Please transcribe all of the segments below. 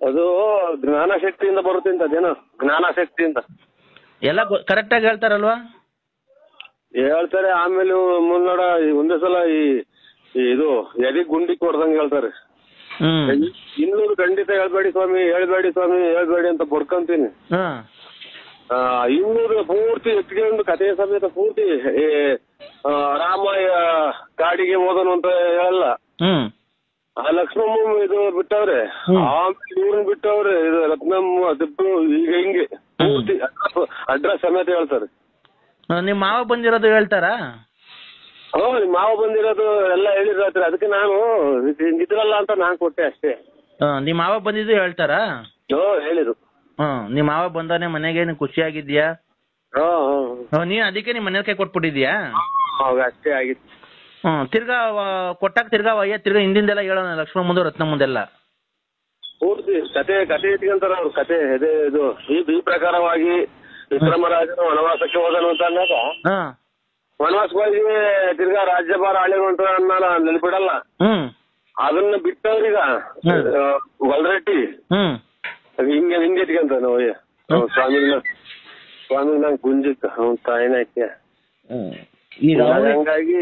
ಅದು ಜ್ಞಾನಶಕ್ತಿಯಿಂದ ಬರುತ್ತೆ ಅಂತ ಅದೇನೋ ಜ್ಞಾನಶಕ್ತಿಯಿಂದ ಎಲ್ಲ ಕರೆಕ್ಟಾಗಿ ಹೇಳ್ತಾರಲ್ವಾ? ಹೇಳ್ತಾರೆ. ಆಮೇಲೆ ಮುನ್ನೋಡ ಒಂದೇ ಸಲ ಇದು ಎದೆ ಗುಂಡಿ ಕೊಡ್ದಂಗೆ ಹೇಳ್ತಾರೆ. ಇನ್ನೂರು ಖಂಡಿತ ಹೇಳ್ಬೇಡಿ ಸ್ವಾಮಿ ಹೇಳ್ಬೇಡಿ ಅಂತ ಬಡ್ಕೊಂತೀನಿ. 200 ಪೂರ್ತಿ ಎತ್ಕೊಂಡು ಕಥೆಯ ಸಮೇತ ಪೂರ್ತಿ ರಾಮಯ್ಯ ಕಾಡಿಗೆ ಹೋದನು ಅಂತ ಹೇಳಲ್ಲ. ಆ ಲಕ್ಷ್ಮಮ್ಮ ಇದು ಬಿಟ್ಟವ್ರೆ, ಆಮೇಲೆ ಇವ್ರನ್ನ ಬಿಟ್ಟವ್ರೆ, ಇದು ರತ್ನಮ್ಮ ದಿಬ್ಬರು, ಈಗ ಹಿಂಗೆ ಪೂರ್ತಿ ಅಡ್ರೆಸ್ ಸಮೇತ ಹೇಳ್ತಾರೆ. ನಿಮ್ ಮಾವ ಬಂದಿರೋದು ಹೇಳ್ತಾರಾ? ನಿಮ್ ಮಾವ ಬಂದಿರೋದು ಎಲ್ಲ ಹೇಳಿದ್ರೆ ಅದಕ್ಕೆ ನಾನು ಹಿಂಗಿದ್ರಲ್ಲ ಅಂತ ನಾನ್ ಕೊಟ್ಟೆ ಅಷ್ಟೇ. ನಿಮ್ ಮಾವ ಬಂದಿದ್ದು ಹೇಳ್ತಾರಾ? ಹೇಳಿದ್ರು. ನಿಮ್ ಮಾವ ಬಂದಾನೆ ಮನೆಗೆ ನೀನ್ ಖುಷಿಯಾಗಿದ್ಯಾ? ನೀನ್ ಅದಕ್ಕೆ ನಿಮ್ ಮನೆ ಕೈ ಕೊಟ್ಬಿಟ್ಟಿದ್ಯಾ? ಅಷ್ಟೇ ಆಗಿತ್ತು. ತಿರ್ಗಾ ಕೊಟ್ಟಾಗ ತಿರ್ಗಾ ಹಿಂದಿಂದೆಲ್ಲ ಹೇಳೋಣ, ಲಕ್ಷ್ಮಣ ಮುಂದೆ ರತ್ನ ಮುಂದೆಲ್ಲ ಪೂರ್ತಿ ಕತೆ ಇಟ್ಕೊಂತಾರ ಅವ್ರು. ಕತೆ ಇದು ಈ ಪ್ರಕಾರವಾಗಿ ವಿಕ್ರಮರಾಜನು ವನವಾಸಕ್ಕೆ ಹೋದನು ಅಂತ ಅಂದಾಗ ವನವಾಸಕ್ಕೆ ಹೋಗಿ ತಿರ್ಗಾ ರಾಜ್ಯಭಾರ ಆಳಿರು ಅಂತ ಅನ್ನಲ್ಲ, ನೆನ್ಪಿಡಲ್ಲ. ಅದನ್ನ ಬಿಟ್ಟವ್ರೀಗ ಗೊಲ್ರೆಡ್ಡಿ ಹಿಂಗೆ ಇಟ್ಕೊಂತ ಸ್ವಾಮಿಗೆ ನಂಗೆ ಗುಂಜಿತ್ತು ಅವ್ನ ತಾಯಿನಾಕೆ. ಹಂಗಾಗಿ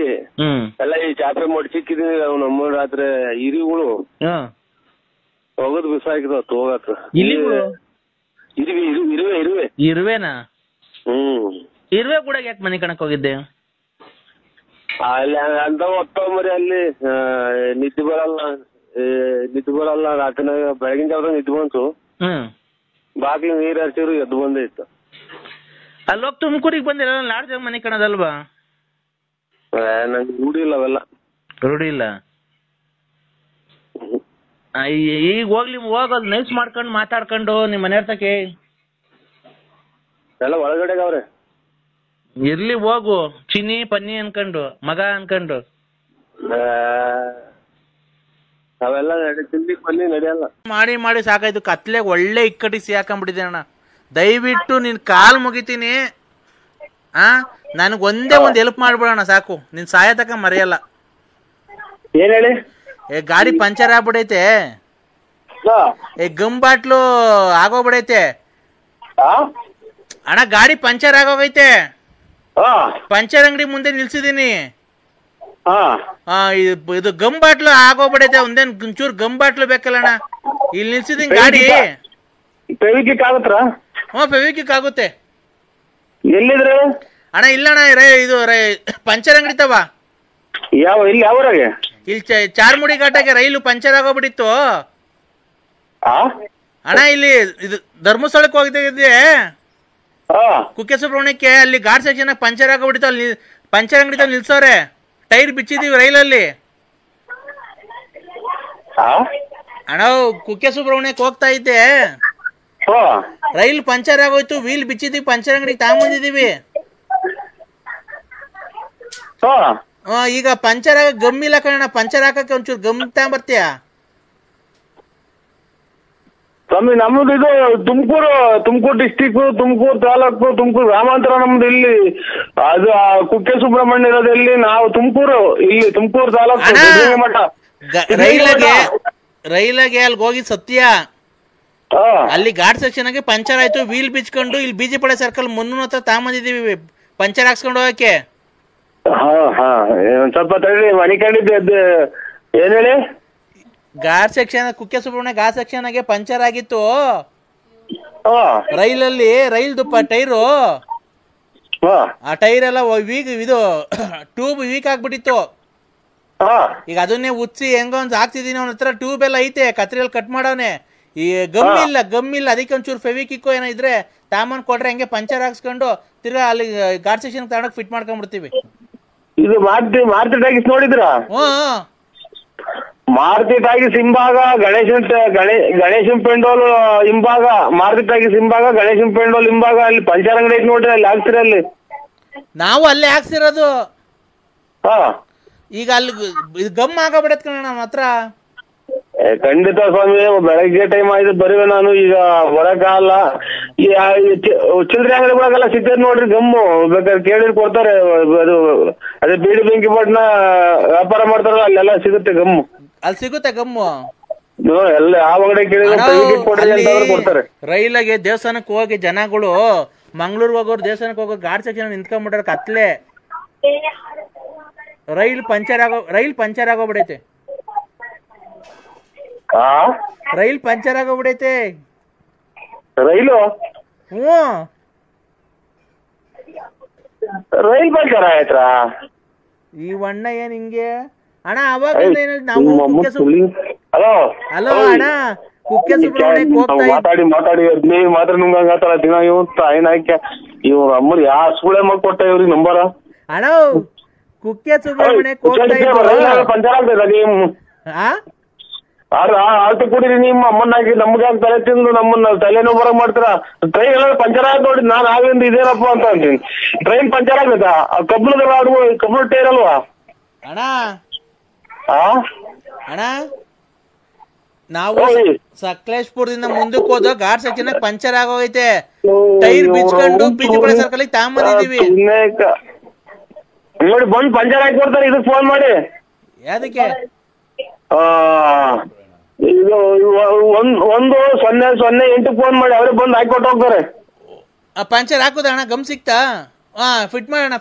ಎಲ್ಲ ಈ ಚಾಪೆ ಮಾಡಿ ಸಿಕ್ಕಿದೀನಿ. ಅವ್ನು ನಮ್ಮ ರಾತ್ರಿ ಇರಿಗಳು ಹೋಗೋದು ಬಿಸಾಕಿದ ಹೋಗತ್ರ. ಇರುವೆನಾ? ಇರುವೆ ಕೂಡ ಯಾಕೆ ಮನೆ ಕಣಕ್ ಹೋಗಿದ್ದೆ? ಅಲ್ಲಿ ಅಂತ ಹೊತ್ತಂಬರಿ ಅಲ್ಲಿ ನಿದ್ದೆ ಬರಲ್ಲ ರಾತ್ರಿ ಬೆಳಗಿನ ಜಾವದಾಗ ನಿದ್ದೆ ಬಂತು. ಬಾಗ್ಲಿ ನೀರ್ ಹರಿಸಿದ್ರು ಎದ್ದು ಬಂದೇ ಇತ್ತು. ಅಲ್ಲೋಗ್ ತುಮಕೂರಿಗೆ ಬಂದಿಲ್ಲ, ಲಾಡ್ಜ್ ಮನೆ ಕಣದಲ್ವಾ? ನಂಗೆ ರೂಢಿ ಇಲ್ಲ ಅವೆಲ್ಲ. ರೂಢಿ ಇಲ್ಲ. ಈಗ ಹೋಗೋದು ನೈಸ್ ಮಾಡ್ಕೊಂಡು ಮಾತಾಡ್ಕೊಂಡು ನಿಮ್ ಮನೆಯವ್ರ ತಕೆ ಎಲ್ಲ ಒಳಗಡೆಗೆ ಅವ್ರೆ. ಇರ್ಲಿ ಹೋಗು, ಚಿನ್ನಿ ಪನ್ನಿ ಅನ್ಕೊಂಡು ಮಗ ಅನ್ಕೊಂಡು. ಅವೆಲ್ಲ ತಿಂಡಿ ಪನ್ನಿ ನಡೆಯಲ್ಲ. ಮಾಡಿ ಸಾಕಾಯ್ತು. ಕತ್ಲೆ ಒಳ್ಳೆ ಇಕ್ಕಟ್ಟಿ ಸಿಹಾಕೊಂಡ್ಬಿಟ್ಟಿದೆ ಅಣ್ಣ. ದಯವಿಟ್ಟು ನಿನ್ ಕಾಲ್ ಮುಗಿತೀನಿ. ನನಗ್ ಒಂದೇ ಒಂದ್ ಹೆಲ್ಪ್ ಮಾಡ್ಬಿಡೋಣ ಸಾಕು. ನಿನ್ ಸಾಯ ತಕ ಮರೆಯಲ್ಲ. ಏನ್ ಹೇಳಿ? ಗಾಡಿ ಪಂಚರ್ ಆಗ್ಬಿಡೈತೆ. ಗಮ್ ಬಾಟ್ಲು ಆಗೋಗ್ಬಿಡೈತೆ ಅಣ್ಣ. ಗಾಡಿ ಪಂಚರ್ ಆಗೋಗೈತೆ. ಪಂಚರ್ ಅಂಗಡಿ ಮುಂದೆ ನಿಲ್ಸಿದೀನಿ. ಇದು ಗಮ್ ಬಾಟ್ಲು ಆಗೋಗ್ಬಿಡೈತೆ. ಒಂದೇನ್ ಒಂಚೂರು ಗಮ್ ಬಾಟ್ಲು ಬೇಕಲ್ಲ ಅಣ್ಣ. ಇಲ್ಲಿ ನಿಲ್ಸಿದೀನಿ ಗಾಡಿ. ಫೆವಿಕ್ವಿಕ್ ಆಗುತ್ತಾ? ಫೆವಿಕ್ವಿಕ್ ಆಗುತ್ತೆ. ಎಲ್ಲಿದ್ರೆ ಅಣ್ಣ? ಇಲ್ಲಣ್ಣ, ಇದು ಪಂಚರ್ ಅಂಗಡಿ ತವ. ಇಲ್ಲಿ ಯಾವ್ರಾಗೆ? ಇಲ್ಲಿ ಚಾರ್ಮುಡಿ ಘಾಟಾಗೆ ರೈಲು ಪಂಚರ್ ಆಗೋಗ್ಬಿಟ್ಟಿತ್ತು ಅಣ್ಣ. ಇಲ್ಲಿ ಇದು ಧರ್ಮಸ್ಥಳಕ್ಕೆ ಹೋಗಿದ್ದೆ ಕುಕ್ಕೆ ಸುಬ್ರಹ್ಮಣ್ಯಕ್ಕೆ. ಅಲ್ಲಿ ಘಾಟ್ ಸೆಕ್ಷನ್ ಪಂಚರ್ ಆಗೋಗ್ಬಿಟ್ಟಿತ್ತು. ಅಲ್ಲಿ ಪಂಚರ್ ಅಂಗಡಿ ತಾವ್ ನಿಲ್ಸವ್ರೆ. ಟೈರ್ ಬಿಚ್ಚಿದೀವಿ ರೈಲಲ್ಲಿ ಅಣ್ಣ. ಕುಕ್ಕೆ ಸುಬ್ರಹ್ಮಣ್ಯಕ್ಕೆ ಹೋಗ್ತಾ ಇದ್ದೆ, ರೈಲ್ ಪಂಚರ್ ಆಗೋಯ್ತು. ವೀಲ್ ಬಿಚ್ಚಿದೀವಿ, ಪಂಚರ್ ಅಂಗಡಿ ತಗೊಂಬಂದಿದೀವಿ. ಈಗ ಪಂಚರ್ ಆಗ ಗಮ್ ಇಲ್ಲ ಕಣ. ಪಂಚರ್ ಹಾಕಕ್ಕೆ ಒಂಚೂರು ಗಮ್ ತಗೊಂಬರ್ತೀಯ? ಸ್ವಾಮಿ ನಮ್ದು ಇದು ತುಮಕೂರು ಡಿಸ್ಟಿಕ್, ತುಮಕೂರು ತಾಲೂಕು, ತುಮಕೂರು ಗ್ರಾಮಾಂತರ ನಮ್ದು. ಇಲ್ಲಿ ಅದು ಕುಕ್ಕೆ ಸುಬ್ರಹ್ಮಣ್ಯ ಇರೋದಲ್ಲಿ ನಾವು ತುಮಕೂರು, ಇಲ್ಲಿ ತುಮಕೂರು ತಾಲೂಕು ಮಠ. ರೈಲಾಗೆ ಅಲ್ಲಿ ಹೋಗಿ ಸತ್ಯ. ಅಲ್ಲಿ ಘಾಟ್ ಸೆಕ್ಷನ್ ಆಗಿ ಪಂಚರ್ ಆಯ್ತು. ವೀಲ್ ಬಿಚ್ಕೊಂಡು ಇಲ್ಲಿ ಬಿಜಿಪಡೆ ಸರ್ಕಲ್ ಮುನ್ನೂರ ಹತ್ರ ತಗೊಂಬಂದಿದೀವಿ ಪಂಚರ್ ಹಾಕ್ಸ್ಕೊಂಡು ಹೋಗಕ್ಕೆ. ಸ್ವಲ್ಪ ತಡಿ ಮನೆ ಕಂಡಿದ್ದೆ. ಏನ್ ಹೇಳಿ? ಘಾಟ್ ಸೆಕ್ಷನ್, ಕುಕ್ಕೆ ಸುಬ್ರಹ್ಮಣ್ಯ ಘಾಟ್ ಸೆಕ್ಷನ್ ಆಗಿ ಪಂಚರ್ ಆಗಿತ್ತು ರೈಲಲ್ಲಿ. ರೈಲ್ದು ಟೈರು, ಆ ಟೈರ್ ಎಲ್ಲ ಇದು ಟ್ಯೂಬ್ ವೀಕ್ ಆಗ್ಬಿಟ್ಟಿತ್ತು. ಈಗ ಅದನ್ನೇ ಉಚ್ಚಿ ಹೆಂಗ ಒಂದ್ ಹಾಕ್ತಿದೀನಿ. ಅವನ ಹತ್ರ ಟ್ಯೂಬ್ ಎಲ್ಲ ಐತೆ, ಕತ್ರಿಯಲ್ಲಿ ಕಟ್ ಮಾಡವನೆ. ಈ ಗಮ್ ಇಲ್ಲ. ಅದಕ್ಕೆ ಒಂಚೂರು ಫೆವಿಕ್ವಿಕ್ ಏನೋ ಇದ್ರೆ ತಾಮನ್ ಕೊಟ್ರೆ ಹಂಗೆ ಪಂಚರ್ ಹಾಕ್ಸ್ಕೊಂಡು ತಿರ್ಗಾ ಅಲ್ಲಿ ಘಾಟ್ ಸೆಕ್ಷನ್ ತಗೊಂಡೋಗಿ ಫಿಟ್ ಮಾಡ್ಕೊಂಡ್ಬಿಡ್ತೀವಿ. ಇದು ಮಾರುತಿ ಟಾಕೀಸ್ ನೋಡಿದ್ರಾ? ಮಾರುತಿ ಟಾಕೀಸ್ ಹಿಂಭಾಗ ಗಣೇಶನ್ ಪೆಂಡೋಲ್ ಹಿಂಭಾಗ, ಮಾರುತಿ ಟಾಕೀಸ್ ಹಿಂಭಾಗ, ಗಣೇಶನ್ ಪೆಂಡೋಲ್ ಹಿಂಭಾಗ ಅಲ್ಲಿ ಪಂಚರ್ ಅಂಗಡಿ ಐತಿ ನೋಡ್ರಿ, ಅಲ್ಲಿ ಹಾಕ್ತಿರ. ಅಲ್ಲಿ ನಾವು ಅಲ್ಲೇ ಹಾಕ್ಸಿರೋದು. ಈಗ ಅಲ್ಲಿ ಗಮ್ ಆಗಬಿಡತ್ ಕಣ ನಮ್ಮ ಹತ್ರ. ಖಂಡಿತ ಸ್ವಾಮಿ, ಬೆಳಗ್ಗೆ ಟೈಮ್ ಆಯ್ತು ಬರುವೆ ನಾನು. ಈಗ ಬರಕಾಗಲ್ಲ. ಚಿಲ್ಲರೆ ಅಂಗಡಿಗಳಿಗೆಲ್ಲ ಸಿಗ್ತದೆ ನೋಡ್ರಿ ಗಮ್ಮು. ಬೇಕಾದ್ರೆ ಕೇಳಿ ಕೊಡ್ತಾರೆ. ಅದು ಅದೇ ಬೀಡಿ ಬೆಂಕಿ ಪಟ್ನ ವ್ಯಾಪಾರ ಮಾಡ್ತಾರಲ್ಲ, ಅಲ್ಲೆಲ್ಲ ಸಿಗುತ್ತೆ ಗಮ್ಮು. ಅಲ್ಲಿ ಸಿಗುತ್ತೆ ಗಮ್ಮು. ಎಲ್ಲ ಯಾವ ಅಂಗಡಿ ಕೇಳಿದ್ರು private ಕೊಡ್ರಿ ಅಂತಂದ್ರೆ ಕೊಡ್ತಾರೆ. ರೈಲಾಗೆ ದೇವಸ್ಥಾನಕ್ಕೆ ಹೋಗಿ ಜನಗಳು ಮಂಗ್ಳೂರ್ಗೆ ಹೋಗೋರು ದೇವಸ್ಥಾನಕ್ಕೆ ಹೋಗೋ ಗಾಡ್ ಸೆಕ್ಷನ್ ನಿಂತ್ಕೊಂಡ್ಬಿಟ್ರೆ ಕತ್ಲೆ. ರೈಲ್ ಪಂಚರ್ ಆಗೋಗ್ಬಿಡೈತೆ. ರೈಲ್ ಪಂಚರ್ ಆಗೋಗ್ಬಿಡೈತೆ. ರೈಲು ರೈಲ್ ಪಂಚರ್ ಆಯ್ತಾ? ಈ ಅಣ್ಣ ಏನ್ ಹಿಂಗೆ ಅಣ್ಣ? ಅವಾಗ ನಾವು ಹಲೋ ಅಣ್ಣ ಕುಕ್ಕೆ ಸುಬ್ರಹ್ಮಣ್ಯಕ್ಕೆ ಹೋಗ್ತಾ ಮಾತಾಡಿ 15 ಮಾತ್ರ ನುಂಗಾತಾರ ದಿನ. ಇವ್ ತಾಯಿನ ಇವ್ರ ಅಮ್ಮರು ಯಾವ ಸುಳೆ ಮಗ್ ಕೊಟ್ಟ ಇವ್ರಿಗೆ ನಂಬರ? ಅಣ್ಣ ಕುಕ್ಕೆ ಸುಬ್ರಹ್ಮಣ್ಯಕ್ಕೆ ಹೋಗ್ತಾ ಪಂಚರ್ ಆಗ್ತದೆ. ಆಳ್ತು ಕುಡೀರಿ ನಿಮ್ಮ ಅಮ್ಮನಾಗಿ ನಮ್ಗೆ ತಲೆ ತಿಂದು ನಮ್ಮನ್ನ ತಲೆನೋವು ಬರಕ್ ಮಾಡ್ತಾರ. ಟ್ರೈನ್ ಎಲ್ಲ ಪಂಚರ್ ಆಗ್ ನೋಡಿ ನಾನ್ ಆಗಿಂದ ಇದೇನಪ್ಪ ಅಂತ ಅಂತೀನಿ. ಟ್ರೈನ್ ಪಂಚರ್ ಆಗತ್ತಾ? ಕಬ್ಬಿಣದಲ್ಲ ಕಬ್ಬಿಣ ಟೈರ್ ಅಲ್ವಾ ಅಣ್ಣ? ಅಣ್ಣ ನಾವು ಸಕಲೇಶ್ಪುರದಿಂದ ಮುಂದಕ್ಕೆ ಹೋದ ಗಾಡ್ ಸೆಕ್ಷನ್ ಪಂಚರ್ ಆಗೋಗೈತೆ. ಟೈರ್ ಬಿಚ್ಕೊಂಡು ಪಿಚ್ಕೊಳೆ ಸರ್ಕಲ್ ತಗೊಂಬಂದಿದೀವಿ ನೋಡಿ. ಬಂದ್ ಪಂಚರ್ ಹಾಕಿ ಕೊಡ್ತಾರೆ. ಇದಕ್ ಫೋನ್ ಮಾಡಿ. ಯಾದಕ್ಕೆ? ಇದು 1008 ಫೋನ್ ಮಾಡಿ ಅವ್ರಿಗೆ ಬಂದು ಹಾಕಿ ಕೊಟ್ಟು ಹೋಗ್ತಾರೆ. ಪಂಚರ್ ಹಾಕುದ ಅಣ್ಣ? ಗಮ್ ಸಿಕ್ತಾ? ಫಿಟ್ ಮಾಡೋಣ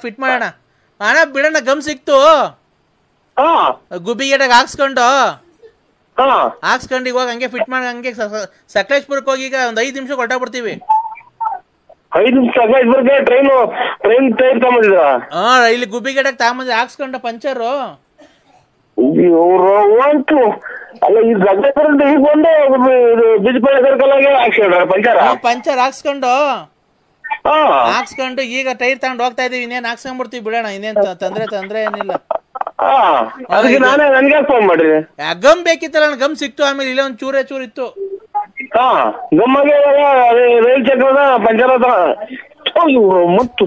ಅಣ್ಣ. ಬಿಡೋಣ, ಗಮ್ ಸಿಕ್ತು. ಗುಬ್ಬಿ ಗಿಡಕ್ಕೆ ಹಾಕ್ಸ್ಕೊಂಡು ಇವಾಗ ಹಂಗೆ ಫಿಟ್ ಮಾಡಿ ಹಂಗೆ ಸಕಲೇಶ್ಪುರಕ್ಕೆ ಹೋಗಿ ಈಗ ಒಂದ್ 5 ನಿಮಿಷ ಹೊರಟಾಗ್ಬಿಡ್ತೀವಿ. 5 ನಿಮಿಷ ಸಕಲೇಶ್ಪುರಕ್ಕೆ ಟ್ರೈನ್ ಟೈರ್ ತಗೊಂಡಿದ್ರ? ಇಲ್ಲಿ ಗುಬ್ಬಿ ಗಿಡಕ್ಕೆ ತಗೊಂಬಂದ್ರೆ ಹಾಕ್ಸ್ಕೊಂಡ ಪಂಚರು. ಅಲ್ಲ ಈ ಸಕಲೇಶ್ಪುರದಿಂದ ಈಗ ಬಂದು ಬಿಜ್ಪಳ್ಳಿ ಸರ್ಕಲ್ ಆಗಿ ಪಂಚರ್ ಹಾಕ್ಸ್ಕೊಂಡು ಈಗ ಟೈರ್ ತಗೊಂಡು ಹೋಗ್ತಾ ಇದೀವಿ. ಇನ್ನೇನ್ ಹಾಕ್ಸ್ಕೊಂಡ್ಬಿಡ್ತೀವಿ, ಬಿಡೋಣ. ಇನ್ನೇನ್ ತೊಂದ್ರೆ ಏನಿಲ್ಲ. ನನ್ಗೆ ಫೋನ್ ಮಾಡ್ರಿ. ಗಮ್ ಬೇಕಿತ್ತಲ್ಲ, ಗಮ್ ಸಿಕ್ತು. ಆಮೇಲೆ ಇಲ್ಲ ಒಂದ್ ಚೂರು ಇತ್ತು. ಗಮ್ಮಾಗೆ ರೈಲ್ ಚಕ್ರದ ಪಂಚರ್ ಮತ್ತು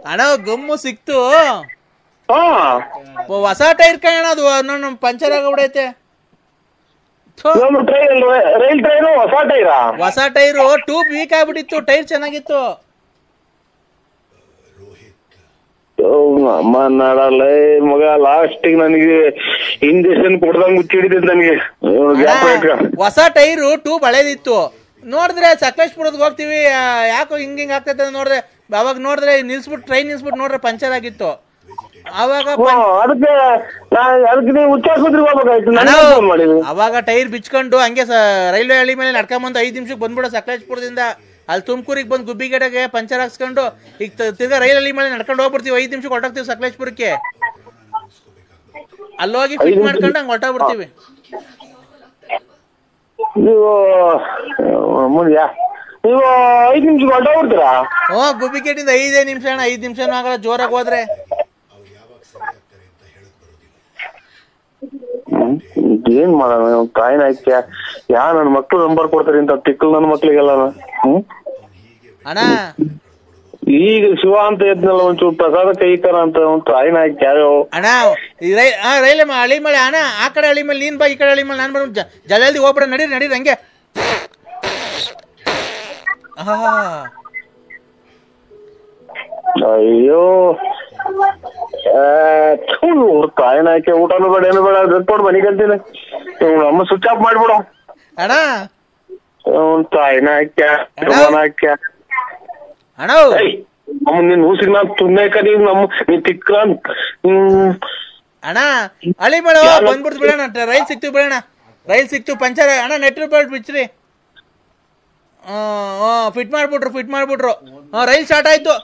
ಅಣ್ಣ ಗಮ್ಮು ಸಿಕ್ತು. ಹೊಸ ಟೈರ್ ಕಾಣ, ಅದು ನಮ್ ಪಂಚರ್ ಆಗೋಗ್ಬಿಡೈತೆ. ರೈಲ್ ಟೈರು ಹೊಸ ಟೈರು ಟ್ಯೂಬ್ ವೀಕ್ ಆಗ್ಬಿಟ್ಟಿತ್ತು. ಟೈರ್ ಚೆನ್ನಾಗಿತ್ತು. ಅಮ್ಮ ನಾಡಲ್ಲ ಮಗ, ಲಾಸ್ಟಿಗೆ ನನಗೆ ಇಂಜೆಕ್ಷನ್ ಕೊಡ್ದಂಗ್ ಮುಚ್ಚಿಡಿದ್ ನನಗೆ. ಹೊಸ ಟೈರು ಟ್ಯೂಬ್ ಹಳೇದಿತ್ತು. ನೋಡಿದ್ರೆ ಸಕಲೇಶ್ಪುರದ್ ಹೋಗ್ತಿವಿ, ಯಾಕೋ ಹಿಂಗ್ ಆಗ್ತೈತೆ ನೋಡ್ರೆ. ಅವಾಗ ನೋಡಿದ್ರೆ ಟ್ರೈನ್ ನಿಲ್ಸ್ಬಿಟ್ಟು ನೋಡ್ರೆ ಪಂಚರ್ ಆಗಿತ್ತು. ಅವಾಗ ಟೈರ್ ಬಿಚ್ಕೊಂಡು ಹಂಗೆ ರೈಲ್ವೆ ಹಳ್ಳಿ ಮೇಲೆ ನಡ್ಕೊಂಬಂದು 5 ನಿಮಿಷಕ್ಕೆ ಬಂದ್ಬಿಡೋ ಸಕಲೇಶ್ಪುರದಿಂದ. ಅಲ್ಲಿ ತುಮಕೂರಿಗೆ ಬಂದು ಗುಬ್ಬಿಗಡೆಗೆ ಪಂಚರ್ ಹಾಕ್ಸ್ಕೊಂಡು ಈಗ ತಿರ್ಗಾ ರೈಲ್ ಹಳ್ಳಿ ಮೇಲೆ ನಡ್ಕೊಂಡು ಹೋಗ್ಬಿಡ್ತೀವಿ. 5 ನಿಮಿಷಕ್ಕೆ ಹೊರಟಾಗ್ತೀವಿ ಸಕಲೇಶ್ಪುರಕ್ಕೆ. ಅಲ್ಲೋಗಿ ಫಿಟ್ ಮಾಡ್ಕೊಂಡು ಹಂಗೆ ಹೊರಟಾಗ್ಬಿಡ್ತೀವಿ. ನೀವು 5 ನಿಮಿಷಕ್ಕೆ ಹೊರಟಾಗ್ಬಿಡ್ತೀರಾ? ಗುಬ್ಬಿಗೇಟಿಂದ 5 ನಿಮಿಷ ಅಣ್ಣ. 5 ನಿಮಿಷನೂ ಆಗಲ್ಲ ಜೋರಾಗಿ ಹೋದ್ರೆ. ಏನ್ ಮಾಡೋಣ? ತಾಯಿನ ಆಯ್ಕೆ ನನ್ ಮಕ್ಳು ನಂಬರ್ ಕೊಡ್ತಾರೆ ಇಂತ ತಿಕ್ಕಲ್ ನನ್ನ ಮಕ್ಳಿಗೆಲ್ಲ. ಅಣ್ಣ ಈಗ ಶಿವ ಅಂತ ಇದ್ನಲ್ಲ, ಒಂಚೂರು ಪ್ರಸಾದ ಕೈಕರ ಅಂತ ತಾಯಿನ ಆಯ್ಕೆ ಯಾವ್ಯಾವ ಅಣ್ಣ. ರೈಲ್ ಹಳಿ ಮಳೆ ಅಣ್ಣ. ಆ ಕಡೆ ಹಳಿ ಮೇಲೆ ನೀನ್ ಬಾ, ಈ ಕಡೆ ಹಳಿ ಮೇಲೆ ನಾನ್ ಬಂದು ಜಲ್ದಿ ಹೋಗ್ಬಿಡ. ನಡೀರಿ ಹಂಗೆ. ಅಯ್ಯೋ ತಾಯಿನ ಆಯ್ಕೆ ಊಟನೂ ಬೇಡ ಏನು ಬೇಡ. ರಿಪೋರ್ಟ್ ಮನೆಗೆ ಅಂತೀನಿ. ಅಮ್ಮ ಸ್ವಿಚ್ ಆಫ್ ಮಾಡ್ಬಿಡು ಅಣ್ಣ. ತಾಯಿನ ಆಯ್ಕೆ ಅಣ್ಣ ಅಮ್ಮ ನಿನ್ ಊಸಿಗೆ ನಾನು ತುನ್ನಕ ನೀ ತಿಕ್ಕ ಅಣ್ಣ. ಹಳಿ ಮಳೆ ಬಂದ್ಬಿಡ್ತು ಬಿಡೋಣ. ರೈಲ್ ಸಿಕ್ತು ಬಿಡೋಣ. ರೈಲ್ ಸಿಕ್ತು ಪಂಚರ್ ಅಣ್ಣ. ನೆಟ್ರು ಬೆಲ್ಟ್ ಬಿಚ್ಚ್ರಿ. ಫಿಟ್ ಮಾಡ್ಬಿಟ್ರು. ರೈಲ್ ಸ್ಟಾರ್ಟ್ ಆಯ್ತು.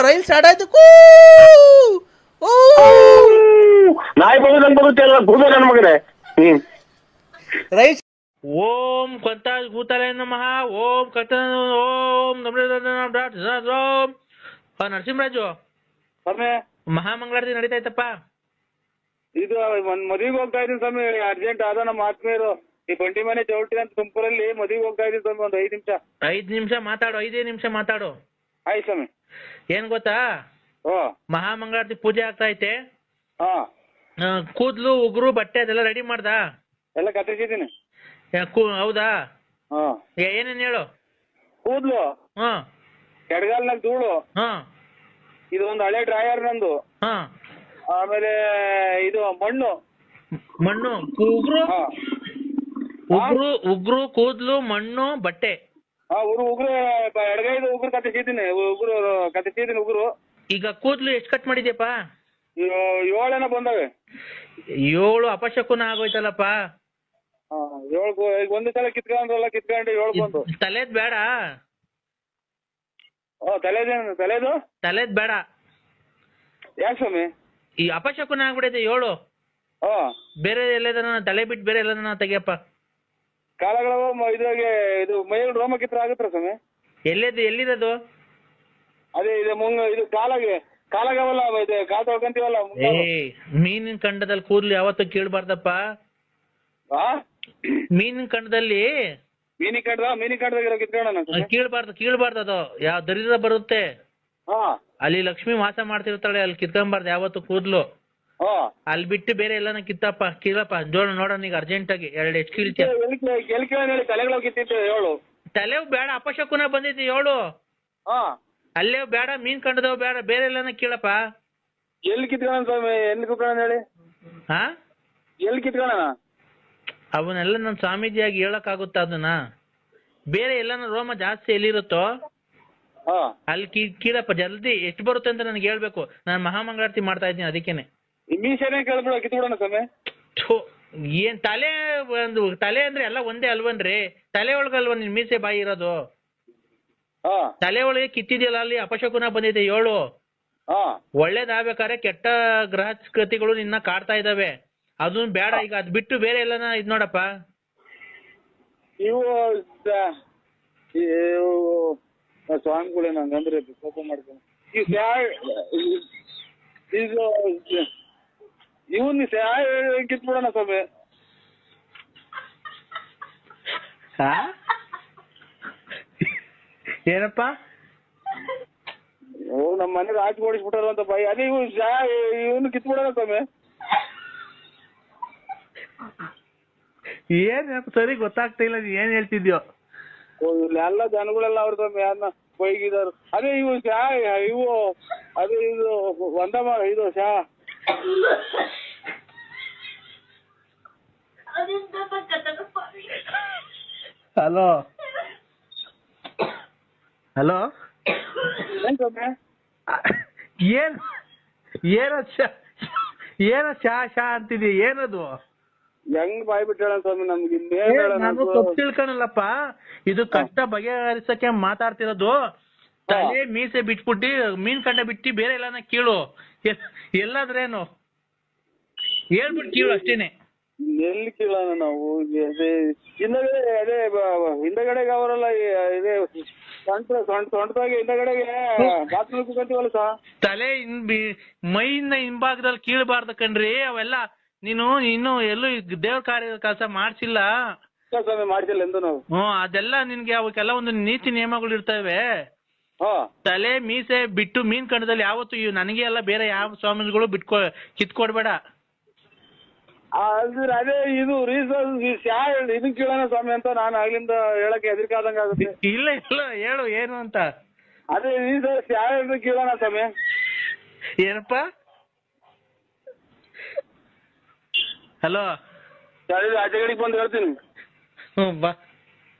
ರೈಲ್ ಸ್ಟಾರ್ಟ್ ಆಯ್ತು. ನಾಯಿ ಬಂದು ನನ್ನ ಮಗನೇ. ರೈಲ್ ಓಂ ಕಂತ ಭೂತಲೇ ನಮಃ. ಓಂ ಕಂತ ಓಂ ನರಸಿಂಹರಾಜು ಮಹಾಮಂಗಳಾರತಿ ನಡೀತಾಯ್ತಪ್ಪ. ಇದು ಮದುವೆಗೆ ಹೋಗ್ತಾ ಇದೀನಿ ಸ್ವಾಮಿ. ಅರ್ಜೆಂಟ್ ಆದ ನಮ್ಮ ಆತ್ಮೀಯರು ಈ ಬಂಡಿ ಮನೆ ಚೌಲ್ಟಿ ಅಂತ ತುಮಕೂರಲ್ಲಿ ಮದುವೆಗೆ ಹೋಗ್ತಾ ಇದೀನಿ ಸ್ವಾಮಿ. ಒಂದು 5 ನಿಮಿಷ ಮಾತಾಡು. 5 ನಿಮಿಷ ಮಾತಾಡು. ಆಯ್ತು ಸ್ವಾಮಿ. ಏನ್ ಗೊತ್ತಾ, ಮಹಾಮಂಗಳಾರತಿ ಪೂಜೆ ಆಗ್ತಾ ಐತೆ. ಕೂದ್ಲು ಉಗುರು ಬಟ್ಟೆ ಅದೆಲ್ಲ ರೆಡಿ ಮಾಡ್ದ? ಎಲ್ಲ ಕತ್ತರಿಸಿದ್ದೀನಿ. ಹೌದಾ? ಏನೇನ್ ಹೇಳು. ಕೂದ್ಲು ಎಡಗಾಲ್ನಾಗ ಧೂಳು, ಹಾ ಇದು ಒಂದು ಹಳೆ ಡ್ರಾಯರ್ ನಂದು, ಹಾ ಆಮೇಲೆ ಇದು ಮಣ್ಣು, ಉಗ್ರು ಹಾ ಉಗ್ರು ಉಗ್ರು ಕೂದ್ಲು, ಮಣ್ಣು, ಬಟ್ಟೆ. ಉಗ್ರು ಎಡಗೈದು ಉಗ್ರು ಕತ್ತಿಸಿದ್ದೀನಿ, ಉಗ್ರು. ಈಗ ಕೂದ್ಲು ಎಷ್ಟು ಕಟ್ ಮಾಡಿದ್ಯಪ್ಪ? 7 ಬಂದವೆ. 7 ಅಪಶಕುನ ಆಗೋಯ್ತಲ್ಲಪ್ಪ. 7 ಒಂದೇ ಸಲ ಕಿತ್ಕೊಂಡು 7 ಬಂದು. ತಲೆದ್ ಬೇಡ, ತಲೆದು ಬೇಡ. ಯಾಕೆ ಸ್ವಾಮಿ? ಈ ಅಪಶಕುನ ಆಗ್ಬಿಡೈತೆ 7. ಬೇರೆ ಎಲ್ಲದನ್ನ ತಲೆ ಬಿಟ್ಟು ಬೇರೆ ಎಲ್ಲದನ್ನ ತೆಗಿಯಪ್ಪ. ಕಾಲಗಳು ಇದ್ರಾಗೆ ಇದು ಮೈಯಲ್ಲಿ ರೋಮ ಕಿತ್ರ ಆಗುತ್ತಾ ಸ್ವಾಮಿ? ಎಲ್ಲಿರೋದು? ಅದೇ ಇದು ಇದು ಕಾಲಾಗವಲ್ಲ, ಇದು ಕಾಲ್ ತೊಳ್ಕೊಂತೀವಲ್ಲ. ಮೀನಿನ ಕಂಡದಲ್ಲಿ ಕೂದ್ಲು ಯಾವತ್ತೂ ಕೀಳ್ಬಾರ್ದಪ್ಪ. ಮೀನಿನ ಕಂಡದಲ್ಲಿ ಮೀನಿನ ಕಿತ್ಕೊಳ್ಳೋಣ. ಕೀಳ್ಬಾರ್ದು ಅದು. ಯಾವ ದರಿದ್ರ ಬರುತ್ತೆ ಅಲ್ಲಿ ಲಕ್ಷ್ಮಿ ವಾಸ ಮಾಡ್ತಿರ್ತಾಳೆ, ಅಲ್ಲಿ ಕಿತ್ಕೊಂಬಾರ್ದು ಯಾವತ್ತು ಕೂದ್ಲು. ಅಲ್ಲಿ ಬಿಟ್ಟು ಬೇರೆ ಎಲ್ಲಾನ ಕೀಳಪ್ಪ. ಜೋಳ ನೋಡೋಣ ಈಗ ಅರ್ಜೆಂಟ್ ಆಗಿ 2 ಎಷ್ಟು ಕೀಳ್ತೀಯ? ತಲೆ ಬೇಡ, ಅಪಶಕುನ ಬಂದೈತಿ 7. ಅಲ್ಲೇ ಬೇಡ, ಮೀನ್ ಕಂಡದವ್ ಬೇಡ, ಬೇರೆ ಎಲ್ಲಾನ ಕೀಳಪ್ಪ. ಎಲ್ಲಿ ಕಿತ್ಕೊಳ್ಳೋಣ ಸ್ವಾಮಿ? ಎಲ್ಲಿ ಕಿತ್ಕೊಳ್ಳೋಣ ಹೇಳಿ? ಎಲ್ಲಿ ಕಿತ್ಕೊಳ್ಳೋಣ? ಅವನ್ನೆಲ್ಲ ನಾನು ಸ್ವಾಮೀಜಿಯಾಗಿ ಹೇಳಕ್ ಆಗುತ್ತಾ ಅದನ್ನ? ಬೇರೆ ಎಲ್ಲಾನ ರೋಮ ಜಾಸ್ತಿ ಎಲ್ಲಿರುತ್ತೋ ಅಲ್ಲಿ ಕೀಳಪ್ಪ. ಜಲ್ದಿ ಎಷ್ಟು ಬರುತ್ತೆ ಅಂತ ನನಗೆ ಹೇಳ್ಬೇಕು. ನಾನು ಮಹಾಮಂಗಳಾರತಿ ಮಾಡ್ತಾ ಇದ್ದೀನಿ, ಅದಕ್ಕೇನೆ. ಏನ್ ತಲೆ ಅಂದ್ರೆ ಎಲ್ಲ ಒಂದೇ ಅಲ್ವನ್ರಿ? ತಲೆ ಒಳಗಲ್ವ ನಿನ್ ಮೀಸೆ ಬಾಯಿ ಇರೋದು? ತಲೆ ಒಳಗೆ ಕಿತ್ತಿದೆಯಲ್ಲ, ಅಲ್ಲಿ ಅಪಶಕುನ ಬಂದಿದೆ 7. ಒಳ್ಳೇದಾಗ್ಬೇಕಾದ್ರೆ ಕೆಟ್ಟ ಗ್ರಹಗತಿಗಳು ನಿನ್ನ ಕಾಡ್ತಾ ಇದಾವೆ, ಅದನ್ನ ಬೇಡ. ಈಗ ಅದ್ ಬಿಟ್ಟು ಬೇರೆ ಎಲ್ಲಾನ ಇದ್ ನೋಡಪ್ಪ. ಸ್ವಾಮಿಗಳೇ ನಂಗಂದ್ರೆ ಕೋಪ ಮಾಡ್ಕೊಂಡು ಇವನ್ ಕಿತ್ಬಿಡೋಣ ಸ್ವಾಮಿ. ಏನಪ್ಪ? ನಮ್ಮ ಮನೆ ರಾಜ್ ಓಡಿಸ್ಬಿಟ್ಟಾರ ಅಂತ ಬಾಯಿ. ಅದೇ ಇವನು ಕಿತ್ಬಿಡೋಣ ಸ್ವಾಮಿ. ಏನ್ ಸರಿ ಗೊತ್ತಾಗ್ತಾ ಇಲ್ಲ, ನೀ ಏನ್ ಹೇಳ್ತಿದ್ಯೋ? ಎಲ್ಲ ಜನಗಳೆಲ್ಲ ಅವ್ರ ಸ್ವಾಮಿ ಯಾರನ್ನ ಬೈಗಿದಾರು. ಅದೇ ಇವು ಅದೇ ಇದು ಇದು ಹಲೋ ಹಲೋ, ಏನೋ ಶಾ ಅಂತಿದ್ಯ, ಏನದು? ಹೆಂಗ್ ಬಾಯ್ ಬಿಟ್ಟಾಳ ಸ್ವಾಮಿ ನಮ್ಗೆ? ನಾನು ತಪ್ಪು ತಿಳ್ಕೊಳಲ್ಲಪ್ಪ, ಇದು ಕಷ್ಟ ಬಗೆಹರಿಸಕ್ಕೆ ಮಾತಾಡ್ತಿರೋದು. ತಲೆ ಮೀಸೆ ಬಿಟ್ಬಿಟ್ಟು ಮೀನ್ ಕಂಡ ಬಿಟ್ಟು ಬೇರೆ ಎಲ್ಲಾನ ಕೀಳು. ಎಲ್ಲಾದ್ರೇನು ಹೇಳ್ಬಿಟ್ಟು ಕೀಳು ಅಷ್ಟೇನೆ. ಎಲ್ಲಿ ಕೀಳೋಣ ನಾವು? ಹಿಂದಗಡೆ ಅದೇ ಹಿಂದಗಡೆಗೆ ಅವರೆಲ್ಲ ಇದೇ ಸೊಂಟದಾಗೆ ಹಿಂದಗಡೆಗೆ ಬಾತ್ರೂಮ್ ಕುತ್ಕೊಂತೀವಲ್ಲ ಸಾ. ತಲೆ ಮೈಯಿಂದ ಹಿಂಭಾಗದಲ್ಲಿ ಕೀಳ್ಬಾರ್ದು ಕಣ್ರಿ ಅವೆಲ್ಲ. ನೀನು ಇನ್ನು ಎಲ್ಲೂ ದೇವ್ರ ಕಾರ್ಯ ಕೆಲಸ ಮಾಡ್ಸಿಲ್ಲ. ಮಾಡ್ಸಿಲ್ಲ ಎಂದು ನಾವು. ಅದೆಲ್ಲ ನಿನ್ಗೆ ಅವಕ್ಕೆಲ್ಲ ಒಂದು ನೀತಿ ನಿಯಮಗಳು ಇರ್ತವೆ. ತಲೆ ಮೀಸೆ ಬಿಟ್ಟು ಮೀನ್ ಕಂಡದಲ್ಲಿ ಯಾವತ್ತು ನನಗೆ ಎಲ್ಲ ಬೇರೆ ಯಾವ ಸ್ವಾಮಿಗಳು ಕಿತ್ಕೊಡ್ಬೇಡ. ಅದೇ ಇದು ಇದನ್ ಕೇಳೋಣ ಸ್ವಾಮಿ ಅಂತ ನಾನು ಆಗ್ಲಿಂದ ಹೇಳಕ್ಕೆ ಹೆದರಿಕಾದಂಗ ಆಗುತ್ತೆ. ಇಲ್ಲ ಹೇಳು ಏನು ಅಂತ. ಅದೇ ಕೇಳೋಣ ಸ್ವಾಮಿ. ಏನಪ್ಪ? ಹಲೋ, ಆಚೆಗಡೆಗೆ ಬಂದು ಹೇಳ್ತೀನಿ. ಬಾ.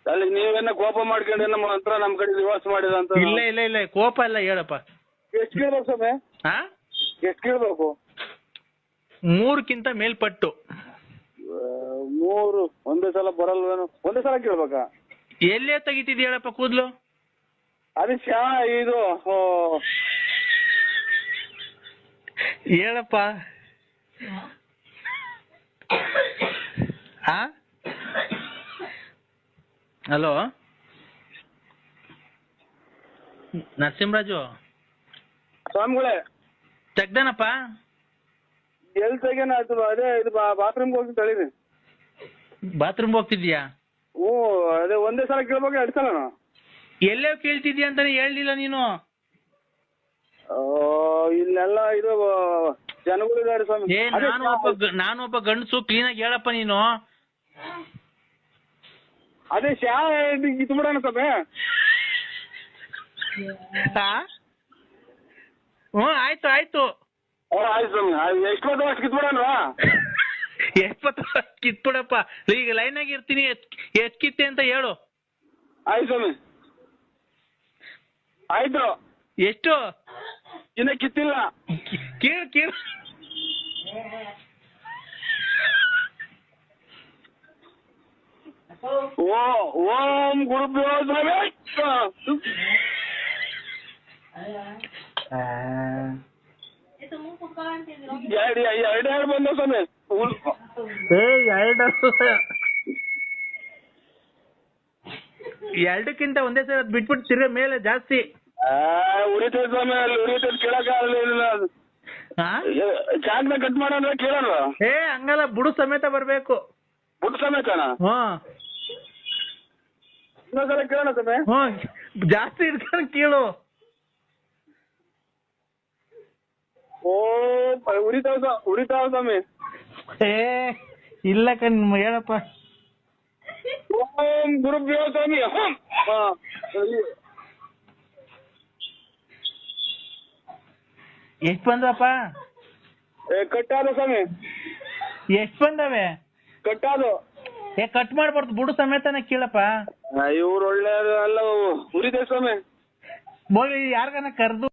ಅಲ್ಲಿ ನೀವೇನ ಕೋಪ ಮಾಡ್ಕೊಂಡ್ರೆ ನಮ್ಮ ಹತ್ರ ನಮ್ ಕಡೆ ನಿವಾಸ ಮಾಡಿದ ಅಂತ. ಇಲ್ಲ ಕೋಪ ಇಲ್ಲ, ಹೇಳಪ್ಪ. ಎಷ್ಟು ಕೇಳ್ಬೇಕು ಸ್ವಾಮಿ? ಎಷ್ಟು ಕೇಳ್ಬೇಕು? 3ಕ್ಕಿಂತ ಮೇಲ್ಪಟ್ಟು. 3 ಒಂದೇ ಸಲ ಬರಲ್ವೇನು? ಒಂದೇ ಸಲ ಕೇಳ್ಬೇಕಾ? ಎಲ್ಲೇ ತೆಗಿತಿದ್ಯ ಹೇಳಪ್ಪ ಕೂದ್ಲು? ಅದೇ ಇದು ಹೇಳಪ್ಪ. ಹಲೋ ನರಸಿಂಹರಾಜು ಸ್ವಾಮಿಗಳೇ, ತೆಗ್ದನಪ್ಪ? ಎಲ್ಲಿ ತೆಗೇನ? ಅದೇ ಇದು ಬಾತ್ರೂಮ್ಗೆ ಹೋಗಿ ತಳೀರಿ. ಬಾತ್ರೂಮ್ಗೆ ಹೋಗ್ತಿದ್ಯಾ? ಅದೇ ಒಂದೇ ಸಲ ಕೇಳ್ಬೇಕು 2 ಸಲ? ಎಲ್ಲೇ ಕೇಳ್ತಿದ್ಯಾ ಅಂತಾನೆ ಹೇಳಲಿಲ್ಲ ನೀನು. ಇಲ್ಲೆಲ್ಲ ಇದು ಜನಗಳಿದ್ದಾರೆ ಸ್ವಾಮಿ. ನಾನೊಬ್ಬ ಗಂಡಸು, ಕ್ಲೀನಾಗಿ ಹೇಳಪ್ಪ ನೀನು. ಅದೇ ಕಿತ್ಬಿಡೋಣ ಸ್ವಾಮಿ. ಆಯ್ತು ಆಯ್ತು. ಆಯ್ತು ಸ್ವಾಮಿ, ಎಷ್ಟು ಮಾತ್ರ ಅಷ್ಟು ಕಿತ್ಬಿಡೋಣವಾ? ಎಪ್ಪತ್ತು ಕಿತ್ಬಿಡಪ್ಪ, ಈಗ ಲೈನ್ ಆಗಿ ಇರ್ತೀನಿ. ಎಷ್ಟ್ ಕಿತ್ತೆ ಅಂತ ಹೇಳು. ಆಯ್ತು ಸ್ವಾಮಿ, ಆಯ್ತು. ಎಷ್ಟು? ಇನ್ನ ಕಿತ್ತಿಲ್ಲ. ಕೇಳು ಕೇಳು. ಓಂ ಗುರುಭ್ಯೋ ನಮಃ. ಎರಡು ಬಂದ ಸ್ವಾಮಿ. ಎರಡಕ್ಕಿಂತ ಒಂದೇ ಸಲ ಬಿಟ್ಬಿಟ್ಟು ತಿರ್ಗ ಮೇಲೆ ಜಾಸ್ತಿ ಉರಿತೈತೆ ಸ್ವಾಮಿ. ಅಲ್ಲಿ ಉರಿತೈತೆ, ಕೇಳಕ್ಕಾಗಲಿಲ್ಲ. ಚಾಕ್ನ ಕಟ್ ಮಾಡೋಣ ಕೇಳೋಣ. ಹಂಗಲ್ಲ, ಬುಡು ಸಮೇತ ಬರ್ಬೇಕು. ಬುಟ್ಟು ಸಮೇತನ? ಇನ್ನೊಂದ್ಸಲ ಕೇಳೋಣ ಸ್ವಾಮಿ. ಜಾಸ್ತಿ ಇಟ್ಕೊಂಡು ಕೇಳು. ಉರಿತಾವ ಸ್ವಾಮಿ. ಇಲ್ಲ ಕಣ್, ಹೇಳಪ್ಪ. ಓಂ ಗುರುಭ್ಯೋ ಸ್ವಾಮಿ. ಎಷ್ಟ್ ಬಂದಪ್ಪ? ಕಟ್ಟಾದ ಸ್ವಾಮಿ. ಎಷ್ಟ್ ಬಂದವೆ? ಕಟ್ಟಾದು. ಕಟ್ ಮಾಡ್ಬಾರ್ದು, ಬುಡು ಸಮೇತನ ಕೇಳಪ್ಪ. ಇವ್ರು ಒಳ್ಳೆ ಅಲ್ಲ, ಉರಿದೆ ಸ್ವಾಮಿ. ಬೋಗಿ ಯಾರ್ಗನ ಕರ್ದು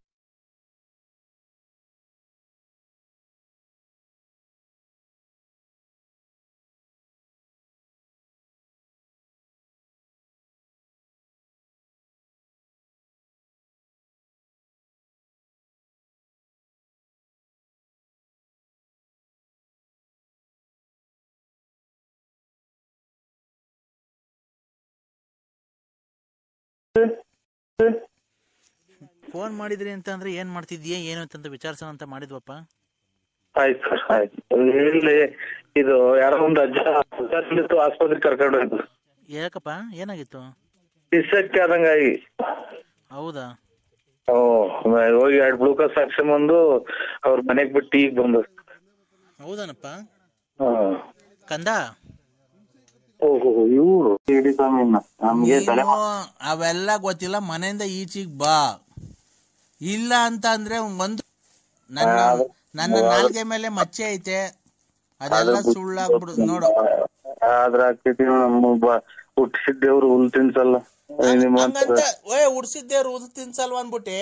ಫೋನ್ ಮಾಡಿದ್ರಿ ಅಂತ ಅಂದ್ರೆ ಏನ್ ಮಾಡ್ತಿದ್ಯಾ ಏನು ಅಂತ ವಿಚಾರಿಸೋಣ ಅಂತ ಮಾಡಿದ್ವಪ್ಪ. ಆಯ್ತು ಸರ್, ಆಯ್ತು. ಇಲ್ಲಿ ಇದು ಯಾರೋ ಒಂದು ಅಜ್ಜ ಆಸ್ಪತ್ರೆಗೆ ಕರ್ಕೊಂಡು ಹೋಯ್ತು. ಯಾಕಪ್ಪ, ಏನಾಗಿತ್ತು? ಇಸಕ್ಕೆ ಆದಂಗಾಗಿ. ಹೌದಾ? ಹೋಗಿ 2 ಗ್ಲೂಕೋಸ್ ಹಾಕ್ಸ್ಕೊಂಬಂದು ಅವ್ರ ಮನೆಗ್ ಬಿಟ್ಟು ಈಗ ಬಂದು. ಹೌದಾನಪ್ಪ? ಕಂದ ಇವ್ರು ನಮ್ಗೆ ಅವೆಲ್ಲ ಗೊತ್ತಿಲ್ಲ, ಮನೆಯಿಂದ ಈಚೆಗ್ ಬಾ. ಇಲ್ಲ ಅಂತ ಅಂದ್ರೆ ಒಂದು ನನ್ನ ನಾಲ್ಗೆ ಮೇಲೆ ಮಚ್ಚೆ ಐತೆ, ಅದೆಲ್ಲ ಸುಳ್ಳಾಗ್ಬಿಡು ನೋಡು. ಆದ್ರ ಹುಟ್ಟಿಸಿದ್ದೇವ್ರು ಹುಲ್ ತಿನ್ಸಲ್ಲ. ಹುಡ್ಸಿದ್ದೇವ್ರು ಹುಲ್ ತಿನ್ಸಲ್ವ ಅನ್ಬಿಟ್ಟೆ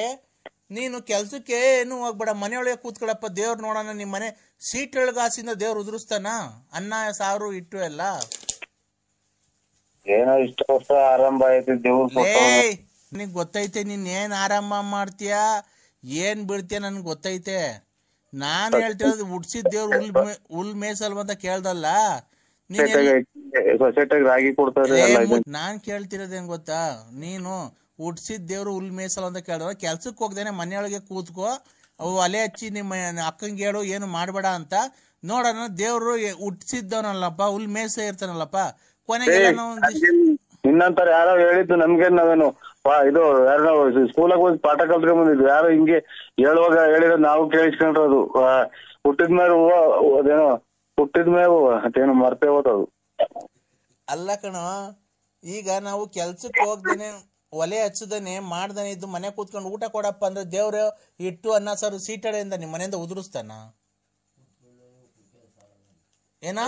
ನೀನು ಕೆಲ್ಸಕ್ಕೆ ಏನು ಹೋಗ್ಬೇಡ, ಮನೆಯೊಳಗೆ ಕೂತ್ಕೊಳಪ್ಪ. ದೇವ್ರು ನೋಡೋಣ, ನಿಮ್ ಮನೆ ಸೀಟ್ ಒಳಗಾಸಿಂದ ದೇವ್ರು ಉದುರಿಸ್ತಾನ? ಅನ್ನ ಸಾರು ಇಟ್ಟು ಎಲ್ಲ ಏನೋ ಇಷ್ಟ ವರ್ಷ ಆರಂಭ ಆಯ್ತು ದೇವ್ರು. ನಿನಗ್ ಗೊತ್ತೈತೆ ನೀನ್ ಏನ್ ಆರಂಭ ಮಾಡ್ತೀಯ, ಏನ್ ಬಿಡ್ತೀಯ, ನನ್ಗೆ ಗೊತ್ತೈತೆ. ನಾನ್ ಹೇಳ್ತಿರೋದು ಹುಡ್ಸಿದ್ ದೇವ್ರು ಹುಲ್ ಮೇಸಲ್ವ ಅಂತ ಕೇಳ್ದಲ್ಲ. ರಾಗಿ ಕೊಡ್ತಾರೆ. ನಾನ್ ಕೇಳ್ತಿರೋದ್ ಏನ್ ಗೊತ್ತಾ, ನೀನು ಹುಡ್ಸಿದ್ ದೇವ್ರು ಹುಲ್ ಮೇಸಲ್ ಅಂತ ಕೇಳಿದ್ರೆ ಕೆಲ್ಸಕ್ಕೆ ಹೋಗ್ದೇನೆ ಮನೆಯೊಳಗೆ ಕೂತ್ಕೋ, ಅವು ಒಲೆ ಹಚ್ಚಿ ನಿಮ್ಮ ಅಕ್ಕಂಗೆ ಹೇಳು ಏನು ಮಾಡ್ಬೇಡ ಅಂತ. ನೋಡೋಣ, ದೇವ್ರು ಹುಟ್ಸಿದ್ದವನಲ್ಲಪ್ಪ, ಹುಲ್ ಮೇಸ ಇರ್ತಾನಲ್ಲಪ್ಪ. ಕೊನೆಗೆಲ್ಲ ಇನ್ನಂತರ ಯಾರೋ ಹೇಳಿದ್ದು ನಮ್ಗೆ, ನಾವೇನು ಇದು ಯಾರೋ ಸ್ಕೂಲಾಗ ಹೋಗಿ ಪಾಠ ಕಲ್ತ್ಕೊಂಡ್ ಬಂದಿದ್ವಿ. ಯಾರೋ ಹಿಂಗೆ ಹೇಳುವಾಗ ಹೇಳಿರೋ ನಾವು ಕೇಳಿಸ್ಕೊಂಡ್ರದು. ಹುಟ್ಟಿದ್ಮೇಲೆ ಅದೇನೋ ಹುಟ್ಟಿದ್ಮೇಲೆ ಅದೇನು ಮರ್ತೇ ಹೋದದು. ಅಲ್ಲ ಕಣೋ, ಈಗ ನಾವು ಕೆಲ್ಸಕ್ಕೆ ಹೋಗ್ದೇನೆ ಒಲೆ ಹಚ್ಚದೇನೆ ಮಾಡ್ದೇನೆ ಇದ್ದು ಮನೆ ಕೂತ್ಕೊಂಡು ಊಟ ಕೊಡಪ್ಪ ಅಂದ್ರೆ ದೇವ್ರು ಇಟ್ಟು ಅನ್ನ ಸಾರು ಸೀಟಡೆಯಿಂದ ನಿಮ್ ಮನೆಯಿಂದ ಉದುರಿಸ್ತಾನ ಏನಾ?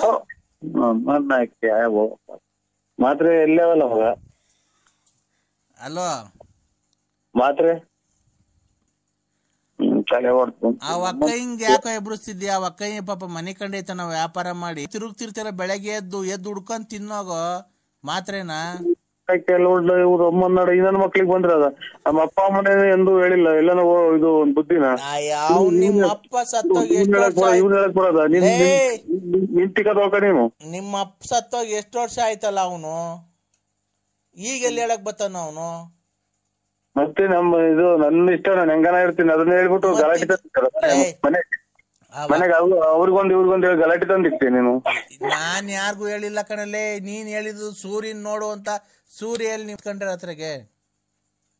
ಮಾತ್ರೆ ಎಲ್ಲವಲ್ಲ ಮಗ? ಅಲ್ವಾ ಮಾತ್ರೆ ಆ ಅಕ್ಕ ಹಿಂಗ್ ಯಾಕೋ ಎಬ್ರಿಸ್ತಿದ್ಯಾ? ಆ ಅಕ್ಕ ಪಾಪ ಮನೆ ಕಂಡೈತ ನಾವ್ ವ್ಯಾಪಾರ ಮಾಡಿ ತಿರುಗ್ತಿರ್ತಾರ, ಬೆಳಗ್ಗೆ ಎದ್ದು ಹುಡ್ಕೊಂಡ್ ತಿನ್ನೋಗೋ ಮಾತ್ರೆನಾ? ಇವ್ರು ಅಮ್ಮನ ಇನ್ನೊಂದ್ ಮಕ್ಳಿಗೆ ಬಂದ್ರೆ ಅದ ನಮ್ಮ ಅಪ್ಪ ಅಮ್ಮನೇ ಎಂದು ಹೇಳಿಲ್ಲ. ಎಲ್ಲನೋ ಇದು ಒಂದ್ ಬುದ್ಧಿನ ನಿಮ್ಮ ಅಪ್ಪ ಸತ್ತೋಗಿ ನಿಮ್ಮ ಅಪ್ಪ ಸತ್ತೋಗಿ ಎಷ್ಟು ವರ್ಷ ಆಯ್ತಲ್ಲ ಅವನು, ಈಗ ಎಲ್ಲಿ ಹೇಳಕ್ ಬತ್ತಾನ ಅವನು? ಮತ್ತೆ ನಮ್ಮ ಇದು ನನ್ನ ಇಷ್ಟ, ನಾನು ಹೆಂಗನ ಇರ್ತೀನಿ ಅದನ್ನ ಹೇಳ್ಬಿಟ್ಟು ಗಲಾಟೆ ಮನೆಗೆ ಅವ್ರಿಗೊಂದು ಇವ್ರಿಗೊಂದು ಹೇಳಿ ಗಲಾಟೆ ತಂದಿರ್ತೀನಿ ನೀನು. ನಾನ್ ಯಾರಿಗೂ ಹೇಳಿಲ್ಲ ಕಣಲ್ಲೇ, ನೀನ್ ಹೇಳಿದ್ದು ಸೂರ್ಯನ್ ನೋಡು ಅಂತ. ಸೂರ್ಯ ಎಲ್ಲಿ ನಿಂತ್ಕೊಂಡ್ರೆ ಹತ್ರಗೆ?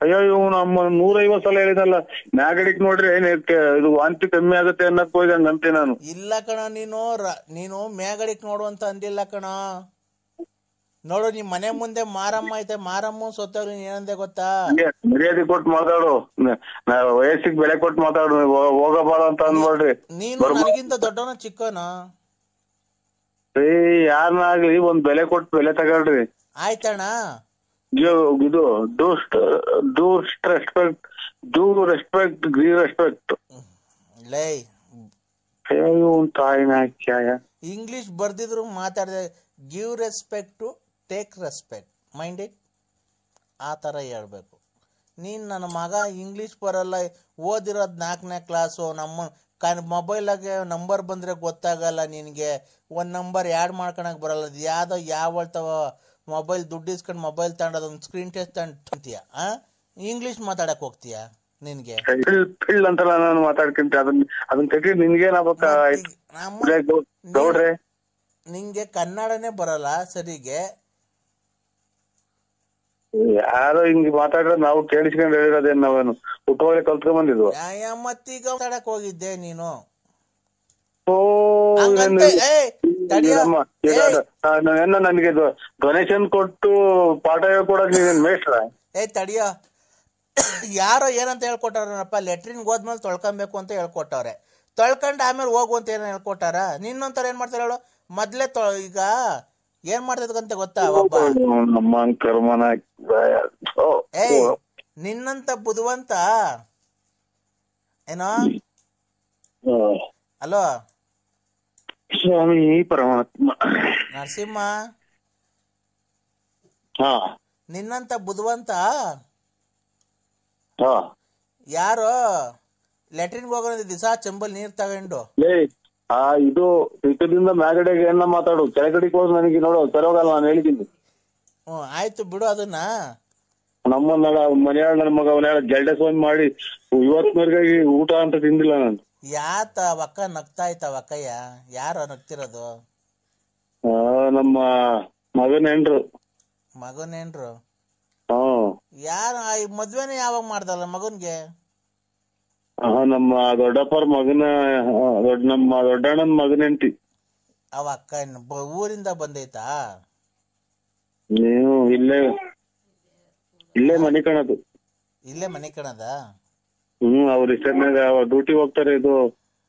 ಅಯ್ಯೋ ಇವ್ ನಮ್ಮ 150 ಸಲ ಹೇಳಿದಲ್ಲ, ಮ್ಯಾಗಡಿಕ್ ನೋಡ್ರಿ ಇದು ವಾಂತಿ ಕಮ್ಮಿ ಆಗುತ್ತೆ ಅನ್ನಕ್ ಹೋಗಿ ಹಂಗಂತೆ ನಾನು. ಇಲ್ಲ ಕಣ, ನೀನು ಮ್ಯಾಗಡಿಕ್ ನೋಡು ಅಂತ ಅಂದಿಲ್ಲ ಕಣ. ನೋಡು ನಿಮ್ ಮನೆ ಮುಂದೆ ಮಾರಮ್ಮ ಐತೆ, ಮಾರಮ್ಮ ಸೊತ್ತವ್ರು ಏನಂದೆ ಗೊತ್ತಾ? ಮರ್ಯಾದೆ ಕೊಟ್ಟು ಮಾತಾಡು, ವಯಸ್ಸಿಗೆ ಬೆಲೆ ಕೊಟ್ಟು ಮಾತಾಡು, ಹೋಗಬಾರ ಅಂತ ಅನ್ಬೇಡ್ರಿ. ನೀನು ನನಗಿಂತ ದೊಡ್ಡವನ ಚಿಕ್ಕವನ? ಯಾರನ್ನಾಗ್ಲಿ ಒಂದ್ ಬೆಲೆ ಕೊಟ್ಟು ಬೆಲೆ ತಗೊಳ್ರಿ. ಆಯ್ತಣ್ಣ. ಇದು ಡೂ ರೆಸ್ಪೆಕ್ಟ್ ಗಿವ್ ರೆಸ್ಪೆಕ್ಟ್. ಲೈ ತಾಯಿನ ಇಂಗ್ಲಿಷ್ ಬರ್ದಿದ್ರು ಮಾತಾಡಿದೆ. Give respect to take respect, mind it. ಆ ಥರ ಹೇಳ್ಬೇಕು. ನೀನು ನನ್ನ ಮಗ ಇಂಗ್ಲೀಷ್ ಬರಲ್ಲ, ಓದಿರೋದು 4ನೇ ಕ್ಲಾಸು, ನಮ್ಮ ಮೊಬೈಲಾಗೆ ನಂಬರ್ ಬಂದರೆ ಗೊತ್ತಾಗಲ್ಲ ನಿನಗೆ, ಒಂದು ನಂಬರ್ ಆ್ಯಡ್ ಮಾಡ್ಕೊಳಕ್ಕೆ ಬರಲ್ಲ, ಯಾವುದೋ ಯಾವ ಮೊಬೈಲ್ ದುಡ್ಡು ಇಸ್ಕೊಂಡು ಮೊಬೈಲ್ ತಗೊಂಡು ಒಂದು ಸ್ಕ್ರೀನ್ ಟೆಸ್ಟ್ ತಗೊಂತೀಯ, ಇಂಗ್ಲೀಷ್ ಮಾತಾಡಕ್ಕೆ ಹೋಗ್ತೀಯ? ನಿನಗೆ ಅಂತಲ್ಲ ನಾನು ಮಾತಾಡ್ಕೊಂತ ಅದನ್ನ ತೆಗಿ. ನಿಂಗೆ ಕನ್ನಡನೇ ಬರಲ್ಲ ಸರಿಗೆ. ಯಾರೋ ಹಿಂಗ್ ಮಾತಾಡ್ರೆ ನಾವು ಕೇಳಿಸ್ಕೊಂಡು ಹೇಳಿರೋದೇನ್, ನಾವೇನು ಹುಟ್ಟುವಳಿ ಕಲ್ತ್ಕೊಂಡ್ ಬಂದಿದ್ವು. ಮತ್ತೀಗ ಮಾತಾಡಕ್ ಹೋಗಿದ್ದೆ ನೀನು. ನನಗೆ ಡೊನೇಷನ್ ಕೊಟ್ಟು ಪಾಠ ಹೇಳ್ಕೊಡಕ್ ನೀನ್ ಮೇಷ್ಟ್ರ? ತಡಿಯೋ, ಯಾರೋ ಏನಂತ ಹೇಳ್ಕೊಟ್ಟಾರಪ್ಪ, ಲೆಟ್ರಿನ್ಗೆ ಹೋದ್ಮೇಲೆ ತೊಳ್ಕೊಬೇಕು ಅಂತ ಹೇಳ್ಕೊಟ್ಟವ್ರೆ. ತೊಳ್ಕೊಂಡು ಆಮೇಲೆ ಹೋಗು ಅಂತ ಏನೋ ಹೇಳ್ಕೊಟ್ಟಾರ. ನಿನ್ನೊಂಥರ ಏನ್ ಮಾಡ್ತಾರೆ ಹೇಳು? ಮೊದ್ಲೇ ಈಗ ಏನ್ ಮಾಡ್ತದಂತೆ ಗೊತ್ತಾ? ಒಬ್ಬ ನಿನ್ನಂತ ಬುದ್ಧಿವಂತ ಏನೋ. ಹಲೋ ಸ್ವಾಮಿ ಪರಮಾತ್ಮ ನರಸಿಂಹ, ನಿನ್ನಂತ ಬುದ್ಧಿವಂತ ಯಾರೋ ಲೆಟ್ರಿನ್ಗೆ ಹೋಗೋದು ದಿವಸ ಚೆಂಬಲ್ ನೀರ್ ತಗೊಂಡು ಇದು ಇದರಿಂದ ಮ್ಯಾಗಡೆಗೆ ಏನ ಮಾತಾಡು, ಕೆಳಗಡೆಗೆ ಹೋದ್ ನನಗೆ ನೋಡು ಸರೋಗಲ್ಲ, ನಾನು ಹೇಳಿದ್ದೀನಿ. ಆಯ್ತು ಬಿಡು ಅದನ್ನ. ನಮ್ಮ ಮನೆಯಾಳ ನನ್ನ ಮಗ ಅವನ ಜಲ್ಡೆ ಸ್ವಾಮಿ ಮಾಡಿ ಇವತ್ತಿನವರೆಗಾಗಿ ಊಟ ಅಂತ ತಿಂದಿಲ್ಲ ನಾನು. ಯಾತ ಒಕ್ಕ ನಗ್ತಾ ಇತ್ತಾವ ಅಕ್ಕಯ್ಯ? ಯಾರು ನಗ್ತಿರೋದು? ನಮ್ಮ ಮಗನೇನ್ರು. ಮಗನೇನ್ರು? ಯಾರ ಮದ್ವೆನೇ ಯಾವಾಗ ಮಾಡ್ದಲ್ಲ ಮಗನ್ಗೆ? ನಮ್ಮ ದೊಡ್ಡಪ್ಪರ ಮಗನ ನಮ್ಮ ದೊಡ್ಡಣ್ಣನ ಮಗನೆಂಟಿ. ಅವ ಅಕ್ಕ ಊರಿಂದ ಬಂದೈತಾ? ನೀವು ಇಲ್ಲೇ ಮನೆ ಕಣದು. ಇಲ್ಲೇ ಮನೆ ಕಣದ? ಅವ್ರ ಇಷ್ಟನಾಗ ಡ್ಯೂಟಿ ಹೋಗ್ತಾರೆ. ಇದು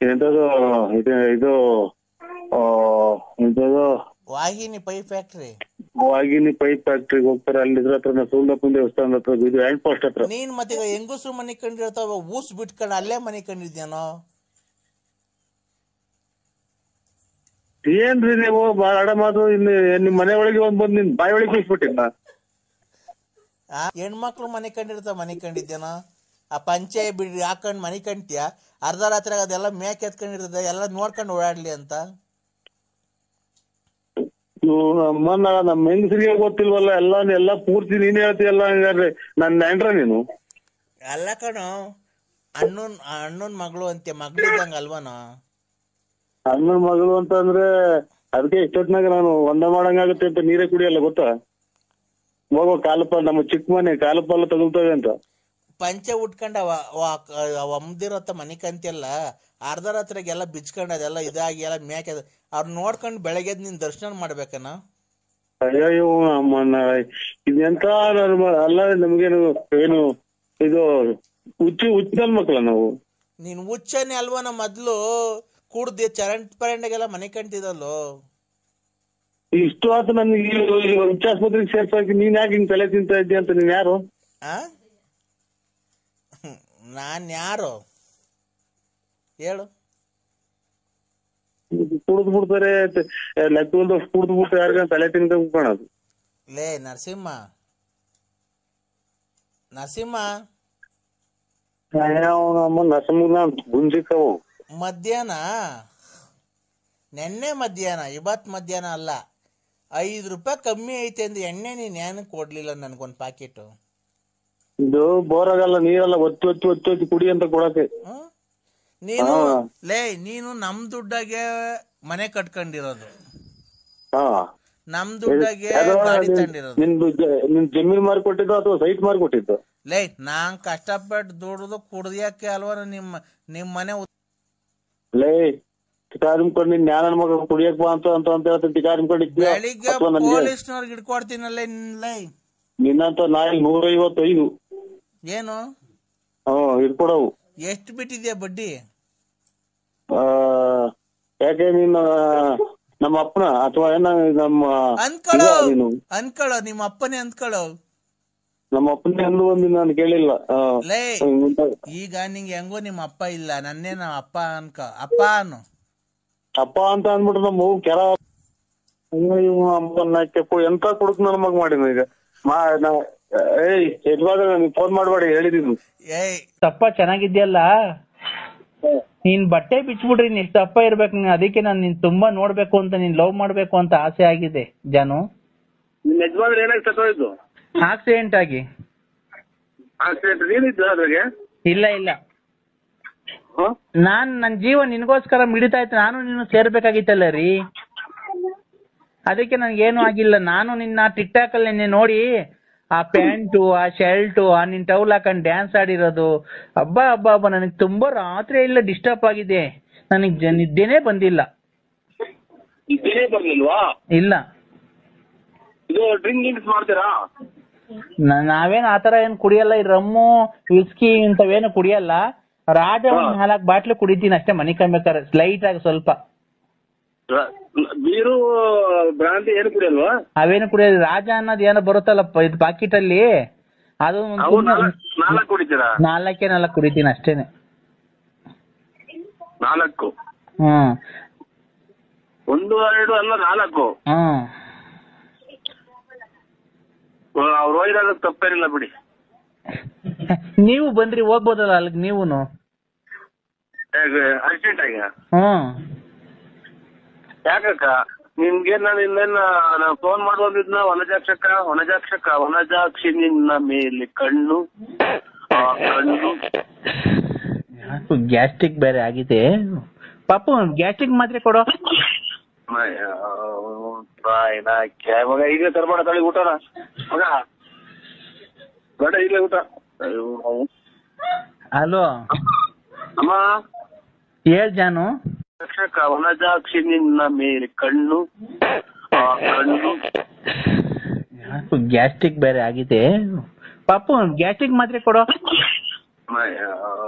ಎಂತದು ಇದು ವಾಹಿನಿ ಪೈಪ್ ಫ್ಯಾಕ್ಟ್ರಿ. ವಾಹಿನಿ ಪೈಪ್ ಫ್ಯಾಕ್ಟ್ರಿಗೆ ಹೋಗ್ತಾರೆ. ಅಲ್ಲಿ ಇದ್ರ ಹತ್ರ ಸೂಲ್ದಪ್ಪನ ದೇವಸ್ಥಾನದ ಹತ್ರ, ಇದು ಹ್ಯಾಂಡ್ ಪೋಸ್ಟ್ ಹತ್ರ. ನೀನ್ ಮತ್ತೆ ಹೆಂಗಸ್ರು ಮನೆ ಕಂಡಿರ್ತಾವ, ಊಸ್ ಬಿಟ್ಕೊಂಡು ಅಲ್ಲೇ ಮನೆ ಕಂಡಿದ್ಯಾನೋ? ಏನ್ರಿ ನೀವು ಬಾಳ ಮಾತು. ನಿಮ್ ಮನೆ ಒಳಗೆ ಬಂದ್ ನಿನ್ ಬಾಯಿ ಒಳಗೆ ಕೂಸ್ಬಿಟ್ಟಿಲ್ಲ. ಹೆಣ್ಮಕ್ಳು ಮನೆ ಕಂಡಿರ್ತಾವ, ಮನೆ ಕಂಡಿದ್ಯಾನೋ? ಆ ಪಂಚೆ ಬಿಡಿ ಹಾಕೊಂಡ್ ಮನೆ ಕಂಡ್ತೀಯ, ಅರ್ಧ ರಾತ್ರಿ ಅದೆಲ್ಲ ಮೇಕ್ ಎತ್ಕೊಂಡಿರ್ತದೆ, ಎಲ್ಲ ನೋಡ್ಕೊಂಡು ಓಡಾಡ್ಲಿ ಅಂತ. ನಮ್ಮ ಹೆಂಗಸರಿಗೆ ಗೊತ್ತಿಲ್ವಲ್ಲ ಎಲ್ಲ ಪೂರ್ತಿ ನೀನ್ ಹೇಳ್ತೀಯಲ್ಲ. ಹಂಗಾದ್ರೆ ನನ್ ನೆಂಟ್ರ ನೀನು? ಅಲ್ಲ ಕಣೋ, ಅಣ್ಣನ್ ಮಗಳು ಅಂತೆ, ಮಗಳಿದ್ದಂಗ ಅಲ್ವನೋ? ಅಣ್ಣನ ಮಗಳು ಅಂತ ಅಂದ್ರೆ ಅದಕ್ಕೆ ಇಷ್ಟೊತ್ನಾಗ ನಾನು ಒಂದ ಮಾಡಂಗಾಗುತ್ತೆ ಅಂತ ನೀರೇ ಕುಡಿಯಲ್ಲ ಗೊತ್ತಾ? ಹೋಗೋ ಕಾಲಪ್ಪ, ನಮ್ಮ ಚಿಕ್ಕ ಮನೆ ಕಾಲಪ್ಪಲ್ಲ ತಗೊಳ್ತವೆ ಅಂತ ಪಂಚೆ ಉಟ್ಕೊಂಡ ಒಮ್ದಿರತ್ತ ಮನೆ ಕಂತಿಯಲ್ಲ, ಅರ್ಧ ರಾತ್ರಿಗೆಲ್ಲ ಬಿಚ್ಕೊಂಡು ಅದೆಲ್ಲ ಇದಾಗಿ ಎಲ್ಲ ಮೇಕೆ ಅವ್ರ ನೋಡ್ಕೊಂಡು ಬೆಳಗ್ಗೆ ನಿನ್ ದರ್ಶನ ಮಾಡ್ಬೇಕನ? ಅಯ್ಯೋ ಅಮ್ಮನ ಇದೆಂತ ಅಲ್ಲ. ನಮ್ಗೇನು ಏನು ಇದು ಹುಚ್ಚಲ್ ಮಕ್ಳ ನಾವು? ನೀನ್ ಹುಚ್ಚನೆ ಅಲ್ವನ? ಮೊದ್ಲು ಕುಡ್ದು ಪರಂಡೆಗೆಲ್ಲ ಮನೆ ಕಂತಿದಲ್ಲೋ. ಇಷ್ಟು ಆತ ನನ್ಗೆ ಹುಚ್ಚಾಸ್ಪತ್ರೆಗೆ ಸೇರ್ಸಾಕಿ ನೀನ್ ಯಾಕೆ ಹಿಂಗ್ ತಲೆ ತಿಂತ ಇದ್ದಿ ಅಂತ. ನೀನ್ ಯಾರು? ನಾನ್ ಯಾರು ಹೇಳು? ಕುಡ್ದು ಬಿಡ್ತಾರೆ, ಲೆಕ್ಕ ಕುಡ್ದು ಬಿಟ್ಟು ಯಾರಿಗ ತಲೆ ತಿಂತ ಕಾಣೋದು. ಲೇ ನರಸಿಂಹ, ಗುಂಜಿಕವು ಮಧ್ಯಾಹ್ನ, ನೆನ್ನೆ ಮಧ್ಯಾಹ್ನ, ಇವತ್ ಮಧ್ಯಾಹ್ನ ಅಲ್ಲ, 5 ರೂಪಾಯಿ ಕಮ್ಮಿ ಐತೆ ಅಂದ್ರೆ ಎಣ್ಣೆ ನೀನ್ ಏನಕ್ಕೆ ಕೊಡ್ಲಿಲ್ಲ ನನ್ಗೊಂದ್ ಪ್ಯಾಕೆಟ್? ಇದು ಬೋರಾಗಲ್ಲ, ನೀರೆಲ್ಲ ಒತ್ತಿ ಒತ್ತಿ ಒತ್ತಿ ಒತ್ತಿ ಕುಡಿ ಅಂತ ಕೊಡಕ್ಕೆ. ನೀನು ನಮ್ ದುಡ್ಡಾಗೆ ಮನೆ ಕಟ್ಕೊಂಡಿರೋದು, ನಮ್ ದುಡ್ಡಾಗೆ ಗಾಡಿ ತಗೊಂಡಿರೋದು. ನಿನ್ ಜಮೀನ್ ಮಾರ್ಕೊಟ್ಟಿದ್ದು ಅಥವಾ ಸೈಟ್ ಮಾರ್ಕೊಟ್ಟಿದ್ದು? ನಾನ್ ಕಷ್ಟಪಟ್ಟು ದುಡ್ದು ಕುಡ್ದಿಯಕ್ಕೆ ಅಲ್ವಾ ನಿಮ್ ಮನೆ. ಟಿಕಾರಿಮ್ಕೊಂಡು ಜ್ಞಾನ ಮಗ ಕುಡಿಯಕ್ ಬಾ ಅಂತ ಹೇಳ್ತೀನಿ. ಟಿಕಾರಿಮ್ಕೊಂಡು ಬೆಳಿಗ್ಗೆ ಪೊಲೀಸ್ನವ್ರಿಗೆ ಹಿಡ್ಕೊಡ್ತೀನಲ್ಲ ನಿನ್ನಂತ ನಾಯಿ 155 ಏನು ಹಿಡ್ಕೊಡವು. ಎಷ್ಟು ಬಿಟ್ಟಿದ್ಯಾ ಬಡ್ಡಿ? ಯಾಕೆ ನೀನು ನಮ್ಮ ಅಪ್ಪನ ಅಥವಾ ಏನ ನಮ್ಮ ಅನ್ಕೊಳ್ಳೋ ನಿಮ್ಮ ಅಪ್ಪನೇ ಅಂದ್ಕೊಳ್ಳೋ. ನಮ್ಮ ಅಪ್ಪನೇ ಅಂದು ಒಂದು ನಾನು ಕೇಳಿಲ್ಲ. ಈಗ ನಿಂಗೆ ಹೆಂಗೋ ನಿಮ್ಮ ಅಪ್ಪ ಇಲ್ಲ, ನನ್ನೇ ನಮ್ಮ ಅಪ್ಪ ಅಪ್ಪ ಅನ್ನು ಅಪ್ಪ ಅಂತ ಅಂದ್ಬಿಟ್ರೆ ನಮ್ಮ ಕೆರ ಎಂತ ಕುಡುಕ್ ನನ್ನ ಮಗ ಮಾಡಿನ ಈಗ. ಯಜಮಾನ ನನಗೆ ಫೋನ್ ಮಾಡ್ಬೇಡಿ ಹೇಳಿದೀನಿ. ತಪ್ಪ ಚೆನ್ನಾಗಿದ್ಯಲ್ಲ, ನೀನ್ ಬಟ್ಟೆ ಬಿಚ್ಬಿಟ್ರಿ ನೀನ್ ಎಷ್ಟು ದಪ್ಪ ಇರ್ಬೇಕು ನೀನ್. ಅದಕ್ಕೆ ನಾನು ನಿನ್ ತುಂಬಾ ನೋಡ್ಬೇಕು ಅಂತ, ನೀನ್ ಲವ್ ಮಾಡ್ಬೇಕು ಅಂತ ಆಸೆ ಆಗಿದೆ ಜಾನು. ನಿಮ್ ಯಜಮಾನ್ ಏನಾಗಿ ಸತ್ತೋಯ್ತು? ಆಕ್ಸಿಡೆಂಟ್ ಆಗಿ. ಇಲ್ಲ ನನ್ ಜೀವ ನಿನ್ಗೋಸ್ಕರ ಮಿಡಿತಾ ಇತ್ತು. ನಾನು ನೀನು ಸೇರ್ಬೇಕಾಗಿತ್ತಲ್ಲ ರೀ, ಅದಕ್ಕೆ ನನ್ಗೇನು ಆಗಿಲ್ಲ. ನಾನು ನಿನ್ನ ಟಿಕ್ ಟಾಕ್ ಅಲ್ಲಿ ನಿನ್ನೆ ನೋಡಿ ಆ ಪ್ಯಾಂಟು, ಆ ಶರ್ಟು, ಆ ನಿನ್ ಟೌಲ್ ಹಾಕೊಂಡ್ ಡ್ಯಾನ್ಸ್ ಆಡಿರೋದು, ಹಬ್ಬ ನನಗೆ ತುಂಬಾ ರಾತ್ರಿ ಇಲ್ಲ ಡಿಸ್ಟರ್ಬ್ ಆಗಿದೆ. ನನಗ್ ನಿದ್ದೆನೇ ಬಂದಿಲ್ಲ. ಇಲ್ಲ ಮಾಡ್ತೀರಾ? ನಾವೇನ್ ಆತರ ಏನ್ ಕುಡಿಯಲ್ಲ. ಈ ರಮ್ಮು, ವಿಸ್ಕಿ ಇಂಥವೇನು ಕುಡಿಯಲ್ಲ. ರಾಜ 4 ಬಾಟ್ಲು ಕುಡಿತೀನಿ ಅಷ್ಟೇ, ಮನೆ ಕಮ್ಬೇಕಾರೆ ಲೈಟ್ ಆಗಿ ಸ್ವಲ್ಪ. ಬೀರು ಬ್ರಾಂತಿ ಏನು ಕುಡಿಯಲ್ವಾ? ಅವೇನು ಕುಡಿಯೋದು. ರಾಜ ಅನ್ನೋದು ಏನೋ ಬರುತ್ತಲ್ಲ ಇದು ಪಾಕಿಟ್ ಅಲ್ಲಿ, ಅದು 4 ಕುಡಿತೀರಾ? 4 ಕುಡಿತೀನಿ ಅಷ್ಟೇನೆ. 4? 1 2 ಅಲ್ಲ 4. ಅವ್ರು ಹೋಗಿದಾಗ ತಪ್ಪೇನಿಲ್ಲ ಬಿಡಿ. ನೀವು ಬಂದ್ರಿ ಹೋಗ್ಬೋದಲ್ಲ ಅಲ್ಲಿಗೆ ನೀವುನು. ಅರ್ಜೆಂಟ್ ಆಗಿ ಯಾಕಕ್ಕ ನಿಮ್ಗೆ ನಾನು ಫೋನ್ ಮಾಡುವಂದಿದ್ನ ವನಜಾಕ್ಷಿ ನಿನ್ನ ಮೇಲೆ ಕಣ್ಣು ಗ್ಯಾಸ್ಟ್ರಿಕ್ ಬೇರೆ ಆಗಿದೆ ಪಾಪು. ಗ್ಯಾಸ್ಟ್ರಿಕ್ ಮಾತ್ರೆ ಕೊಡೋ. ಮಗ ಈಗಲೇ ತರ್ಬೇಡ ತಳಿ ಊಟನ ಮಗ, ಬೇಡ ಈಗಲೇ ಊಟ. ಹಲೋ ಅಮ್ಮ, ಹೇಳ್ ಜಾನು. ವನಜಾಕ್ಷಿ ನಿನ್ನ ಮೇಲೆ ಕಣ್ಣು ಗ್ಯಾಸ್ಟ್ರಿಕ್ ಬೇರೆ ಆಗಿದೆ ಪಾಪು. ಗ್ಯಾಸ್ಟ್ರಿಕ್ ಮಾತ್ರೆ ಕೊಡೋ.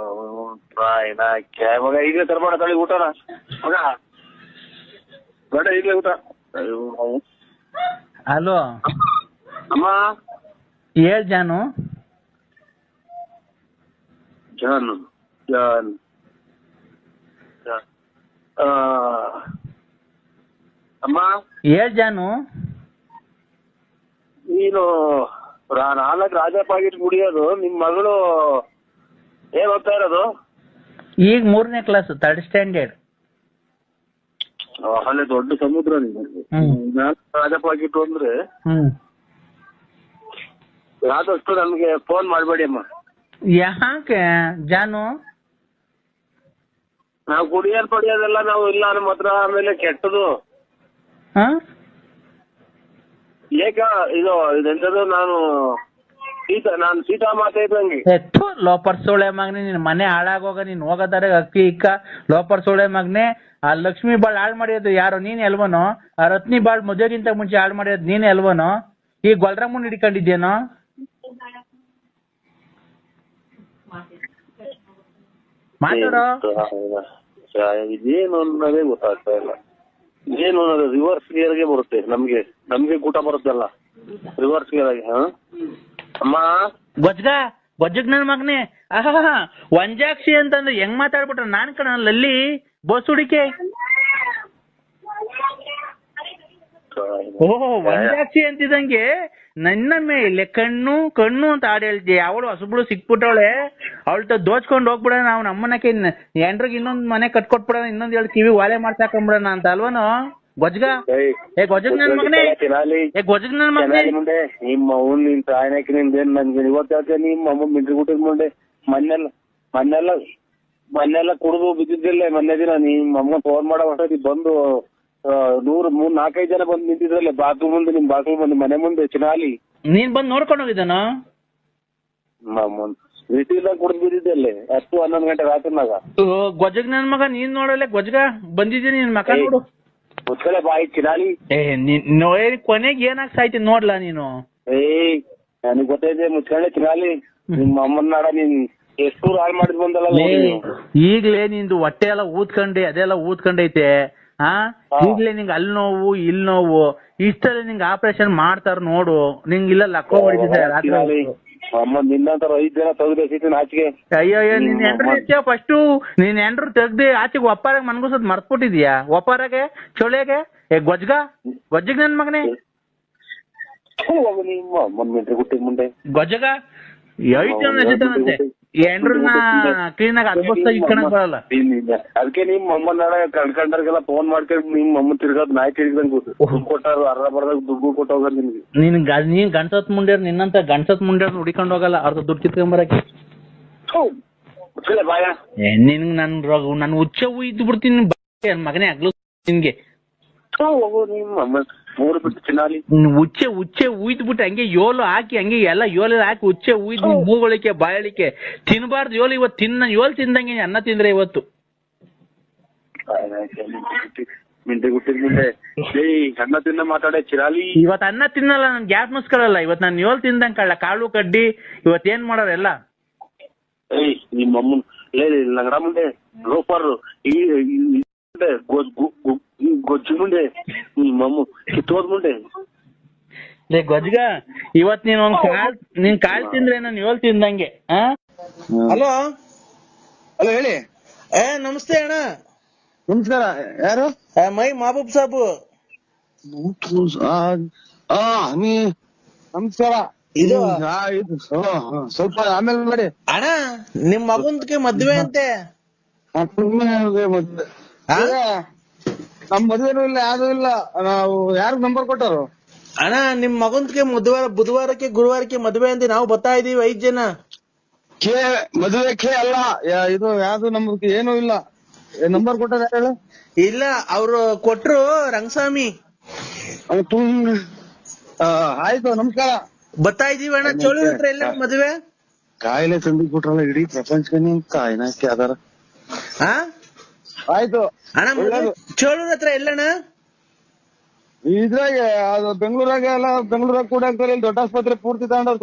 ಮಗ ಈಗಲೇ ತರ್ಬೇಡ ತಳಿ ಊಟನ ಮಗ, ಬೇಡ ಈಗಲೇ ಊಟ. ಹಲೋ ಅಮ್ಮ, ಹೇಳ್ ಜಾನು. ಜಾನ್ ಅಮ್ಮ, ಹೇಳ್ ಜಾನು. ನೀನು 4 ರಾಜ ಪಾಕಿಟ್ ಕುಡಿಯೋದು, ನಿಮ್ ಮಗಳು ಏನ್ ಓದ್ತಾ ಇರೋದು? ಈಗ 3ನೇ ಕ್ಲಾಸ್, 3rd ಸ್ಟ್ಯಾಂಡರ್ಡ್. ಅಲ್ಲೇ ದೊಡ್ಡ ಸಮುದ್ರ ನಿಮಗೆ. 4 ರಾಜ ಪಾಕಿಟ್ ಅಂದ್ರೆ ಆದಷ್ಟು ನಮ್ಗೆ ಫೋನ್ ಮಾಡ್ಬೇಡಿ ಅಮ್ಮ. ಯಾಕೆ ಜಾನು? ನಾವು ಪಡಿಯೋದೆಲ್ಲ ನಾವು ಇಲ್ಲ ನಮ್ಮ ಹತ್ರ. ಆಮೇಲೆ ಕೆಟ್ಟದು ಏಕ ಇದೆಂತದ್ದು, ನಾನು ಸೀತಾ ಮಾತೆ ಇದ್ದಂಗೆ. ಲೋಪರ್ ಸೋಳೆ ಮಗನೆ, ನಿನ್ ಮನೆ ಹಾಳಾಗೋಗ. ನೀನ್ ಹೋಗೋದಾರೆ ಅಕ್ಕಿ ಇಕ್ಕ ಲೋಪರ್ ಸೋಳೆ ಮಗನೆ. ಆ ಲಕ್ಷ್ಮಿ ಬಾಳ್ ಹಾಳು ಮಾಡಿಯೋದು ಯಾರು? ನೀನ್ ಎಲ್ವನೋ? ಆ ರತ್ನಿ ಬಾಳ್ ಮದುವೆಗಿಂತ ಮುಂಚೆ ಹಾಳು ಮಾಡಿಯೋದು ನೀನ್ ಎಲ್ವನೋ? ಈ ಗೊಲ್ರಮ್ಮನ್ ಹಿಡ್ಕೊಂಡಿದ್ಯೇನೋ? ಮಾತಾಡೋ. ಇದೇನು ಅನ್ನೋದೇ ಗೊತ್ತಾಗ್ತಾ ಇಲ್ಲ. ಏನು ಅನ್ನೋದು ರಿವರ್ಸ್ ಗೇರ್ಗೆ ಬರುತ್ತೆ. ನಮ್ಗೆ ಕೂಟ ಬರುತ್ತಲ್ಲ ರಿವರ್ಸ್ ಗೇರ್ ಆಗಿ. ಅಮ್ಮ, ಗೊಜ್ಜಗ್ ನನ್ ಮಗನೆ. ವಂಜಾಕ್ಷಿ ಅಂತಂದ್ರೆ ಹೆಂಗ್ ಮಾತಾಡ್ಬಿಟ್ರ? ನಾನ್ ಕಣಲ್ಲಿ ಬಸ್ ಹುಡಿಕೆ. ಓಹೋ, ವಂಜಾಕ್ಷಿ ಅಂತಿದಂಗೆ ನನ್ನ ಮೇಲೆ ಕಣ್ಣು ಅಂತ ಹಾಡು ಹೇಳ್ತೀಯ. ಅವಳು ಹೊಸಬ್ಳು ಸಿಕ್ಬಿಟ್ಟವಳೆ, ಅವಳ್ತ ದೋಚ್ಕೊಂಡ್ ಹೋಗ್ಬಿಡೋಣ. ನಾವು ನಮ್ಮನಕ್ಕೆ ಎಂಡ್ರಿಗೆ ಇನ್ನೊಂದ್ ಮನೆ ಕಟ್ಕೊಟ್ಬಿಡೋಣ, ಇನ್ನೊಂದ್ 2 ಕಿವಿ ವಾಲೆ ಮಾಡ್ಸಾಕೊಂಬಿಡೋಣ ಅಂತ ಅಲ್ವನು? ಗೊಜ್ಗ ನನ್ ಮಗನೇ, ಗೊಜ್ಗ ನನ್ ಮಗನೇ. ನಿಮ್ಮ ಅವ್ನು ನಿನ್ ತಾಯನಕ್ಕೆ ನಿಂದೇನ್ ನನ್ಗೆ ಇವತ್ತು ನಿಮ್ಮ ಅಮ್ಮ ಮಿಂಟ್ರಿ ಊಟದ ಮುಂದೆ ಮೊನ್ನೆಲ್ಲ ಕುಡಿದು ಬಿದ್ದಿದ್ದಿಲ್ಲ. ಮೊನ್ನೆ ದಿನ ನಿಮ್ಮ ಅಮ್ಮ ಫೋನ್ ಮಾಡೋ ಹೊಸದಿ ಬಂದು 4-5 ಜನ ಬಂದು ನಿಂತಿದ್ರಲ್ಲ ಬಾತ್ರೂಮ್ ಮುಂದೆ, ನಿಮ್ ಬಾತ್ರೂಮ್ ಮುಂದೆ, ಮನೆ ಮುಂದೆ ಚಿನಾಲಿ. ನೀನ್ ಬಂದ್ ನೋಡ್ಕೊಂಡು ಹೋಗಿದ್ದಾನ? ಬಿಸಿಲ ಕುಡಿದ್ ಬಿದ್ದಿದ್ದೆ ಅಲ್ಲಿ 10-11 ಗಂಟೆ ರಾತ್ರಿನಾಗ. ಗೊಜಗ್ ನನ್ ಮಗ ನೀನ್ ನೋಡಲ್ಲ ಗೊಜ್ಗ ಬಂದಿದ್ದೀನಿ ನಿನ್ ಮಕ ನೋಡು. ಮುಚ್ಕಲೆ ಬಾಯಿ ಚಿರಾಲಿ. ಕೊನೆಗೆ ಏನಾಗ್ ಸಾಯ್ತಿ ನೋಡ್ಲಾ ನೀನು. ನನಗ್ ಗೊತ್ತೈತೆ ಮುಚ್ಕಲೆ ಚಿರಾಲಿ. ನಿಮ್ಮ ಅಮ್ಮನ ನಾಡ ನೀನ್ ಎಷ್ಟು ಹಾಳು ಮಾಡಿದ್ ಬಂದಲ್ಲ. ಈಗ್ಲೇ ನಿಂದು ಹೊಟ್ಟೆ ಎಲ್ಲ ಊದ್ಕೊಂಡೆ ಅದೆಲ್ಲ ಊದ್ಕೊಂಡೈತೆ. ಈಗ್ಲೇ ನಿಂಗೆ ಅಲ್ಲಿ ನೋವು ಇಲ್ಲಿ ನೋವು ಇಷ್ಟಲ್ಲಿ ನಿಂಗೆ ಆಪರೇಷನ್ ಮಾಡ್ತಾರ ನೋಡು. ನಿಂಗೆ ಇಲ್ಲ ಲಕ್ಕೋ ಹೊಡಿತಿದ್ದೆ ರಾತ್ರಿ. ಅಮ್ಮ ನಿನ್ನಂತರ 5 ಜನ ತೆಗ್ದು ಆಚೆಗೆ. ಅಯ್ಯೋ ನಿನ್ ಎಂಡ್ರು ಫಸ್ಟ್ ನೀನ್ ಎಂಡ್ರು ತೆಗ್ದಿ ಆಚೆಗೆ ಒಪ್ಪಾರಾಗ ಮನ್ಗುಸದ್ ಮರ್ತ್ಬಿಟ್ಟಿದ್ಯಾ. ಒಪ್ಪಾರಾಗೆ ಚೊಳೆಗೆ ಗೊಜ್ಜಗ್ ನನ್ ಮಗನೇ ಮುಂದೆ ಗೊಜ್ಜಗ ಎಸಿತಾನಂತೆ. ಎಂಡ್ರನ್ನ ಕ್ಲೀನಾಗಿ ಅದ್ಬಸ್ತ ಇಟ್ಕೊಳಕ್ ಬರಲ್ಲ. ಅದಕ್ಕೆ ನಿಮ್ ಅಮ್ಮನ ಕಣ್ಕಂಡ್ರಿಗೆಲ್ಲ ಫೋನ್ ಮಾಡ್ಕೊಂಡು ನಿಮ್ ಅಮ್ಮ ತಿರ್ಗದ್ ನಾಯಿ ತಿರ್ಗದಂಗ್ ಕೊಟ್ಟಾರ ಅರ್ಧ ಬರ್ದಾಗ ದುಡ್ಡು ಕೊಟ್ಟೋಗ ನಿಮ್ಗೆ. ನೀನ್ ಗಂಡ್ಸತ್ ಮುಂಡ್ಯಾರ ನಿನ್ನಂತ ಗಂಡ್ಸತ್ ಮುಂಡ್ಯಾರ ಹುಡಿಕೊಂಡ್ ಹೋಗಲ್ಲ ಅರ್ಧ ದುಡ್ಡು ಕಿತ್ಕೊಂಬರಕ್ಕೆ. ನಿನ್ಗ್ ನನ್ ಹುಚ್ಚ ಇದ್ದು ಬಿಡ್ತೀನಿ ಮಗನೇ ಆಗ್ಲು ನಿನ್ಗೆ. ಉಚ್ಚೆ ಉಯ್ದು ಬಿಟ್ಟು ಹಂಗೆ ಯೋಲು ಹಾಕಿ ಹಂಗೆ ಎಲ್ಲ ಯೋಲೆಲ್ಲ ಹಾಕಿ ಉಚ್ಚೆ ಉಯ್ದು ಮೂಗಳಿಕೆ ಬಾಯಳಿಕೆ ತಿನ್ಬಾರ್ದು. ಯೋಲು ಇವತ್ತು ಯೋಲ್ ತಿಂದಂಗೆ ಅನ್ನ ತಿಂದ್ರೆ ಇವತ್ತು. ಅನ್ನ ತಿನ್ನ ಮಾತಾಡೇ ಚಿರಾಲಿ. ಇವತ್ತು ಅನ್ನ ತಿನ್ನಲ್ಲ ನನ್ ಗ್ಯಾಸ್ ಮುಸ್ಕೊಳ್ಳಲ್ಲ. ಇವತ್ತು ನಾನು ಯೋಲ್ ತಿಂದಂಗ್ ಕಳ್ಳ ಕಾಳು ಕಡ್ಡಿ ಇವತ್ ಏನ್ ಮಾಡೋರೆಲ್ಲ. ನಿಮ್ಮ ಅಮ್ಮನ್ ಲಂಗಡ ಮುಂದೆ ರೋಪಾರು ಗೊಜ್ಜು ಮುಂದೆ ನಿಮ್ಮಮ್ಮ ಕಿತ್ತೋದ್ ಮುಂದೆ. ಗೊಜ್ಗ ಇವತ್ ನೀನ್ ಕಾಲ್ ತಿಂದ್ರೆ ನಾನು ಯೋಲ್ ತಿಂದಂಗೆ. ಹಲೋ ಹಲೋ ಹೇಳಿ. ನಮಸ್ತೆ ಅಣ್ಣ. ನಮಸ್ಕಾರ. ಯಾರು? ಮೈ ಮಹಬೂಬ್ ಸಾಬು. ನಮಸ್ಕಾರ. ಇದು ಸ್ವಲ್ಪ ಆಮೇಲೆ ಮಾಡಿ ಅಣ್ಣ. ನಿಮ್ ಮಗನ್ಗೆ ಮದ್ವೆ ಅಂತೆ. ನಮ್ ಮದ್ವೆನೂ ಇಲ್ಲ ಯಾವ್ದು ಇಲ್ಲ. ನಾವು ಯಾರು ನಂಬರ್ ಕೊಟ್ಟಾರು? ಅಣ್ಣ ನಿಮ್ ಮಗನ್ಗೆ ಬುಧವಾರಕ್ಕೆ ಗುರುವಾರಕ್ಕೆ ಮದ್ವೆ ಅಂತ ನಾವು ಬರ್ತಾ ಇದೀವಿ 5 ಜನ. ಮದುವೆ ಅಲ್ಲ ಇದು ಯಾವ್ದು ನಮ್ಗೆ ಏನೂ ಇಲ್ಲ. ನಂಬರ್ ಕೊಟ್ಟಾರ ಯಾರು? ಇಲ್ಲ ಅವ್ರು ಕೊಟ್ರು ರಂಗಸ್ವಾಮಿ. ಆಯ್ತು ನಮಸ್ಕಾರ. ಬರ್ತಾ ಇದೀವಿ ಅಣ್ಣ. ಚೋಳಿ ಹತ್ರ ಎಲ್ಲ ಮದ್ವೆ ಕಾಯಿಲೆ ತಂದು ಬಿಟ್ರಲ್ಲ ಇಡೀ ಪ್ರಪಂಚಕ್ಕೆ ನಿಮ್ ಕಾಯಿನಕ್ಕೆ ಅದಾರ. ಆಯ್ತು ಅಣ್ಣ. ಚೋಳೂರ್ ಹತ್ರ ಎಲ್ಲಣ್ಣ? ಇದ್ರಾಗೆ ಅದು ಬೆಂಗಳೂರಾಗ ಎಲ್ಲ ಬೆಂಗಳೂರಾಗ ಕೂಡ ಇಲ್ಲಿ ದೊಡ್ಡ ಆಸ್ಪತ್ರೆ ಪೂರ್ತಿ ತಗೊಂಡವ್ರು.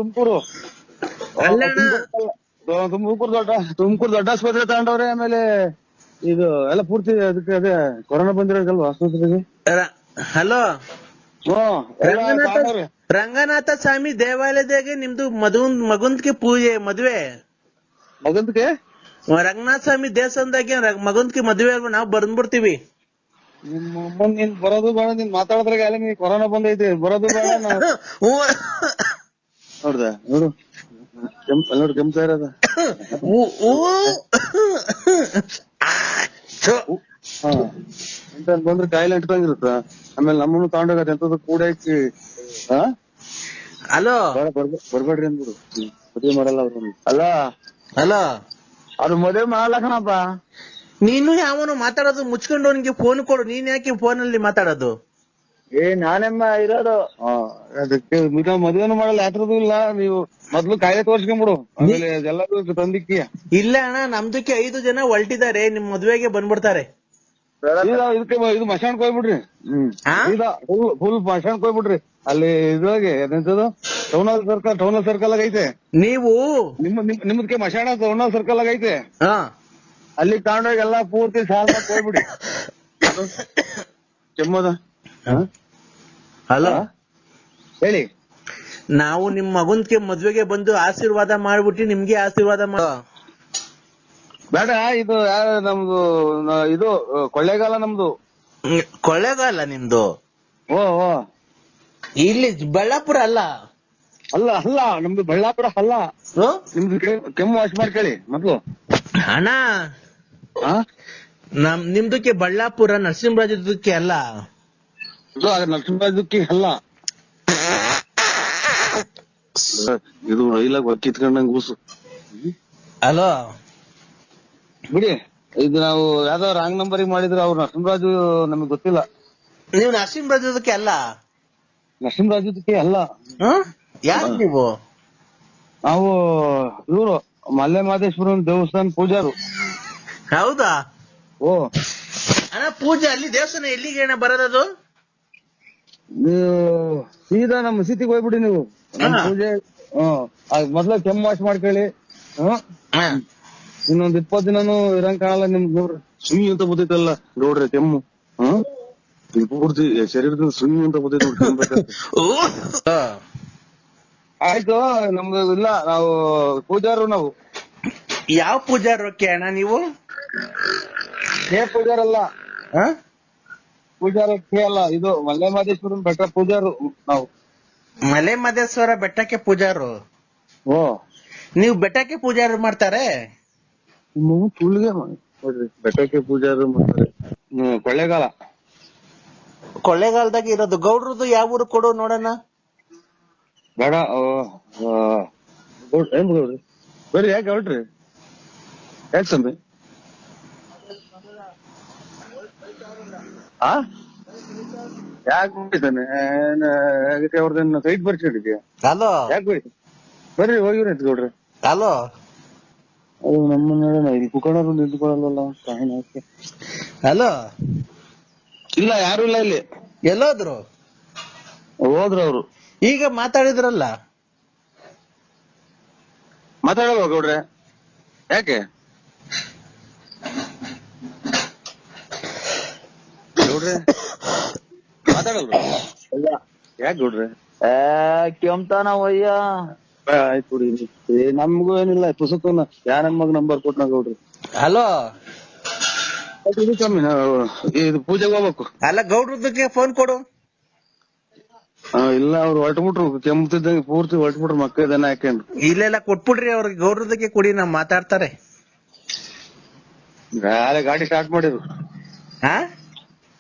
ತುಮಕೂರು ದೊಡ್ಡ ಆಸ್ಪತ್ರೆ ತಗೊಂಡವ್ರೆ. ಆಮೇಲೆ ಇದು ಎಲ್ಲ ಪೂರ್ತಿ ಅದಕ್ಕೆ ಅದೇ ಕೊರೋನಾ ಬಂದಿರೋದಲ್ವಾ ಆಸ್ಪತ್ರೆಗೆ. ಹಲೋ ರಂಗನಾಥ ಸ್ವಾಮಿ ದೇವಾಲಯದಾಗೆ ನಿಮ್ದು ಮಗುಂದ್ಗೆ ಪೂಜೆ ಮದ್ವೆ. ಮಗಂದ್ಗೆ ರಂಗನಾಥ ಸ್ವಾಮಿ ದೇವಸ್ಥಾನದಾಗೆ ಮಗಂದ್ಗೆ ಮದ್ವೆ ನಾವ್ ಬಂದ್ಬಿಡ್ತೀವಿ. ನಿಮ್ಮ ನೀನ್ ಬರೋದು ಬೇಡ. ನೀನ್ ಮಾತಾಡೋದ್ರಾಗ ಅಲ್ಲಿ ನೀನ್ ಕೊರೋನಾ ಬಂದೈತಿ. ಬರೋದು ಬೇಡ. ನೋಡ್ದ ನೋಡು ನೋಡಿ ಕೆಂಪ ಇರೋದ ಬಂದ್ರೆ ಕಾಯಿಲೆ ಇಟ್ಕೊಂಗಿರುತ್ತ. ಆಮೇಲೆ ನಮ್ಮನ್ನು ತಗೊಂಡೋಗತ್ತೆ ಎಂತದ ಕೂಡ ಇಕ್ಕಿ. ಹಲೋ ಬರ್ಬೇಡ್ರಿ ಅಂದ್ಬಿಡು. ಮದುವೆ ಮಾಡಲ್ಲ ಅವ್ರು. ಅಲ್ಲ ಅವ್ರು ಮದುವೆ ಮಾಡಲ್ಲ ಕಣಪ್ಪ. ನೀನು ಯಾವನು ಮಾತಾಡೋದು ಮುಚ್ಕೊಂಡು ಅವನಿಗೆ ಫೋನ್ ಕೊಡು. ನೀನ್ ಯಾಕೆ ಫೋನಲ್ಲಿ ಮಾತಾಡೋದು? ನಾನೆಮ್ಮ ಇರೋದು ಅದಕ್ಕೆ ಮದುವೆನೂ ಮಾಡಲ್ಲ. ಯಾತ್ರದ್ದು ಇಲ್ಲ. ನೀವು ಮೊದ್ಲು ಕಾಯಿಲೆ ತೋರ್ಸ್ಕೊಂಡ್ಬಿಡು. ಆಮೇಲೆ ಎಲ್ಲರೂ ತಂದಿಕ್ಕಿ. ಇಲ್ಲ ಅಣ್ಣ ನಮ್ದಕ್ಕೆ 5 ಜನ ಹೊಲ್ಟಿದ್ದಾರೆ. ನಿಮ್ ಮದ್ವೆಗೆ ಬಂದ್ಬಿಡ್ತಾರೆ. ಇದಕ್ಕೆ ಇದು ಮಶಾಣಕ್ ಹೋಗ್ಬಿಡ್ರಿ. ಫುಲ್ ಮಶಾಣಕ್ ಹೋಗ್ಬಿಡ್ರಿ. ಅಲ್ಲಿ ಇದ್ರಾಗೆ ಎಂತದು ಟೌನ್ ಸರ್ಕಲ್ ಆಗ ಐತೆ. ನೀವು ನಿಮ್ದಕ್ಕೆ ಮಶಾಣ ಟೌನ್ ಸರ್ಕಲ್ ಆಗ ಐತೆ. ಅಲ್ಲಿ ತಗೊಂಡೋಗಿ ಎಲ್ಲಾ ಪೂರ್ತಿ ಸಾಲ ಹೋಗ್ಬಿಡಿ. ಕೆಮ್ಮದ. ಹಲೋ ಹೇಳಿ. ನಾವು ನಿಮ್ ಮಗನ್ಗೆ ಮದ್ವೆಗೆ ಬಂದು ಆಶೀರ್ವಾದ ಮಾಡ್ಬಿಟ್ಟು ನಿಮ್ಗೆ ಆಶೀರ್ವಾದ ಮಾಡೋ ಬೇಡ. ಇದು ನಮ್ದು ಇದು ಕೊಳ್ಳೇಗಾಲ ನಮ್ದು. ಕೊಳ್ಳೇಗಾಲ ನಿಮ್ದು? ಓ ಇಲ್ಲಿ ಬಳ್ಳಾಪುರ ಅಲ್ಲ. ಅಲ್ಲ ನಮ್ದು ಬಳ್ಳಾಪುರ ಅಲ್ಲ. ನಿಮ್ದು ಕೆಮ್ಮು ವಾಶ್ ಮಾಡ್ಕೊಳ್ಳಿ ಮೊದ್ಲು. ಅಣ್ಣ ನಿಮ್ದಕ್ಕೆ ಬಳ್ಳಾಪುರ ನರಸಿಂಹರಾಜಕ್ಕೆ ಅಲ್ಲ. ನರಸಿಂಹರಾಜಕ್ಕೆ ಅಲ್ಲ. ಇದು ರೈಲಾಗ ಕಿತ್ಕೊಂಡಂಗ್ ಕೂಸು. ಹಲೋ ಬಿಡಿ. ಇದು ನಾವು ಯಾವ್ದೋ ರಾಂಗ್ ನಂಬರಿಗೆ ಮಾಡಿದ್ರೆ ಅವ್ರು ನರಸಿಂಹರಾಜು ನಮಗ್ ಗೊತ್ತಿಲ್ಲ. ನೀವು ನರಸಿಂಹರಾಜಕ್ಕೆ ಅಲ್ಲ? ನರಸಿಂಹರಾಜಕ್ಕೆ ಅಲ್ಲ. ಯಾರು ನೀವು? ನಾವು ಇವ್ರು ಮಲ್ಲೆ ಮಾದೇಶ್ವರನ್ ದೇವಸ್ಥಾನ ಪೂಜಾರು. ಹೌದಾ? ಓ ಅಣ್ಣ ಪೂಜೆ ಅಲ್ಲಿ ದೇವಸ್ಥಾನ ಎಲ್ಲಿಗೆ ಅಣ್ಣ ಬರೋದದು? ನೀವು ಸೀದಾ ನಮ್ಮ ಮಸೀದಿಗೆ ಹೋಗ್ಬಿಡಿ ನೀವು. ನಮ್ ಪೂಜೆ ಮೊದ್ಲ ಕೆಮ್ಮು ವಾಶ್ ಮಾಡ್ಕೊಳ್ಳಿ. ಇನ್ನೊಂದ್ 20 ದಿನಾನು ಇರಂಗ್ ಕಾಣಲ್ಲ ನಿಮ್ಗೆ. ನೋಡ್ರಿ ಸುಯಿ ಅಂತ ಬರ್ತೈತಲ್ಲ ನೋಡ್ರಿ ಕೆಮ್ಮು. ಪೂರ್ತಿ ಶರೀರದಿಂದ ಸುಯಿ ಅಂತ ಬರ್ತೈತಿ ನೋಡ್ರಿ. ಆಯ್ತು ನಮ್ದು ಇಲ್ಲ, ನಾವು ಪೂಜಾರು. ನಾವು ಯಾವ ಪೂಜಾರಕ್ಕೆ ಅಣ್ಣ ನೀವು? ಪೂಜಾರಲ್ಲ, ಪೂಜಾರಕ್ಕೆ ಅಲ್ಲ, ಇದು ಮಲ್ಲೆ ಮಾದೇಶ್ವರನ್ ಬೆಟ್ಟ ಪೂಜಾರು ನಾವು. ಮಲೆ ಮಹದೇಶ್ವರ ಬೆಟ್ಟಕ್ಕೆ ಪೂಜಾರು? ಓ ನೀವು ಬೆಟ್ಟಕ್ಕೆ ಪೂಜಾರು ಮಾಡ್ತಾರೆ? ತುಳಿಗೆ ನೋಡ್ರಿ ಬೆಟ್ಟಕ್ಕೆ ಪೂಜಾರು ಮಾಡ್ತಾರೆ. ಕೊಳ್ಳೇಗಾಲ. ಕೊಳ್ಳೇಗಾಲದಾಗ ಇರೋದು. ಗೌಡ್ರದ್ದು ಯಾವ ಊರು ಕೊಡು ನೋಡೋಣ. ಬೇಡ ಏನ್ ಗೌಡ್ರಿ ಬರ್ರಿ. ಯಾಕೆ ಹೊರಟ್ರಿ? ಯಾಕೆ ಸ್ವಾಮಿ? ಯಾಕೆ ಹೋಗಿದ್ದಾನೆ ಅವ್ರದೇನು ಸೈಟ್ ಬರ್ಸಿಡಿದ್ಯಾ? ಹಲೋ ಯಾಕೆ ಬರಿ ಬರ್ರಿ ಹೋಗಿವ್ರಿ ಅಂತ ಗೌಡ್ರಿ. ಹಲೋ ಅದು ನಮ್ಮನ್ನ ಇಲ್ಲಿ ಕುಕ್ಕಣರು ನಿಂತ್ಕೊಳ್ಳಲ್ಲ. ಹಲೋ ಇಲ್ಲ ಯಾರು ಇಲ್ಲ ಇಲ್ಲಿ. ಎಲ್ಲೋದ್ರು? ಹೋದ್ರು ಅವ್ರು. ಈಗ ಮಾತಾಡಿದ್ರಲ್ಲ. ಮಾತಾಡಲ್ವ ಗೌಡ್ರೆ? ಯಾಕೆ ಗೌಡ್ರೆ ಮಾತಾಡಲ್ವ? ಯಾಕೆ ಗೌಡ್ರೆ? ಕೆಮ್ತಾನವಯ್ಯ. ಆಯ್ತು ಬಿಡಿ, ನಮ್ಗೂ ಏನಿಲ್ಲ. ಪುಸ್ತಕನ ಯಾ ನನ್ ಮಗ ನಂಬರ್ ಕೊಟ್ನ ಗೌಡ್ರಿ. ಹಲೋ ಕಮ್ಮಿ ಇದು ಪೂಜೆಗೆ ಹೋಗ್ಬೇಕು. ಅಲ್ಲ ಗೌಡ್ರದಕ್ಕೆ ಫೋನ್ ಕೊಡು. ಇಲ್ಲ ಅವ್ರು ಹೊರಟ್ಬಿಟ್ರು, ಕೆಮ್ಮತಿದ್ದಂಗೆ ಪೂರ್ತಿ ಹೊರಟ್ಬಿಟ್ರು. ಮಕ್ಕ ಇದನ್ನ ಹಾಕೊಂಡ್ರು. ಇಲ್ಲೆಲ್ಲ ಕೊಟ್ಬಿಡ್ರಿ ಅವ್ರಿಗೆ. ಗೌಡ್ರದಕ್ಕೆ ಕೊಡಿ, ನಾವ್ ಮಾತಾಡ್ತಾರೆ. ಗಾಡಿ ಸ್ಟಾರ್ಟ್ ಮಾಡಿದ್ರು.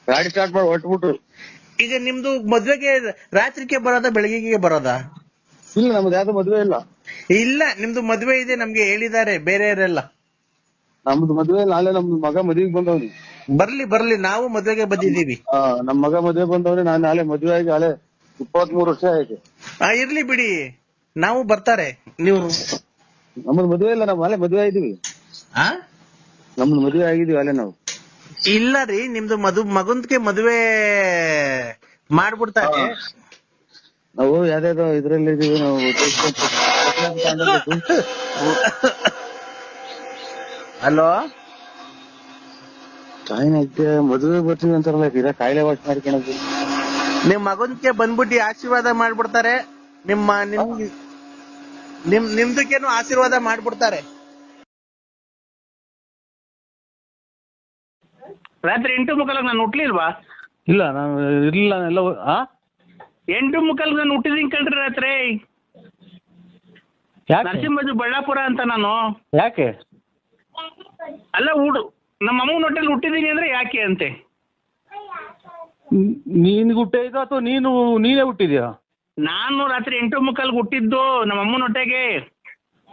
ಗಾಡಿ ಸ್ಟಾರ್ಟ್ ಮಾಡಿ ಹೊರಟ್ಬಿಟ್ರು. ಈಗ ನಿಮ್ದು ಮದ್ವೆಗೆ ರಾತ್ರಿಗೆ ಬರೋದಾ ಬೆಳಗ್ಗೆಗೆ ಬರೋದಾ? ಇಲ್ಲ ನಮ್ದು ಯಾವ್ದು ಮದ್ವೆ ಇಲ್ಲ. ಇಲ್ಲ ನಿಮ್ದು ಮದ್ವೆ ಇದೆ ನಮ್ಗೆ ಹೇಳಿದ್ದಾರೆ ಬೇರೆಯವರೆಲ್ಲ. ನಮ್ದು ಮದ್ವೆ ಇಲ್ಲ. ನಾಳೆ ನಮ್ದು ಮಗ ಮದ್ವೆಗೆ ಬಂದವ್ನಿ. ಬರ್ಲಿ ಬರ್ಲಿ, ನಾವು ಮದ್ವೆಗೆ ಬಂದಿದ್ದೀವಿ. ನಮ್ ಮಗ ಮದ್ವೆ ಬಂದವ್ರಿ. ನಾನ್ ನಾಳೆ ಮದ್ವೆ ಆಗಿ ನಾಳೆ 23 ವರ್ಷ ಆಯ್ತು. ಇರ್ಲಿ ಬಿಡಿ, ನಾವು ಬರ್ತಾರೆ. ನೀವು ನಮ್ದು ಮದ್ವೆ ಇಲ್ಲ, ನಾವ್ ನಾಳೆ ಮದ್ವೆ ಆಗಿದೀವಿ. ನಮ್ದು ಮದ್ವೆ ಆಗಿದೀವಿ ಅಲ್ಲೇ ನಾವು. ಇಲ್ಲ ರೀ, ನಿಮ್ದು ಮಗನ್ಗೆ ಮದ್ವೆ ಮಾಡ್ಬಿಡ್ತಾರೆ. ನಾವು ಯಾವ್ದಾದ್ರು ಇದ್ರಲ್ಲಿ ಇದೀವಿ ನಾವು. ಹಲೋ ಮದುವೆ ಬರ್ತೀವಿ ಅಂತಾರಲ್ಲ, ಇದ ಕಾಯಿಲೆ ವಾಶ್ ಮಾಡ್ಕೊಳೋದು. ನಿಮ್ ಮಗನ್ಗೆ ಬಂದ್ಬಿಟ್ಟು ಆಶೀರ್ವಾದ ಮಾಡ್ಬಿಡ್ತಾರೆ. ನಿಮ್ದಕ್ಕೇನು ಆಶೀರ್ವಾದ ಮಾಡ್ಬಿಡ್ತಾರೆ. ರಾತ್ರಿ 8:15 ನಾನು ಹುಟ್ಲಿಲ್ವಾ? ಇಲ್ಲ ನಾನು ಇರ್ಲಿಲ್ಲ. ಎಲ್ಲ 8:15 ನಾನು ಹುಟ್ಟಿದೀನಿ ಕಣ್ರಿ ರಾತ್ರಿ. ನರಸಿಂಹಜು ಬಳ್ಳಾಪುರ ಅಂತ ನಾನು. ಯಾಕೆ? ಅಲ್ಲ ನಮ್ಮ ಅಮ್ಮನ ಹೊಟ್ಟೆಲಿ ಹುಟ್ಟಿದೀನಿ ಅಂದ್ರೆ ಯಾಕೆ ಅಂತೆ. ನೀನ್ ಹುಟ್ಟಿದ ಅಥವಾ ನೀನೇ ಹುಟ್ಟಿದ್ಯಾ? ನಾನು ರಾತ್ರಿ 8:15 ಹುಟ್ಟಿದ್ದು ನಮ್ಮ ಅಮ್ಮನ ಹೊಟ್ಟೆಗೆ.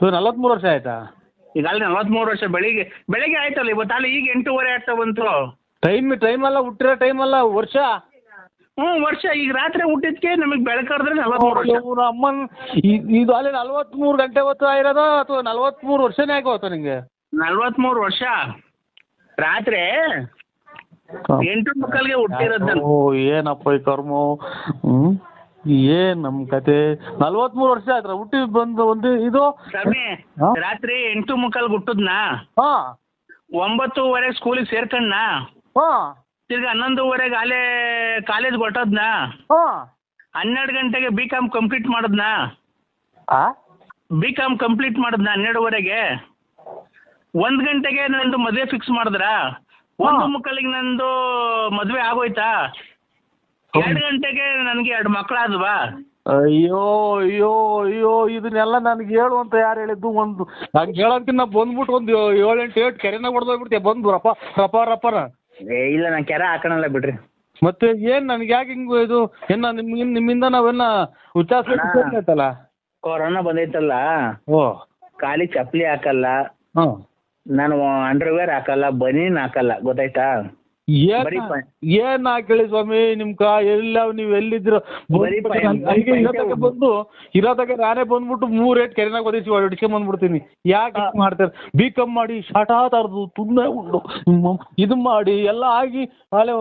43 ವರ್ಷ ಆಯ್ತಾ? ಈಗ ಅಲ್ಲಿ 43 ವರ್ಷ. ಬೆಳಿಗ್ಗೆ ಆಯ್ತಲ್ಲ ಇವತ್ತು. ಅಲ್ಲಿ ಈಗ 8:15 ಆಗ್ತಾ ಬಂತು. ಟೈಮ್ ಅಲ್ಲ, ಹುಟ್ಟಿರೋ ಟೈಮ್ ಅಲ್ಲ, ವರ್ಷ. ವರ್ಷ. ಈಗ ರಾತ್ರಿ ಹುಟ್ಟಿದ್ಕೆ ನಮಗ್ ಬೆಳಕರ್ದ್ರೆ 43 ವರ್ಷ. ಅಮ್ಮನ್ ಇದು ಅಲ್ಲಿ 43 ಗಂಟೆ ಹೊತ್ತು ಆಗಿರೋದು ಅಥವಾ 43 ವರ್ಷನೇ ಆಗೋತ ನಿಂಗೆ? 43 ವರ್ಷ. ರಾತ್ರಿ 8:15 ಹುಟ್ಟಿರೋದ್. ಏನಪ್ಪ ಈ ಕರ್ಮ. ಏನ್ ನಮ್ ಕತೆ. 43 ವರ್ಷ ಆಯ್ತು ಹುಟ್ಟಿ ಬಂದು ಒಂದು ಇದು. ರಾತ್ರಿ 8:15 ಹುಟ್ಟದ್ನಾ? 9:00 ಸ್ಕೂಲಿಗೆ ಸೇರ್ಕಣ್ಣ. ತಿರ್ಗಿ 11:00 ಅಲ್ಲೇ ಕಾಲೇಜ್ ಹೊಟ್ಟದ್ನಾ? 12 ಗಂಟೆಗೆ B.Com ಕಂಪ್ಲೀಟ್ ಮಾಡದ್ನಾ? B.Com complete ಮಾಡದ್ನಾ 12:30ಗೆ? 1 ಗಂಟೆಗೆ ನಂದು ಮದ್ವೆ ಫಿಕ್ಸ್ ಮಾಡಿದ್ರ? 1:30 ನಂದು ಮದ್ವೆ ಆಗೋಯ್ತಾ? 2 ಗಂಟೆಗೆ ನನ್ಗೆ 2 ಮಕ್ಕಳಾದ್ವಾ? ಅಯ್ಯೋ ಅಯ್ಯೋ ಅಯ್ಯೋ, ಇದನ್ನೆಲ್ಲ ನನ್ಗೆ ಹೇಳು ಅಂತ ಯಾರು ಹೇಳಿದ್ದು? ಒಂದು ಹಂಗೆ ಹೇಳೋದಕ್ಕಿಂತ ಬಂದ್ಬಿಟ್ಟು ಒಂದು 7-8 ಕೆರೆನಾಗ ಹೊಡೆದೋಗ್ಬಿಡ್ತೀಯ ಬಂದು ರಪ್ಪರ. ಇಲ್ಲ ನಾನು ಕೆರೆ ಹಾಕೋಣಲ್ಲ ಬಿಡ್ರಿ. ಮತ್ತೆ ಏನ್ ನನ್ಗೆ ಯಾಕೆ ಹಿಂಗ್ ಇದು? ನಿಮ್ಮಿಂದ ನಾವೆಲ್ಲ ಆಯ್ತಲ್ಲ. ಕೊರೋನಾ ಬಂದೈತಲ್ಲ, ಕಾಲಿ ಚಪ್ಪಲಿ ಹಾಕಲ್ಲ, ನಾನು ಅಂಡರ್ವೇರ್ ಹಾಕಲ್ಲ, ಬನೀನ್ ಹಾಕಲ್ಲ, ಗೊತ್ತಾಯ್ತಾ? ಏನ್ ಹಾಕೇಳಿ ಸ್ವಾಮಿ ನಿಮ್ಕ ಎಲ್ಲ ನೀವ್ ಎಲ್ಲಿದ್ರ ಬಂದು ಇರೋದಾಗ ನಾನೇ ಬಂದ್ಬಿಟ್ಟು 3 ರೇಟ್ ಕೆರೆನಾಗ ಒದಿಸಿ ಹೊಡಿಸ್ಕೊಂಡ್ ಬಂದ್ಬಿಡ್ತೀನಿ. ಯಾಕೆ ಮಾಡ್ತಾರೆ? B.Com ಮಾಡಿ ಶಾಟಾ ತರದು ತುಂಬಾ ಉಂಡು ಇದು ಮಾಡಿ ಎಲ್ಲ ಆಗಿ ಅಲ್ಲೇ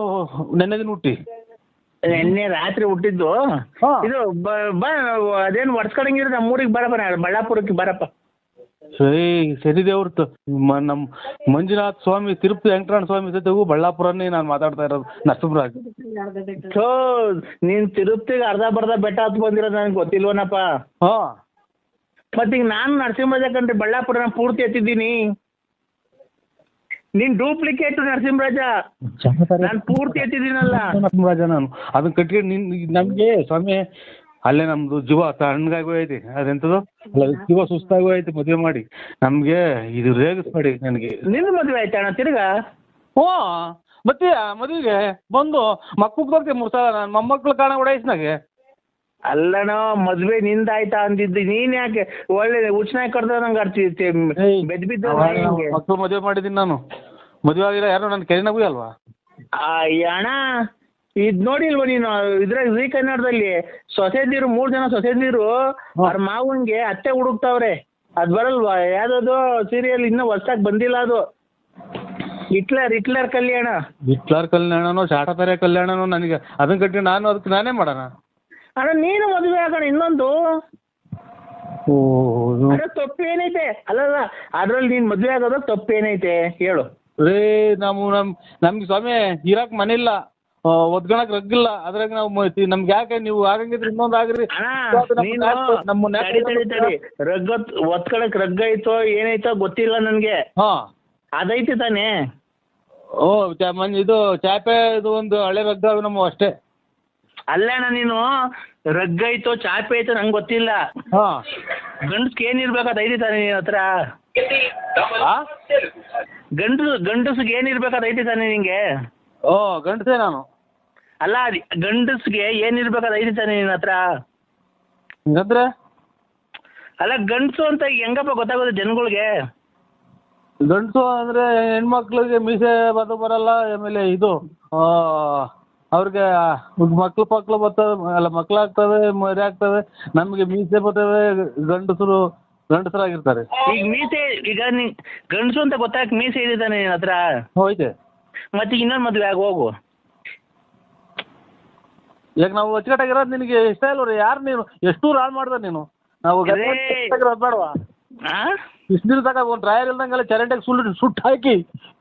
ನೆನ್ನೆ ದಿನ ಹುಟ್ಟಿ ನಿನ್ನೆ ರಾತ್ರಿ ಹುಟ್ಟಿದ್ದು ಇದು ಅದೇನು ಒಡ್ಸ್ಕೊಳಂಗಿದ್ರೆ ನಮ್ಮೂರಿಗೆ ಬರಪ್ಪ, ಬಳ್ಳಾಪುರಕ್ಕೆ ಬರಪ್ಪ. ಸರಿ ದೇವ್ರತ್ತು ನಮ್ ಮಂಜುನಾಥ್ ಸ್ವಾಮಿ ತಿರುಪತಿ ವೆಂಕಟರಮಣ ಸ್ವಾಮಿ ಜೊತೆಗೂ ಬಳ್ಳಾಪುರನ್ನೇ ನಾನು ಮಾತಾಡ್ತಾ ಇರೋದು ನರಸಿಂಹರಾಜ್. ನೀನ್ ತಿರುಪತಿಗೆ ಅರ್ಧ ಬರ್ಧ ಬೆಟ್ಟ ಹತ್ತು ಬಂದಿರೋದು ನನಗೆ ಗೊತ್ತಿಲ್ವನಪ್ಪ. ಮತ್ತೀಗ ನಾನು ನರಸಿಂಹರಾಜ ಕಂಡ್ರೆ ಬಳ್ಳಾಪುರನ ಪೂರ್ತಿ ಎತ್ತಿದ್ದೀನಿ. ನೀನ್ ಡೂಪ್ಲಿಕೇಟ್ ನರಸಿಂಹರಾಜ, ನಾನು ಪೂರ್ತಿ ಎತ್ತಿದ್ದೀನಲ್ಲ ನರಸಿಂಹರಾಜ. ನಾನು ಅದನ್ನ ಕಟ್ಕೊಂಡು ನಮ್ಗೆ ಸ್ವಾಮಿ ಅಲ್ಲೇ ನಮ್ದು ಜೀವ ತಣ್ಣಗಾಗೂ ಐತಿ. ಅದೆಂತದು ಜೀವ ಸುಸ್ತಾಗೂ ಐತಿ. ಮದುವೆ ಮಾಡಿ ನಮ್ಗೆ ಇದು ರೇಗಿಸ್ಬೇಡಿ ನನಗೆ. ನಿನ್ನ ಮದುವೆ ಆಯ್ತಣ್ಣ ತಿರ್ಗಾ? ಮತ್ತೆ ಮದುವೆಗೆ ಬಂದು ಮಕ್ಕಳು ಬರ್ತೀವಿ 3 ಸಲ. ನಾನು ಮೊಮ್ಮಕ್ಳು ಕಾಣ ಓಡಾಯಿಸ್ನಾಗೆ ಅಲ್ಲಣ್ಣ ಮದ್ವೆ ನಿಂದಾಯ್ತಾ ಅಂದಿದ್ದು. ನೀನ್ ಯಾಕೆ ಒಳ್ಳೆ ಉಚ್ಚನಾಗಿ ಕಡ್ದ ನಂಗೆ ಅರ್ತಿ ಬೆದ್ ಬಿದ್ದ ಮಕ್ಕಳು ಮದುವೆ ಮಾಡಿದ್ದೀನಿ ನಾನು. ಮದುವೆ ಆಗಿಲ್ಲ ಯಾರು ನನ್ನ ಕೆರೆನಾಗೂ ಅಲ್ವಾ? ಅಣ್ಣ ಇದ್ ನೋಡಿಲ್ವ ನೀನು ಇದ್ರಾಗ ಜೀ ಕನ್ನಡದಲ್ಲಿ ಸೊಸೆದಿರು 3 ಜನ ಸೊಸೆದಿರು ಅವ್ರ ಮಾವನ್ಗೆ ಅತ್ತೆ ಹುಡುಕ್ತಾವ್ರೆ. ಅದ್ ಬರಲ್ವಾ? ಯಾವ್ದದು ಸೀರಿಯಲ್ ಇನ್ನೂ ಹೊಸ್ದಾಗ್ ಬಂದಿಲ್ಲ ಅದು. ಹಿಟ್ಲರ್ ಕಲ್ಯಾಣ. ಹಿಟ್ಲರ್ ಕಲ್ಯಾಣನೋ ಶಾಟಪೆರೆ ಕಲ್ಯಾಣನೋ ನನಗೆ ಅದನ್ನ ಕಟ್ಟಿ ನಾನು ಅದಕ್ಕೆ ನಾನೇ ಮಾಡೋಣ. ಅಣ್ಣ ನೀನು ಮದುವೆ ಆಗೋಣ ಇನ್ನೊಂದು. ತಪ್ಪೇನೈತೆ? ಅಲ್ಲಲ್ಲ ಅದ್ರಲ್ಲಿ ನೀನ್ ಮದ್ವೆ ಆಗೋದು ತಪ್ಪೇನೈತೆ ಹೇಳು? ನಮ್ಗೆ ಸ್ವಾಮಿ ಇರಾಕ್ ಮನೆ ಇಲ್ಲ, ಒದ್ಕೊಳಕ್ ರಗ್ಗಿಲ್ಲ. ಅದ್ರಾಗ ನಾವು ನಮ್ಗೆ ಯಾಕೆ ನೀವು ಆಗಂಗಿದ್ರೆ ಇನ್ನೊಂದು ಆಗ್ರಿ. ರಗ್ಗ ಒತ್ಕೊಳಕ್ ರಗ್ಗ ಐತೋ ಏನೈತೋ ಗೊತ್ತಿಲ್ಲ ನನ್ಗೆ. ಅದೈತಿ ತಾನೇ? ಇದು ಚಾಪೆ ಇದು ಒಂದು ಹಳೆ ರಗ್ಗ ನಮ್ಮ ಅಷ್ಟೇ. ಅಲ್ಲಣ್ಣ ನೀನು ರಗ್ಗ ಐತೋ ಚಾಪೆ ಐತೋ ನಂಗೆ ಗೊತ್ತಿಲ್ಲ. ಗಂಡಸ್ಗೆ ಏನಿರ್ಬೇಕು ಅದೈತಿ ತಾನೆ ನಿನ್ನ ಹತ್ರ? ಗಂಡಸ್ಗೆ ಏನಿರ್ಬೇಕು ಅದೈತಿ ತಾನೆ ನಿಂಗೆ? ಗಂಡಸೇ ನಾನು. ಅಲ್ಲ ಗಂಡಸ್ಗೆ ಏನಿರ್ಬೇಕು ಅದೈತಿ ತಾನೆ ನಿನ್ನ ಹತ್ರ? ಹಂಗಂದ್ರೆ ಅಲ್ಲ ಗಂಡಸು ಅಂತ ಹೆಂಗಪ್ಪ ಗೊತ್ತಾಗೋದು ಜನಗಳಿಗೆ? ಗಂಡಸು ಅಂದ್ರೆ ಹೆಣ್ಮಕ್ಳಿಗೆ ಮೀಸೆ ಬರಲ್ಲ. ಆಮೇಲೆ ಇದು ಅವ್ರಿಗೆ ಮಕ್ಳು ಬರ್ತವೆ, ಅಲ್ಲ ಮಕ್ಳಾಗ್ತವೆ, ಮರಿ ಆಗ್ತವೆ. ನಮ್ಗೆ ಮೀಸೆ ಬರ್ತವೆ. ಗಂಡಸರಾಗಿರ್ತಾರೆ. ಈಗ ಮೀಸೆ ಈಗ ಗಂಡಸು ಅಂತ ಗೊತ್ತಾಗ ಮೀಸೆ ಇದೆ ತಾನೆ ನಿನ್ನ ಹತ್ರ? ಹೋಯ್ತೆ. ಮತ್ತೆ ಇನ್ನೊಂದು ಮದುವೆ ಆಗಿ ಹೋಗು. ಈಗ ನಾವು ಅಚ್ಚುಕಟ್ಟಾಗಿರೋದು ನಿನಗೆ ಇಷ್ಟ ಇಲ್ವ್ರಿ? ಯಾರು ನೀನು ಎಷ್ಟು ಹಾಳು ಮಾಡ್ದ ನೀನು? ನಾವು ಬೇಡವಾ? ಇಷ್ಟು ದಿನ ತಗ ಒಂದು ಡ್ರಾಯರ್ ಇಲ್ದಂಗೆಲ್ಲ ಚರಂಡಿಗೆ ಸುಟ್ಟು ಹಾಕಿ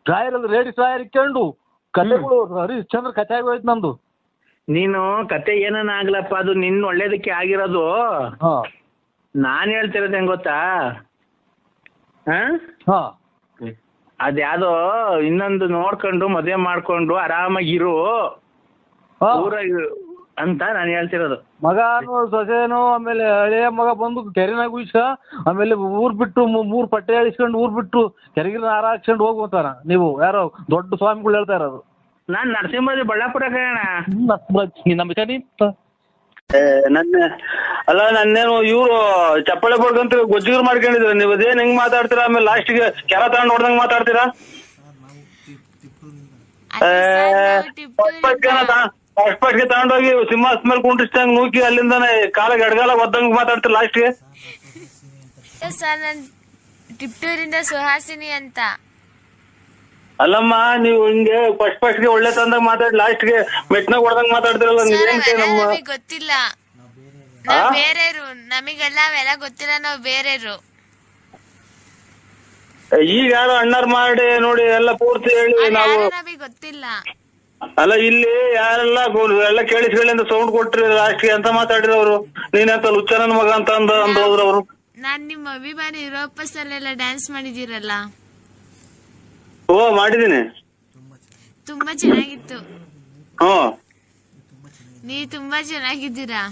ಡ್ರಾಯರ್ ರೇಡಿ ಡ್ರಾಯರ್ ಇಕ್ಕೊಂಡು ಕಥೆಗಳು ಹರಿಶ್ಚಂದ್ರ ಕಥೆ ಆಗೋಯ್ತು ನಂದು. ನೀನು ಕತೆ ಏನನ್ನ ಆಗ್ಲಪ್ಪ, ಅದು ನಿನ್ನ ಒಳ್ಳೇದಕ್ಕೆ ಆಗಿರೋದು. ನಾನು ಹೇಳ್ತಿರೋದು ಹೆಂಗ್ ಗೊತ್ತಾ? ಅದ್ಯಾವುದೋ ಇನ್ನೊಂದು ನೋಡ್ಕೊಂಡು ಮದುವೆ ಮಾಡ್ಕೊಂಡು ಆರಾಮಾಗಿರು ಊರಾಗ ಅಂತ ನಾನು ಹೇಳ್ತಿರೋದು. ಮಗನು ಸೊಸೆನು ಆಮೇಲೆ ಹಳೆಯ ಮಗ ಬಂದು ಕೆರೆನಾಗ ಉಯ್ಸ ಆಮೇಲೆ ಊರ್ ಬಿಟ್ಟು 3 ಪಟ್ಟೆ ಇಸ್ಕೊಂಡು ಊರ್ ಬಿಟ್ಟು ಕೆರೆಗಿನ ಹಾರ ಹಾಕ್ಸ್ಕೊಂಡು ಹೋಗ್ಬೋತಾರ. ನೀವು ಯಾರೋ ದೊಡ್ಡ ಸ್ವಾಮಿಗಳು ಹೇಳ್ತಾ ಇರೋದು. ನಾನು ನರಸಿಂಹರಾಜ ಬಳ್ಳಾಪುರ ಕಣ. ನನ್ನೇನು ಇವ್ರು ಚಪ್ಪಳೆ ಬಡ್ಕಂತ ಗೊಜ್ಜಿಗರು ಮಾಡ್ಕೊಂಡಿದ್ರ. ನೀವು ಅದೇನ್ ಹೆಂಗ್ ಮಾತಾಡ್ತೀರಾ? ಆಮೇಲೆ ಲಾಸ್ಟ್ಗೆ ಕೆರ ತಗೊಂಡ್ ನೋಡ್ದಂಗ್ ಮಾತಾಡ್ತೀರಾ? ಅಷ್ಟಪಟ್ಟಿಗೆ ತಗೊಂಡೋಗಿ ಸಿಂಹಾಸ್ ಮೇಲೆ ಕುಂಡಿಸ್ತಂಗ್ ನೂಕಿ ಅಲ್ಲಿಂದಾನೆ ಕಾಲಿಗೆ ಎಡಗಾಲ ಒದ್ದಂಗ್ ಮಾತಾಡ್ತೀರ ಲಾಸ್ಟ್ಗೆ. ಟಿಪ್ಟೂರಿಂದ ಸುಹಾಸಿನಿ ಅಂತ. ಅಲ್ಲಮ್ಮ ನೀವು ಹಿಂಗೆ ಫಸ್ಟ್ ಗೆ ಒಳ್ಳೆ ತಂದಾಗ ಮಾತಾಡಿ ಲಾಸ್ಟ್ಗೆ ಮೆಟ್ನಾಗ ಹೊಡೆದಂಗ್ ಮಾತಾಡ್ತಿರಲ್ಲ. ಗೊತ್ತಿಲ್ಲ, ನಾವ್ ಬೇರೆಯವರು, ನಮಗೆಲ್ಲ ಅವೆಲ್ಲ ಗೊತ್ತಿಲ್ಲ, ನಾವ್ ಬೇರೆಯವರು. ಈಗ ಯಾರು ಅಣ್ಣಾರ್ ಮಾಡಿ ನೋಡಿ ಎಲ್ಲ ಪೂರ್ತಿ ಹೇಳಿ ನಾವು ನಮಗ್ ಗೊತ್ತಿಲ್ಲ. ಅಲ್ಲ ಇಲ್ಲಿ ಯಾರೆಲ್ಲ ಎಲ್ಲ ಕೇಳಿಸ್ಕೊಳ್ಳಿ ಅಂತ ಸೌಂಡ್ ಕೊಟ್ರಿ ಲಾಸ್ಟ್ಗೆ ಅಂತ ಮಾತಾಡಿದವರು. ನೀನಂತ ಲುಚ್ಚ ನನ್ ಮಗ ಅಂತ ಅಂದೋದ್ರು ಅವರು. ನಾನ್ ನಿಮ್ಮ ಅಭಿಮಾನಿ ಯುರೋಪಸ್ ಅಲ್ಲೆಲ್ಲ ಡ್ಯಾನ್ಸ್ ಮಾಡಿದಿರಲ್ಲ. ಮಾಡಿದೀನಿ. ತುಂಬಾ ಚೆನ್ನಾಗಿತ್ತು. ನೀವ್ ತುಂಬಾ ಚೆನ್ನಾಗಿದ್ದೀರಾ.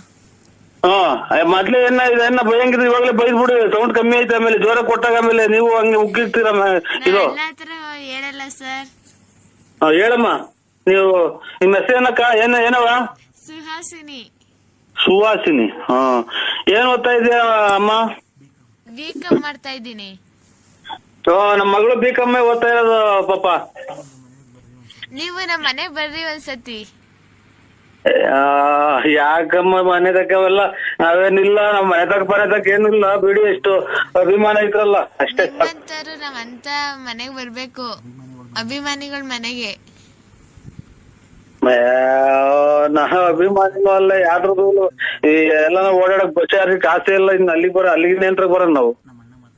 ಮೊದ್ಲೇ ಏನ ಭಯಂಗಿದ್ರೆ ಇವಾಗಲೇ ಬೈದ್ಬಿಡಿ. ಸೌಂಡ್ ಕಮ್ಮಿ ಐತೆ. ಆಮೇಲೆ ಜ್ವರ ಕೊಟ್ಟಾಗ ಆಮೇಲೆ ನೀವು ಹಂಗೆ ಉಗ್ಗಿರ್ತೀರ. ಇದು ಎಲ್ಲಾ ತರ ಹೇಳಲ್ಲ ಸರ್. ಹೇಳಮ್ಮ. ನೀವು ನಿಮ್ಮ ಹೆಸರೇನಕ್ಕ? ಏನವ? ಸುಹಾಸಿನಿ. ಸುಹಾಸಿನಿ. ಏನ್ ಓದ್ತಾ ಇದೀಯ ಅಮ್ಮ? B.Com ಮಾಡ್ತಾ ಇದ್ದೀನಿ. ನಮ್ಮ ಮಗಳು B.Com ಓದ್ತಾ ಇರೋದು ಪಾಪ. ನೀವು ನಮ್ಮ ಮನೆಗ್ ಬರ್ರಿ ಒಂದ್ಸತಿ. ಯಾಕಮ್ಮ ಮನೆ ತಕ್ಕವೆಲ್ಲ ನಾವೇನಿಲ್ಲ, ನಮ್ ಮನೆ ತಕ್ಕ ಏನಿಲ್ಲ, ಬಿಡಿ. ಎಷ್ಟು ಅಭಿಮಾನ ಐತ್ರಲ್ಲ ಅಷ್ಟೇ. ನಿಮ್ಮಂತರು ನಾವಂತ ಮನೆಗ್ ಬರ್ಬೇಕು, ಅಭಿಮಾನಿಗಳ ಮನೆಗೆ. ನಾವು ಅಭಿಮಾನಿಗಳು ಅಲ್ಲ ಯಾರ್ದು, ಎಲ್ಲ ಓಡಾಡಕ್ ಬಸ್ ಚಾರ್ಜ್ ಕಾಸೆ ಇಲ್ಲ. ಇನ್ನು ಅಲ್ಲಿಗೆ ನೆಂಟ್ರಿಗೆ ಬರೋಣ ನಾವು.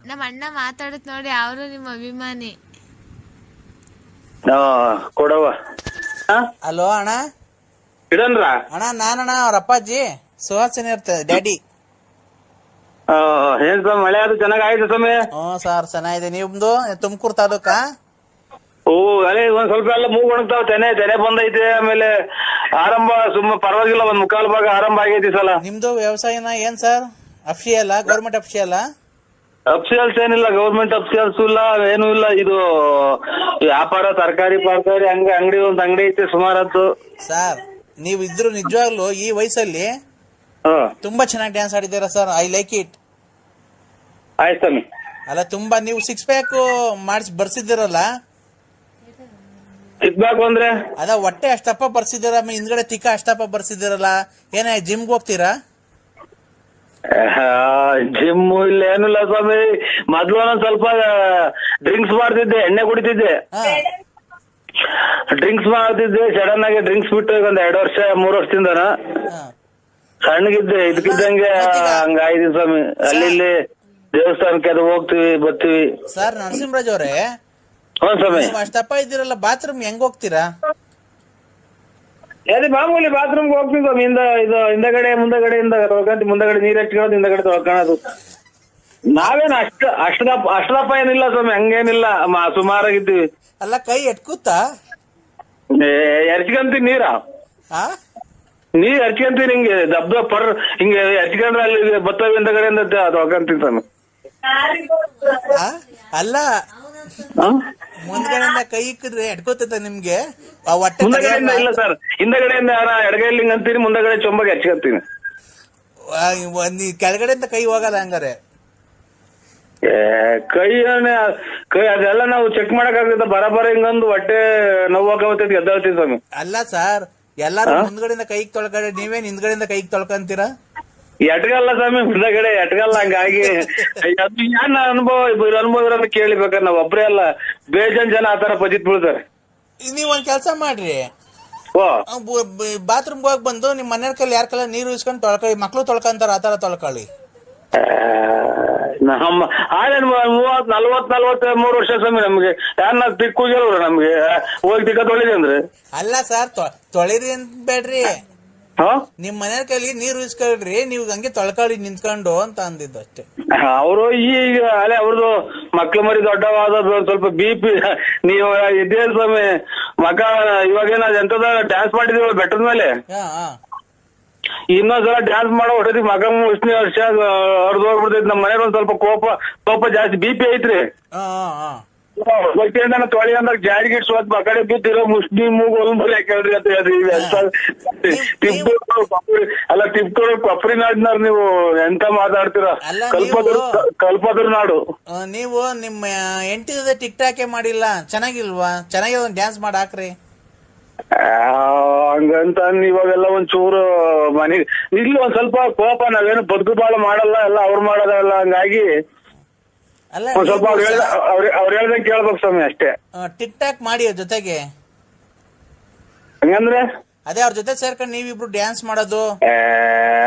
ನಮ್ಮ ಅಣ್ಣ ಮಾತಾಡತ್ ನೋಡಿ, ಅವರು ನಿಮ್ಮ ಅಭಿಮಾನಿ. ಕೊಡವ. ಹಲೋ ಅಣ್ಣ. ಇಡನ್ರ ಅಣ್ಣ ನಾನಣ್ಣ ಅವ್ರ ಅಪ್ಪಾಜಿ ಸುಹಾಸಿನಿ ಇರ್ತದೆ ಡ್ಯಾಡಿ. ಏನ್ ಸ್ವಾಮಿ ಮಳೆ ಅದು ಚೆನ್ನಾಗ್ ಆಯ್ತು ಸ್ವಾಮಿ? ಸರ್ ಚೆನ್ನಾಗಿದೆ. ನಿಮ್ದು ತುಮಕೂರು ತಾಲೂಕಾ? ಅದೇ ಒಂದ್ ಸ್ವಲ್ಪ ಎಲ್ಲ ಮೂಗ್ ಒಣಗ್ತಾವ. ತೆನೆ ಬಂದೈತೆ. ಆಮೇಲೆ ಆರಂಭ ಪರವಾಗಿಲ್ಲ, ಒಂದ್ ಮುಕ್ಕಾಲು ಭಾಗ ಆರಂಭ ಆಗೈತಿ ಸಲ. ನಿಮ್ದು ವ್ಯವಸಾಯನ ಏನ್ sir? Official government official? Officials ಏನಿಲ್ಲ, ಗೌರ್ಮೆಂಟ್ ಅಫಿಷಿಯಲ್ಸ್ ಇಲ್ಲ, ಏನು ಇಲ್ಲ. ಇದು ವ್ಯಾಪಾರ, ತರಕಾರಿ ಅಂಗಡಿ, ಒಂದ್ ಅಂಗಡಿ ಐತೆ ಸುಮಾರತ್ತು. ಸರ್ ನೀವ್ ಇದ್ರು ನಿಜವಾಗ್ಲು ಈ ವಯಸ್ಸಲ್ಲಿ ತುಂಬಾ ಚೆನ್ನಾಗಿ ಡ್ಯಾನ್ಸ್ ಆಡಿದ್ದೀರಾ ಸರ್. I like it. ಆಯ್ತು ಸ್ವಾಮಿ. ಅಲ್ಲ ತುಂಬಾ ನೀವು 6 ಪ್ಯಾಕ್ ಮಾಡಿಸಿ ಬರ್ಸಿದ್ದೀರಲ್ಲ. ಸಿಗ್ಬೇಕು ಅಂದ್ರೆ ಅದ ಹೊಟ್ಟೆ ಅಷ್ಟಪ್ಪ ಬರ್ಸಿದ್ದೀರ, ಹಿಂದ್ಗಡೆ ತಿಕ್ಕ ಅಷ್ಟಪ್ಪ ಬರ್ಸಿದ್ದೀರಲ್ಲ. ಏನೇ ಜಿಮ್ಗೆ ಹೋಗ್ತೀರಾ? ಜಿಮ್ ಇಲ್ಲ, ಏನಿಲ್ಲ ಸ್ವಾಮಿ. ಮೊದ್ಲು ಒಂದೊಂದ್ ಸ್ವಲ್ಪ ಡ್ರಿಂಕ್ಸ್ ಮಾಡ್ತಿದ್ದೆ, ಎಣ್ಣೆ ಕುಡಿತಿದ್ದೆ. ಡ್ರಿಂಕ್ಸ್ ಮಾಡ್ತಿದ್ದೆ, ಸಡನ್ ಆಗಿ ಡ್ರಿಂಕ್ಸ್ ಬಿಟ್ಟು ಒಂದ್ 2 ವರ್ಷ 3 ವರ್ಷದಿಂದ ಸಣ್ಣಗಿದ್ದೆ. ಇದಕ್ಕಿದ್ದಂಗೆ ಹಂಗಾಯ್ತು ಸ್ವಾಮಿ. ಅಲ್ಲಿ ದೇವಸ್ಥಾನಕ್ಕೆ ಅದು ಹೋಗ್ತಿವಿ ಬರ್ತೀವಿ. ಸರ್ ನರಸಿಂಹರಾಜ್ ಅವರೇ, ಸ್ವಾಮಿ ಅಷ್ಟಪ್ಪ ಇದ್ದೀರಲ್ಲ, ಬಾತ್ರೂಮ್ ಹೆಂಗ್ ಹೋಗ್ತೀರಾ? ಅದೇ ಮಾಮೂಲಿ ಬಾತ್ರೂಮ್ಗೆ ಹೋಗ್ತೀವಿ ಸ್ವಾಮಿ. ಮುಂದಗಡೆಯಿಂದ ತೊಳ್ಕೊಂತ, ಮುಂದಗಡೆ ನೀರ್ ಹಚ್ಕೊಳ್ಳೋದು, ಹಿಂದಗಡೆ ತೊಳ್ಕೊಳ್ಳೋದು. ನಾವೇನು ಅಷ್ಟದಪ್ಪ ಏನಿಲ್ಲ ಸ್ವಾಮಿ, ಹಂಗೇನಿಲ್ಲ, ಸುಮಾರಾಗಿದ್ದೀವಿ. ಅಲ್ಲ ಕೈ ಎಟ್ಕೂತಾ ಎರ್ಚ್ಕಂತೀವಿ ನೀರ್ ಎರ್ಚ್ಕಂತೀವಿ. ಹಿಂಗೆ ದಬ್ಬ ಹಿಂಗೆ ಎರ್ಚ್ಕೊಂಡ್ರೆ ಅಲ್ಲಿ ಬತ್ತವೆ ಹಿಂದಗಡೆಯಿಂದ ತೊಳ್ಕೊಂತೀವಿ ಸ್ವಾಮಿ. ಅಲ್ಲ ಮುಂದ್ಗಡೆಯಿಂದ ಕೈ ಇಕ್ಕಿದ್ರೆ ಎಟ್ಕೋತೈತ ನಿಮ್ಗೆ? ಮುಂದಗಡೆಯಿಂದ ಇಲ್ಲ ಸರ್, ಹಿಂದಗಡೆಯಿಂದ ಎಡಗೈಲಿ ಹಿಂಗ್ ಅಂತೀನಿ, ಮುಂದಗಡೆ ಚೊಂಬಗೆ ಹಚ್ಕೊಂತೀನಿ. ಕೆಳಗಡೆಯಿಂದ ಕೈ ಹೋಗಲ್ಲ ಹಂಗಾರೆ? ಕೈ ಅದೆಲ್ಲ ನಾವು ಚೆಕ್ ಮಾಡಕ್ ಆಗ್ತದ. ಬರಬರ ಹಿಂಗೊಂದು ಹೊಟ್ಟೆ ನೋವಾಗತೈತಿ, ಎದ್ದಾಳ್ತೀವಿ ಸ್ವಾಮಿ. ಅಲ್ಲ ಸರ್, ಎಲ್ಲಾರು ಮುಂದ್ಗಡೆಯಿಂದ ಕೈಗೆ ತೊಳ್ಕಡೆ, ನೀವೇನ್ ಹಿಂದ್ಗಡೆಯಿಂದ ಕೈಗೆ ತೊಳ್ಕೊಂತೀರಾ? ಎಟ್ಗಲ್ಲ ಸ್ವಾಮಿ, ಮುಂದಗಡೆ ಎಟ್ಗಲ್ಲ. ಹಂಗಾಗಿ ಏನ್ ಅನುಭವ ಇರೋದು ಕೇಳಿಬೇಕಾದ್ರೆ ನಾವ್ ಒಬ್ರೇ ಅಲ್ಲ, ಬೇಜನ್ ಜನ ಆತರ ಪಜಿತ್ ಬೀಳ್ತಾರೆ. ನೀವ್ ಒಂದ್ ಕೆಲ್ಸ ಮಾಡ್ರಿ, ಬಾತ್ರೂಮ್ ಹೋಗಿ ಬಂದು ನಿಮ್ ಮನೆ ಕೈಲಿ ಯಾರ ಕೈಲಿ ನೀರು ಇಸ್ಕೊಂಡು ತೊಳ್ಕೊಳ್ಳಿ. ಮಕ್ಳು ತೊಳ್ಕೊಂತಾರ, ಆತರ ತೊಳ್ಕೊಳ್ಳಿ. ನಮ್ಮ 40-43 ವರ್ಷ ಸ್ವಾಮಿ. ನಮ್ಗೆ ಯಾರನ್ನ ತಿಕ್ಕೋಗಿಲ್ವ ನಮ್ಗೆ ಹೋಗಿ ತಿಕ್ಕ ತೊಳಿದೆ ಅಂದ್ರೆ? ಅಲ್ಲ ಸರ್, ತೊಳಿರಿ ಅಂತ ಬೇಡ್ರಿ, ನಿಮ್ ಮನೆ ಕೈಲಿ ನೀರು ಇಸ್ಕೊಳ್ರಿ, ನೀವು ಹಂಗೆ ತೊಳ್ಕೊಳ್ಳಿ ನಿಂತ್ಕೊಂಡು ಅಂತ ಅಂದಿದ್ದು ಅಷ್ಟೇ. ಅವರು ಈಗ ಅಲ್ಲೇ ಅವ್ರದ್ದು ಮಕ್ಳು ಮರಿ ದೊಡ್ಡವಾದ ಸ್ವಲ್ಪ BP. ನೀವು ಇದೇನ್ ಸ್ವಾಮಿ ಮಗ ಇವಾಗೇನ ಎಂತದ ಡ್ಯಾನ್ಸ್ ಮಾಡಿದೀವಿ ಬೆಟ್ಟದ ಮೇಲೆ, ಇನ್ನೊಂದ್ಸಲ ಡ್ಯಾನ್ಸ್ ಮಾಡೋ ಹೊಟ್ಟದಿ ಮಗ ಮುಷ್ಣಿ ವರ್ಷ ಹೊರದು ಹೋಗ್ಬಿಡ್ತೈತಿ. ನಮ್ಮ ಮನೇಲಿ ಒಂದ್ ಸ್ವಲ್ಪ ಕೋಪ ಜಾಸ್ತಿ, BP ಐತ್ರಿ. ತೊಳಿ ಅಂದಾಗ ಜಾರಿ ಗಿಡ್ ಸ್ವತ್ ಮಕ್ಕಡೆ ಬಿದ್ದಿರೋ ಮುಷ್ಣಿ ಮೂಗು ಒಲ್ಮೂಲೆ ಕೇಳ್ರಿ ಅಂತ ಹೇಳ್ರಿ. ಅಲ್ಲ ತಿಪ್ಕೊಳ್ ಕೊಪ್ರಿ ನಾಡಿನಾರ್ ನೀವು ಎಂತ ಮಾತಾಡ್ತೀರಾ? ಕಲ್ಪದ್ರ ನಾಡು. ನೀವು ನಿಮ್ಮ ಹೆಂಡತಿ ಜೊತೆ ಟಿಕ್ ಟಾಕೆ ಮಾಡಿಲ್ಲ, ಚೆನ್ನಾಗಿಲ್ವಾ? ಚೆನ್ನಾಗಿ ಒಂದ್ ಡ್ಯಾನ್ಸ್ ಮಾಡಿ ಹಾಕ್ರಿ. ಹಂಗಂತ ಇವಾಗೆಲ್ಲ ಒಂಚೂರು ಮನೆಗೆ ಇಲ್ಲಿ ಒಂದ್ ಸ್ವಲ್ಪ ಕೋಪ, ನಾವೇನು ಬದುಕು ಬಾಳ ಮಾಡಲ್ಲ, ಎಲ್ಲ ಅವ್ರು ಮಾಡೋದಲ್ಲ. ಹಂಗಾಗಿ ಒಂದ್ ಸ್ವಲ್ಪ ಅವ್ರು ಹೇಳ್ದಂಗೆ ಕೇಳ್ಬೇಕು ಸ್ವಾಮಿ ಅಷ್ಟೇ. ಟಿಕ್ ಟಾಕ್ ಮಾಡಿ ಅವ್ರ ಜೊತೆಗೆ. ಹಂಗಂದ್ರೆ ಅದೇ ಅವ್ರ ಜೊತೆ ಸೇರ್ಕೊಂಡು ನೀವಿಬ್ರು ಡ್ಯಾನ್ಸ್ ಮಾಡೋದು.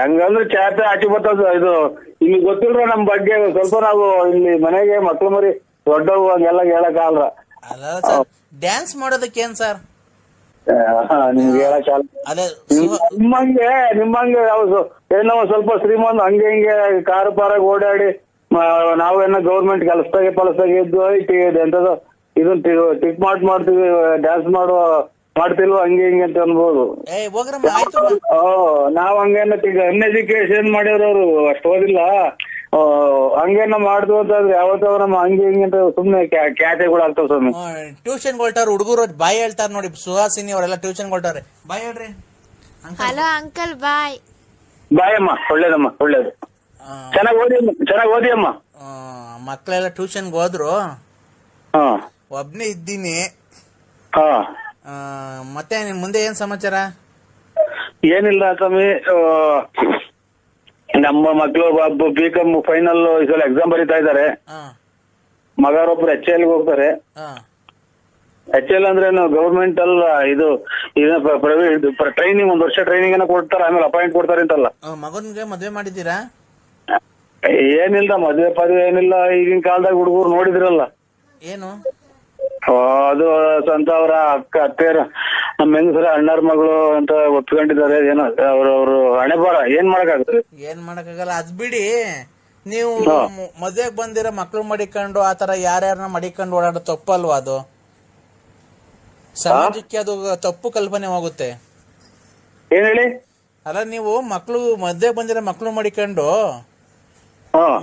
ಹಂಗಂದ್ರೆ ಚಾತೆ ಆಚೆ ಬರ್ತದ. ಇದು ಇಲ್ಲಿ ಗೊತ್ತಿಲ್ರ ನಮ್ ಬಗ್ಗೆ ಸ್ವಲ್ಪ. ನಾವು ಇಲ್ಲಿ ಮನೆಗೆ ಮಕ್ಳು ಮರಿ ದೊಡ್ಡವು ಹಂಗೆಲ್ಲ ಹೇಳಕ್ ಆಗಲ್ಲ. ಅಲ್ಲ ಸರ್, ಡ್ಯಾನ್ಸ್ ಮಾಡೋದಕ್ಕೇನ್ ಸರ್ ನಿಮ್ಗೆ ಹೇಳಕ್ ಆಗಲ್ಲ. ಅದೇ ನಿಮ್ಮಂಗೆ ಏನೋ ಸ್ವಲ್ಪ ಶ್ರೀಮಂತ ಹಂಗೆ ಹಿಂಗೆ ಕಾರು ಪಾರಾಗ ಓಡಾಡಿ ನಾವೇನೋ ಗೌರ್ಮೆಂಟ್ ಕೆಲಸದಾಗೆ ಇದ್ದು ಎಂತದ ಇದನ್ನ ಟಿಕ್ ಮಾಡ್ತೀವಿ, ಡ್ಯಾನ್ಸ್ ಮಾಡ್ತಿಲ್ವ ಹಂಗೆ ಹಿಂಗೆ ಅಂತ ಅನ್ಬೋದು. ನಾವ್ ಹಂಗೇನ ಅನ್ಎಜುಕೇಶನ್ ಮಾಡಿರೋರು ಅಷ್ಟು ಓದಿಲ್ಲ, ಹಂಗೇನ ಮಾಡ್ದು ಅಂತಂದ್ರೆ ಯಾವತ್ತವ ನಮ್ಮ ಹಂಗೆ ಹಿಂಗೆ ಅಂತ ಸುಮ್ನೆ ಖ್ಯಾತೆಗಳು ಆಗ್ತಾವ ಸ್ವಾಮಿ. ಟ್ಯೂಷನ್ ಕೊಳ್ತಾರ ಹುಡುಗರು ಬಾಯ್ ಹೇಳ್ತಾರ ನೋಡಿ. ಸುಹಾಸಿನಿ ಅವರೆಲ್ಲ ಟ್ಯೂಷನ್ ಕೊಳ್ತಾರೆ. ಬಾಯ್ ಹೇಳ್ರಿ. ಹಲೋ ಅಂಕಲ್, ಬಾಯ್. ಬಾಯ್ ಅಮ್ಮ, ಒಳ್ಳೇದಮ್ಮ, ಒಳ್ಳೇದು. ಚೆನ್ನಾಗಿ ಓದಿ ಅಮ್ಮ. ಮಕ್ಕಳೆಲ್ಲ ಟ್ಯೂಷನ್ಗೆ ಹೋದ್ರು, ಒಬ್ನೇ ಇದ್ದೀನಿ. ಮತ್ತೆ ಮುಂದೆ ಏನ್ ಸಮಾಚಾರ? ಏನಿಲ್ಲ ಸ್ವಾಮಿ, ನಮ್ಮ ಮಕ್ಕಳು BCom ಫೈನಲ್ ಈ ಸಲ ಎಕ್ಸಾಮ್ ಬರೀತಾ ಇದ್ದಾರೆ. ಮಗರೊಬ್ರು HL ಹೋಗ್ತಾರೆ. HL ಅಂದ್ರೆ ಗವರ್ಮೆಂಟ್ ಅಲ್ಲ, ಇದು ಪ್ರೈವೇಟ್ ಟ್ರೈನಿಂಗ್, 1 ವರ್ಷ ಟ್ರೈನಿಂಗ್ ಅನ್ನ ಕೊಡ್ತಾರೆ, ಆಮೇಲೆ ಅಪಾಯಿಂಟ್ ಕೊಡ್ತಾರೆ ಅಂತಲ್ಲ. ಮಗನ್ಗೆ ಮದ್ವೆ ಮಾಡಿದ್ದೀರಾ? ಏನಿಲ್ಲ, ಮದ್ವೆ ಪದ್ವೆ ಏನಿಲ್ಲ. ಈಗಿನ ಕಾಲದಾಗ ಹುಡುಗರು ನೋಡಿದ್ರಲ್ಲ ಏನು ಅದು ಸ್ವಂತ ಅವರ ಅತ್ತೆಯರ ನಮ್ಮ ಹೆಂಗಸರ ಅಣ್ಣರ ಮಗಳು ಅಂತ ಒಪ್ಕೊಂಡಿದ್ದಾರೆ. ಏನೋ ಅವ್ರವ್ರು ಹಣೆ ಬರ, ಏನ್ ಮಾಡಕ್ಕಾಗಲ್ಲ. ಅದ್ ಬಿಡಿ, ನೀವು ಮದ್ವೆಗ್ ಬಂದಿರೋ ಮಕ್ಳು ಮಡಿಕೊಂಡು ಆತರ ಯಾರ್ಯಾರನ್ನ ಮಡಿಕೊಂಡು ಓಡಾಡೋ ತಪ್ಪಲ್ವಾ? ಅದು ಸಮಾಜಕ್ಕೆ ಅದು ತಪ್ಪು ಕಲ್ಪನೆ ಹೋಗುತ್ತೆ. ಏನ್ ಹೇಳಿ? ಅಲ್ಲ, ನೀವು ಮದ್ವೆ ಬಂದಿರೋ ಮಕ್ಳು ಮಡಿಕೊಂಡು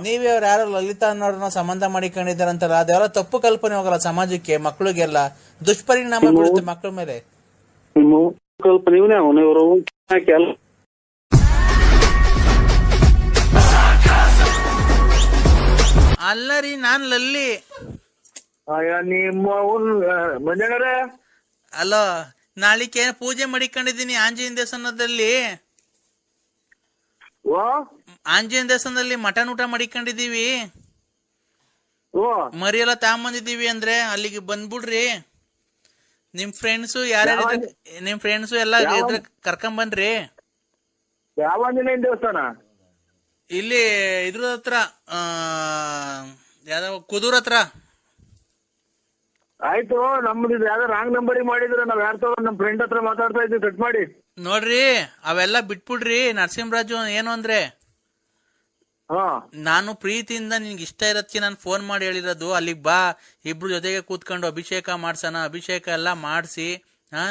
ನೀವೇ ಅವ್ರು ಯಾರೋ ಲಲಿತಾ ಅನ್ನೋರನ್ನ ಸಂಬಂಧ ಮಾಡಿಕೊಂಡಿದ್ದಾರಂತಲ್ಲ, ಅದೆಲ್ಲ ತಪ್ಪು ಕಲ್ಪನೆ ಹೋಗಲ್ಲ ಸಮಾಜಕ್ಕೆ, ಮಕ್ಳಿಗೆಲ್ಲ ದುಷ್ಪರಿಣಾಮ ಬೀಳುತ್ತೆ ಮಕ್ಳ ಮೇಲೆ. ಅಲ್ಲ ರೀ, ನಾನ್ ಲಲ್ಲಿ. ಅಲ್ಲ, ನಾಳಿಕೆ ಪೂಜೆ ಮಾಡಿಕೊಂಡಿದ್ದೀನಿ ಆಂಜನೇಯ ದೇವಸ್ಥಾನದಲ್ಲಿ. ಆಂಜನೇಯ ದೇವಸ್ಥಾನದಲ್ಲಿ ಮಟನ್ ಊಟ ಮಾಡಿಕೊಂಡಿದೀವಿ, ಮರಿ ಎಲ್ಲ ತಗೊಂಬಂದಿದೀವಿ. ಅಂದ್ರೆ ಅಲ್ಲಿಗೆ ಬಂದ್ಬಿಡ್ರಿ, ನಿಮ್ ಫ್ರೆಂಡ್ಸು ಯಾರ್ಯಾರ ಎಲ್ಲ ಕರ್ಕೊಂಡ್ ಬನ್ರಿ. ಯಾವ ಆಂಜನೇಯ ದೇವಸ್ಥಾನ? ಇಲ್ಲಿ ಇದ್ರ ಹತ್ರ, ಯಾವ್ದಾವ ಕುದೂರ್ ಹತ್ರ. ಆಯ್ತು, ನಮ್ದು ಯಾವ್ದೋ ರಾಂಗ್ ನಂಬರ್ ಮಾಡಿದ್ರೆ ನಾವ್ ಯಾರ ನಮ್ ಫ್ರೆಂಡ್ ಹತ್ರ ಮಾತಾಡ್ತಾ ಇದ್ವಿ, ಕಟ್ ಮಾಡಿ. ನೋಡ್ರಿ, ಅವೆಲ್ಲ ಬಿಟ್ಬಿಡ್ರಿ. ನರಸಿಂಹರಾಜು ಏನು ಅಂದ್ರೆ, ನಾನು ಪ್ರೀತಿಯಿಂದ ನಿನ್ಗೆ ಇಷ್ಟ ಇರೋದಕ್ಕೆ ನಾನು ಫೋನ್ ಮಾಡಿ ಹೇಳಿರೋದು, ಅಲ್ಲಿಗೆ ಬಾ, ಇಬ್ರು ಜೊತೆಗೆ ಕೂತ್ಕೊಂಡು ಅಭಿಷೇಕ ಮಾಡ್ಸೋಣ. ಅಭಿಷೇಕ ಎಲ್ಲ ಮಾಡಿಸಿ,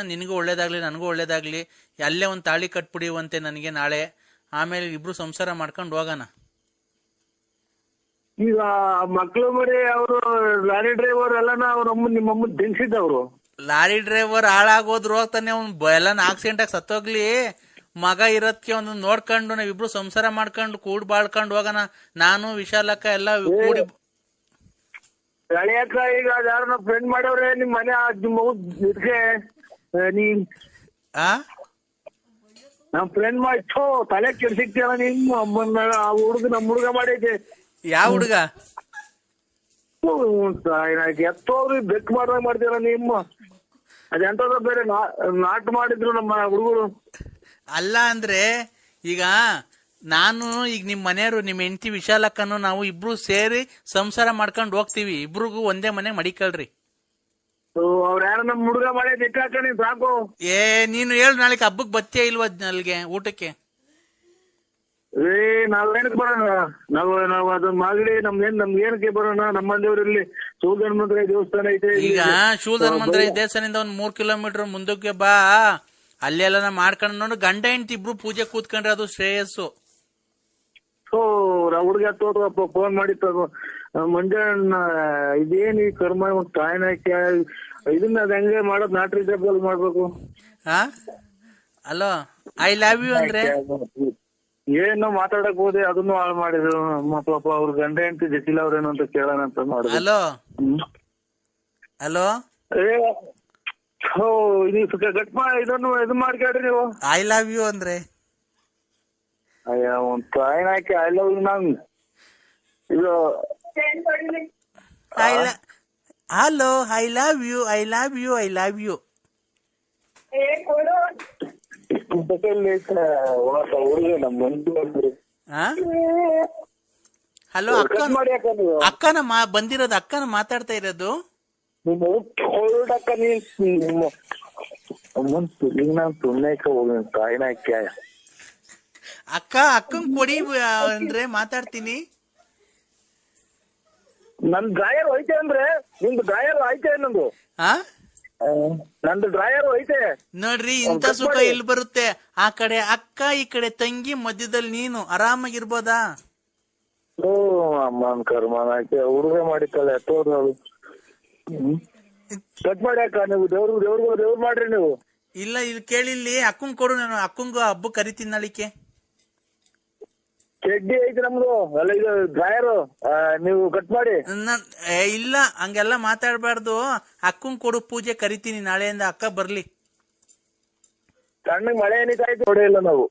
ನಿನಗೂ ಒಳ್ಳೇದಾಗ್ಲಿ ನನಗೂ ಒಳ್ಳೇದಾಗ್ಲಿ, ಅಲ್ಲೇ ಒಂದ್ ತಾಳಿ ಕಟ್ಬಿಡಿವಂತೆ ನನಗೆ ನಾಳೆ. ಆಮೇಲೆ ಇಬ್ರು ಸಂಸಾರ ಮಾಡ್ಕೊಂಡು ಹೋಗೋಣ. ಈಗ ಮಕ್ಳು ಮರಿ ಅವರು ಲಾರಿ ಡ್ರೈವರ್ ಎಲ್ಲ ನಿಮ್ಮಮ್ಮ ದಿಂಸಿದ್ದವ್ರು. ಲಾರಿ ಡ್ರೈವರ್ ಹಾಳಾಗೋದ್ರು ಹೋಗ್ತಾನೆ, ಅವ್ನು ಎಲ್ಲ ಆಕ್ಸಿಡೆಂಟ್ ಆಗಿ ಸತ್ತೋಗ್ಲಿ, ಮಗ ಇರೋದಕ್ಕೆ ಒಂದು ನೋಡ್ಕೊಂಡು ನಾವಿಬ್ರು ಸಂಸಾರ ಮಾಡ್ಕೊಂಡು ಕೂಡ್ ಬಾಳ್ಕೊಂಡು ಹೋಗೋಣ. ನಾನು ವಿಶಾಲಕ್ಕ ಎಲ್ಲ ಕೂಡಿ. ಹಳೆಯಕ್ಕ ಈಗ ಯಾರನ್ನ ಫ್ರೆಂಡ್ ಮಾಡವ್ರೆ ನಿಮ್ ಮನೆ ಇದಕ್ಕೆ ನಮ್ ಫ್ರೆಂಡ್ ಮಾಡ್ಸೋ ತಲೆ ಕೆಡ್ಸಿಕ್ತೇವ ನಿಮ್ಮ ಅಮ್ಮನ. ಆ ಹುಡುಗ ನಮ್ ಹುಡುಗ ಮಾಡೈತೆ. ಯಾವ ಹುಡುಗ? ಎತ್ತೋರು ಬೆಕ್ ಮಾಡ್ದಂಗ್ ಮಾಡ್ತೀರ ನಿಮ್ಮ. ಅದೆಂತದ ಬೇರೆ ನಾಟ್ ಮಾಡಿದ್ರು ನಮ್ಮ ಹುಡುಗರು. ಅಲ್ಲ ಅಂದ್ರೆ, ಈಗ ನಾನು ಈಗ ನಿಮ್ ಮನೆಯವರು, ನಿಮ್ ಹೆಂಡತಿ ವಿಶಾಲಕ್ಕನು ನಾವು ಇಬ್ರು ಸೇರಿ ಸಂಸಾರ ಮಾಡ್ಕೊಂಡು ಹೋಗ್ತೀವಿ. ಇಬ್ರಿಗೂ ಒಂದೇ ಮನೆ ಮಡಿಕಳ್ರಿ. ಅವ್ರ ಯಾರ ನಮ್ ಹುಡುಗ ಮಾಡಿ ನೆಟ್ಟಾಕಿ ಸಾಕು. ನೀನು ಹೇಳು, ನಾಳೆಗೆ ಹಬ್ಬಕ್ ಬತ್ತೇ ಇಲ್ವ ಅಲ್ಲಿಗೆ ಊಟಕ್ಕೆ? ನಾವೇನಕ್ ಬರೋಣ? ನಾವು ಅದನ್ನ ಮಾಡಿ ನಮ್ಗೇನಕ್ಕೆ ಬರೋಣ? ನಮ್ಮ ದೇವ್ರಲ್ಲಿ ಶೂಲಧನ್ವಂತರಿ ದೇವಸ್ಥಾನ ಐತೆ. ಈಗ ಶೂಲಧನ್ವಂತರಿ ದೇವಸ್ಥಾನದಿಂದ 3 ಕಿಲೋಮೀಟರ್ ಮುಂದಕ್ಕೆ ಬಾ, ಅಲ್ಲೆಲ್ಲ ಮಾಡ್ಕೊಂಡು ನೋಡು. ಗಂಡ ಹೆಂಡತಿ ಇಬ್ರು ಪೂಜೆ ಕೂತ್ಕೊಂಡ್ರೆ ಅದು ಶ್ರೇಯಸ್ಸು. ಹುಡುಗ ಹತ್ತೋದಪ್ಪ ಫೋನ್ ಮಾಡಿತ್ತು ಮಂಜಣ್ಣ, ಇದೇನ್ ಈ ಕರ್ಮ ಕಾಯಿನ ಇದನ್ನ ಅದ್ ಹೆಂಗೆ ಮಾಡೋದ್? ನಾಟ್ರಿ ಜಬ್ಬಲ್ ಮಾಡ್ಬೇಕು. ಹಲೋ, ಐ ಲವ್ ಯು ಅಂದ್ರೆ ಏನೋ ಮಾತಾಡಕ್ ಹೋದೆ, ಅದನ್ನು ಹಾಳು ಮಾಡಿದ್ರು. ಪಾಪ ಅವ್ರ ಗಂಡ ಹೆಂಡತಿ ಜಟಿಲ್ ಅವ್ರೇನು ಅಂತ ಕೇಳೋಣ ಅಂತ ಮಾಡಿದ್ರು. ಹಲೋ ಹಲೋ, ಇದನ್ನು ಇದು ಮಾಡ್ಕೊಳ್ರಿ ನೀವು. ಐ ಲವ್ ಯು ಅಂದ್ರೆ ಅಯ್ಯ, ಒಂದ್ ಕಾಯಿನ ಹಾಕಿ ಐ ಲವ್ ಯು. ನಂಗ್ ಇದು hello, I love you, I love you, I love you. Hello, ಅಕ್ಕನ ಬಂದಿರೋದು, ಅಕ್ಕನ ಮಾತಾಡ್ತಾ ಇರೋದು. ಅಕ್ಕನ್ ಕೊಡಿ ಅಂದ್ರೆ ಮಾತಾಡ್ತೀನಿ. ನನ್ ಡ್ರಾಯರ್ ಐತೆ ಅಂದ್ರೆ ನಿಮ್ದು ಡ್ರಾಯರ್ ಐತೆ ಅನ್ನೋದು. ನಂದು ಡ್ರಾಯರ್ ಐತೆ ನೋಡ್ರಿ. ಇಂಥ ಸುಖ ಎಲ್ಲಿ ಬರುತ್ತೆ? ಆ ಕಡೆ ಅಕ್ಕ, ಈ ಕಡೆ ತಂಗಿ, ಮಧ್ಯದಲ್ಲಿ ನೀನು ಆರಾಮಾಗಿರ್ಬೋದಾ? ಅಮ್ಮನ್ ಕರ್ಮನ ಹುಡುಗ ಮಾಡಿತ್ತಲ್ಲ ಎತ್ತೋದು. ಕಟ್ ಮಾಡಿ ಅಕ್ಕ, ನೀವು ದೇವ್ರು ಮಾಡ್ರಿ ನೀವು. ಇಲ್ಲ, ಇಲ್ಲಿ ಕೇಳಿಲ್ಲಿ ಅಕ್ಕಂಗ್ ಕೊಡು, ನಾನು ಅಕ್ಕಂಗು ಹಬ್ಬ ಕರಿತೀನಿ ನಾಳಿಕೆ. ಚಡ್ಡಿ ಐತಿ ನಮ್ದು ಅಲ್ಲ, ಇದು ಡ್ರಾಯರು ನೀವು ಕಟ್ ಮಾಡಿ. ಇಲ್ಲ ಹಂಗೆಲ್ಲ ಮಾತಾಡ್ಬಾರ್ದು. ಅಕ್ಕಂಗ್ ಕೊಡು, ಪೂಜೆ ಕರಿತೀನಿ ನಾಳೆಯಿಂದ. ಅಕ್ಕ ಬರ್ಲಿ. ಸಣ್ಣಗ್ ಮಳೆ ಏನಿಕಾಯ್ತು ನೋಡೇ ಇಲ್ಲ ನಾವು.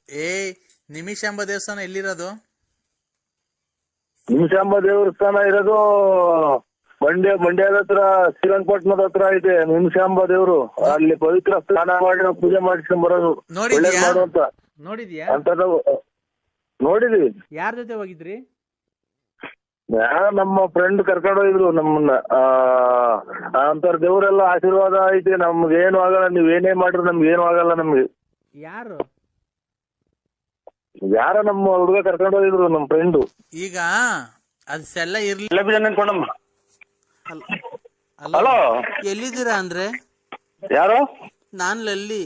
ನಿಮಿಷಾಂಬ ದೇವಸ್ಥಾನ ಎಲ್ಲಿರೋದು? ನಿಮಿಷಾಂಬ ದೇವಸ್ಥಾನ ಇರೋದು ಮಂಡ್ಯದ ಹತ್ರ, ಶ್ರೀರಂಗಪಟ್ಟಣದ ಹತ್ರ ಐತೆ ನಿಮಿಷಾಂಬ ದೇವರು. ಅಲ್ಲಿ ಪವಿತ್ರ ಸ್ನಾನ ಮಾಡಿ ನಾವು ಪೂಜೆ ಮಾಡಿಸ್ಕೊಂಡ್ ಬರೋದು. ನೋಡಿದ್ಯಾ? ಅಂತದ್ದು ನೋಡಿದ್ವಿ. ಯಾರ ಜೊತೆ ಹೋಗಿದ್ರಿ? ನಮ್ಮ ಫ್ರೆಂಡ್ ಕರ್ಕೊಂಡು ಹೋಗಿದ್ರು ನಮ್ಮನ್ನ. ಅಂತರ ದೇವರೆಲ್ಲ ಆಶೀರ್ವಾದ ಐತಿ, ನಮ್ಗೆ ಏನು ಆಗಲ್ಲ, ನೀವೇನೇ ಮಾಡ್ರಿ ನಮ್ಗೆ ಏನು ಆಗಲ್ಲ. ನಮ್ಗೆ ಯಾರ ನಮ್ಮ ಹುಡುಗ ಕರ್ಕೊಂಡು ಹೋಗಿದ್ರು, ನಮ್ಮ ಫ್ರೆಂಡು. ಈಗ ಅದೆಲ್ಲ ಇರ್ಲಿ. ಹಲೋ, ಎಲ್ಲಿದ್ದೀರಾ ಅಂದ್ರೆ? ಯಾರು? ನಾನ್ ಲಲ್ಲಿ.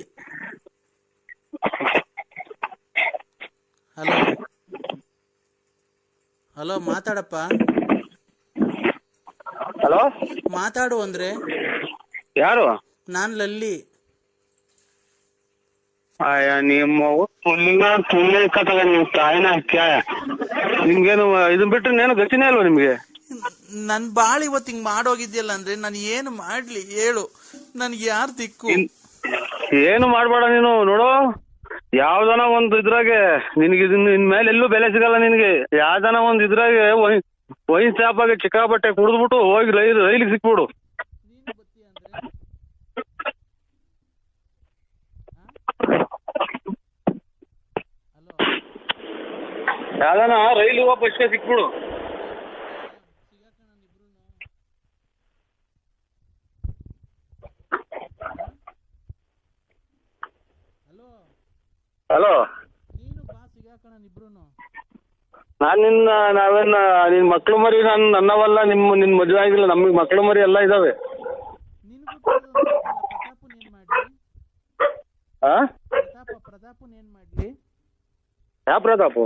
Hello hello, ಮಾತಾಡಪ್ಪ. ಹಲೋ, ಮಾತಾಡು ಅಂದ್ರೆ. ಯಾರು? ನಾನ್ ಲಲ್ಲಿ. ನಿಮ್ಮ ನಿಮ್ಗೇನು ಇದನ್ ಬಿಟ್ರೆ ನೇನು ಗತಿನೇ ಅಲ್ವಾ ನಿಮ್ಗೆ? ನನ್ ಬಾಳ್ ಇವತ್ತು ಹಿಂಗ್ ಮಾಡೋಗಿದ್ಯಲ್ಲ ಅಂದ್ರೆ ನಾನು ಏನು ಮಾಡ್ಲಿ ಹೇಳು? ನನ್ಗೆ ಯಾರ್ ದಿಕ್ಕು? ಏನು ಮಾಡ್ಬೇಡ ನೀನು. ನೋಡು, ಯಾವ್ದನ ಒಂದ್ ಇದ್ರಾಗೆ ನಿನ್ಗೆ ನಿನ್ ಮೇಲೆ ಎಲ್ಲೂ ಬೆಲೆ ಸಿಗಲ್ಲ ನಿನ್ಗೆ. ಯಾವ್ದನ ಒಂದ್ ಇದ್ರಾಗೆ ವೈನ್ ಶಾಪ್ ಆಗಿ ಚಿಕ್ಕಾಬಟ್ಟೆ ಕುಡಿದ್ಬಿಟ್ಟು ಹೋಗಿ ರೈಲಿಗೆ ಸಿಕ್ಬಿಡು. ಯಾವ್ದಾನ ರೈಲು ಬಸ್ಗೆ ಸಿಕ್ಬಿಡು. ಹಲೋ, ನಾವೇನ್ ನಿನ್ ಮಕ್ಳು ಮರಿ ನನ್ನವಲ್ಲ. ನಿನ್ ಮದ್ವೆ ಆಗಿಲ್ಲ, ನಮಗ್ ಮಕ್ಳು ಮರಿ ಎಲ್ಲ ಇದಾವೆ. ಯಾವ ಪ್ರತಾಪು?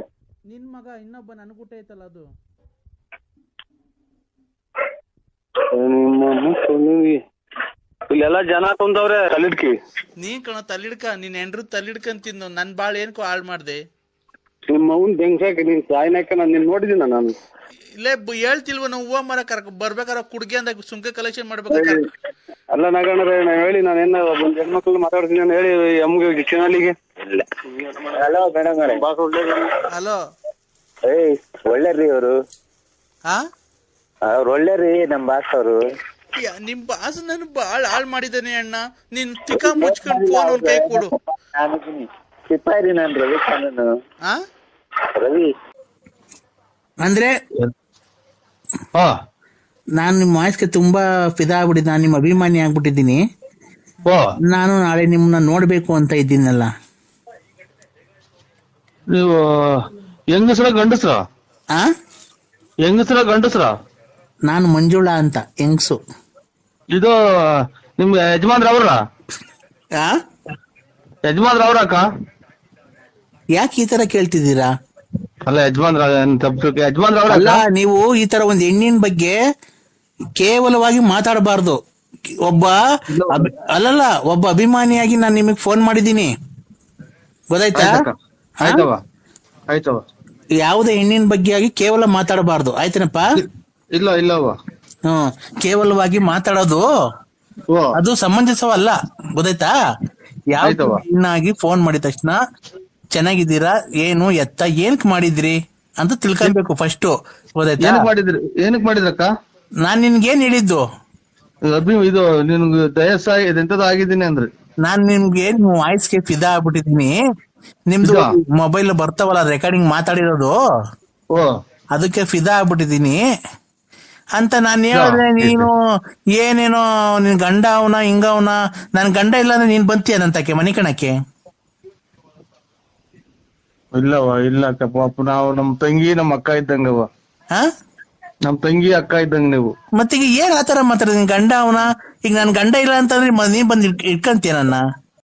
ನಿನ್ ಮಗ ಇನ್ನೊಬ್ಬ ನನ್ಗುಟ್ಟ ಐತಲ್ಲ ಅದು. ಇಲ್ಲೆಲ್ಲ ಜನ ಕುಂತವ್ರೆ ತಲ್ಲಿಡ್ಕಿ. ನೀನ್ ಕಣ ತಲ್ಲಿಡ್ಕ, ನೀನ್ ಹೆಂಡ್ರು ತಲ್ಲಿಡ್ಕಂತಿದ್ದು. ನನ್ ಬಾಳ್ ಏನ್ಕೋ ಹಾಳ್ ಮಾಡ್ದೆ. ನಿಮ್ಮ ಅವ್ನ್ ಬೆಂಗ್ಸಾಕ ನೀನ್ ಸಾಯ್ನಾಕ ನಾನು ನೋಡಿದೀನ. ನಾನು ಇಲ್ಲೇ ಹೇಳ್ತಿಲ್ವ ನಾವು ಹೂವ ಮರ ಬರ್ಬೇಕಾರ ಕುಡ್ಗೆ ಅಂದಾಗ ಸುಂಕ ಕಲೆಕ್ಷನ್ ಮಾಡ್ಬೇಕಾ? ಅಲ್ಲ ನಗಣ್ರೆ, ನಾವ್ ಹೇಳಿ ನಾನೇನ ಒಂದ್ ಹೆಣ್ಮಕ್ಳು ಮಾತಾಡ್ತೀನಿ ನಾನು ಹೇಳಿ ಎಮ್ಗೆ ಕಿಚನಲ್ಲಿಗೆ. Hello madam, hello. ಒಳ್ಳೆರ್ರಿ ಅವರು. ಅವ್ರು ಒಳ್ಳೆರ್ರಿ ನಮ್ ಬಾಸ್ ಅವರು. ನಿಮ್ ಬಾಸ್ ನನ್ ಬಾಳ್ ಹಾಳ್ ಮಾಡಿದಾನೆ ಅಣ್ಣ. ನೀನ್ ತಿಕ್ಕ ಮುಚ್ಕೊಂಡ್ ಫೋನ್ ಒಂದ್ ಕೈ ಕೊಡು. ಸಿಪ್ಪಾರಿ, ನಾನ್ ರವಿ. ರವಿ ಅಂದ್ರೆ ನಾನ್ ನಿಮ್ ವಾಯ್ಸ್ಗೆ ತುಂಬಾ ಫಿದಾ ಆಗ್ಬಿಟ್ಟಿದ್ದೆ. ನಾನ್ ನಿಮ್ ಅಭಿಮಾನಿ ಆಗ್ಬಿಟ್ಟಿದ್ದೀನಿ. ನಾನು ನಾಳೆ ನಿಮ್ನ ನೋಡ್ಬೇಕು ಅಂತ ಇದ್ದೀನಲ್ಲ. ನೀವು ಹೆಂಗಸ್ರ ಗಂಡಸ್ರ? ಹೆಂಗಸ್ರ ಗಂಡಸ್ರ? ನಾನು ಮಂಜುಳಾ ಅಂತ, ಹೆಂಗ್ಸು. ಇದು ನಿಮ್ಗೆ ಯಜಮಾನ್ರ ಅವ್ರ? ಯಜಮಾನ್ರ ಅವ್ರ ಅಕ್ಕ? ಯಾಕೆ ಈ ತರ ಕೇಳ್ತಿದ್ದೀರಾ? ಅಲ್ಲ, ಯಜಮಾನ್ರ ಅವ್ರ ಅಲ್ಲ. ನೀವು ಈ ತರ ಒಂದ್ ಹೆಣ್ಣಿನ ಬಗ್ಗೆ ಕೇವಲವಾಗಿ ಮಾತಾಡಬಾರ್ದು. ಒಬ್ಬ ಅಭಿಮಾನಿಯಾಗಿ ನಾನು ನಿಮಗ್ ಫೋನ್ ಮಾಡಿದ್ದೀನಿ, ಗೊತ್ತಾಯ್ತಾ? ಆಯ್ತವ. ಯಾವುದೇ ಹೆಣ್ಣಿನ ಬಗ್ಗೆ ಆಗಿ ಕೇವಲ ಮಾತಾಡಬಾರ್ದು, ಆಯ್ತೇನಪ್ಪ? ಇಲ್ಲವ. ಕೇವಲವಾಗಿ ಮಾತಾಡೋದು ಅದು ಸಮಂಜಸವಲ್ಲ, ಗೊತ್ತಾಯ್ತಾ? ಯಾವ ಹೆಣ್ಣಾಗಿ ಫೋನ್ ಮಾಡಿದ ತಕ್ಷಣ ಚೆನ್ನಾಗಿದ್ದೀರಾ, ಏನು ಎತ್ತ, ಏನಕ್ ಮಾಡಿದ್ರಿ ಅಂತ ತಿಳ್ಕೊಬೇಕು ಫಸ್ಟ್, ಗೊತ್ತಾಯ್ತಾ? ಏನಕ್ ಮಾಡಿದ್ರಕ್ಕ? ನಾನ್ ನಿನ್ಗೇನ್ ಹೇಳಿದ್ದು? ಇದು ನಿನ್ಗೆ ಎಂತದ ಆಗಿದ್ದೀನಿ ಅಂದ್ರೆ ನಾನ್ ನಿಮ್ಗೆ ವಾಯ್ಸ್ಗೆ ಫಿದಾ ಆಗ್ಬಿಟ್ಟಿದೀನಿ. ನಿಮ್ದು ಮೊಬೈಲ್ ಬರ್ತಾವಲ್ಲ ರೆಕಾರ್ಡಿಂಗ್ ಮಾತಾಡಿರೋದು, ಅದಕ್ಕೆ ಫಿದಾ ಆಗ್ಬಿಟ್ಟಿದೀನಿ ಅಂತ ನಾನ್ ಹೇಳಿದ್ರೆ ನೀನು ಏನೇನೋ ನಿನ್ ಗಂಡ ಅವನ ಹಿಂಗ ಅವನ. ನನ್ ಗಂಡ ಇಲ್ಲ ಅಂದ್ರೆ ನೀನ್ ಬಂತೀಯ ನಂತಕ್ಕೆ ಮನೆ ಕಣಕ್ಕೆ? ಇಲ್ಲವ, ಇಲ್ಲ ಪಾಪ, ನಾವು ನಮ್ ತಂಗಿ ನಮ್ ಅಕ್ಕ ಇದ್ದಂಗವ. ನಮ್ ತಂಗಿ ಅಕ್ಕ ಇದ್ದಂಗ ನೀವು. ಮತ್ತೀಗ ಏನ್ ಆತರ ಮಾತಾಡ? ನಿನ್ ಗಂಡ ಅವನ? ಈಗ ನನ್ ಗಂಡ ಇಲ್ಲ ಅಂತಂದ್ರೆ ನೀನ್ ಬಂದ್ ಇಟ್ಕಂತೀಯ ನನ್ನ?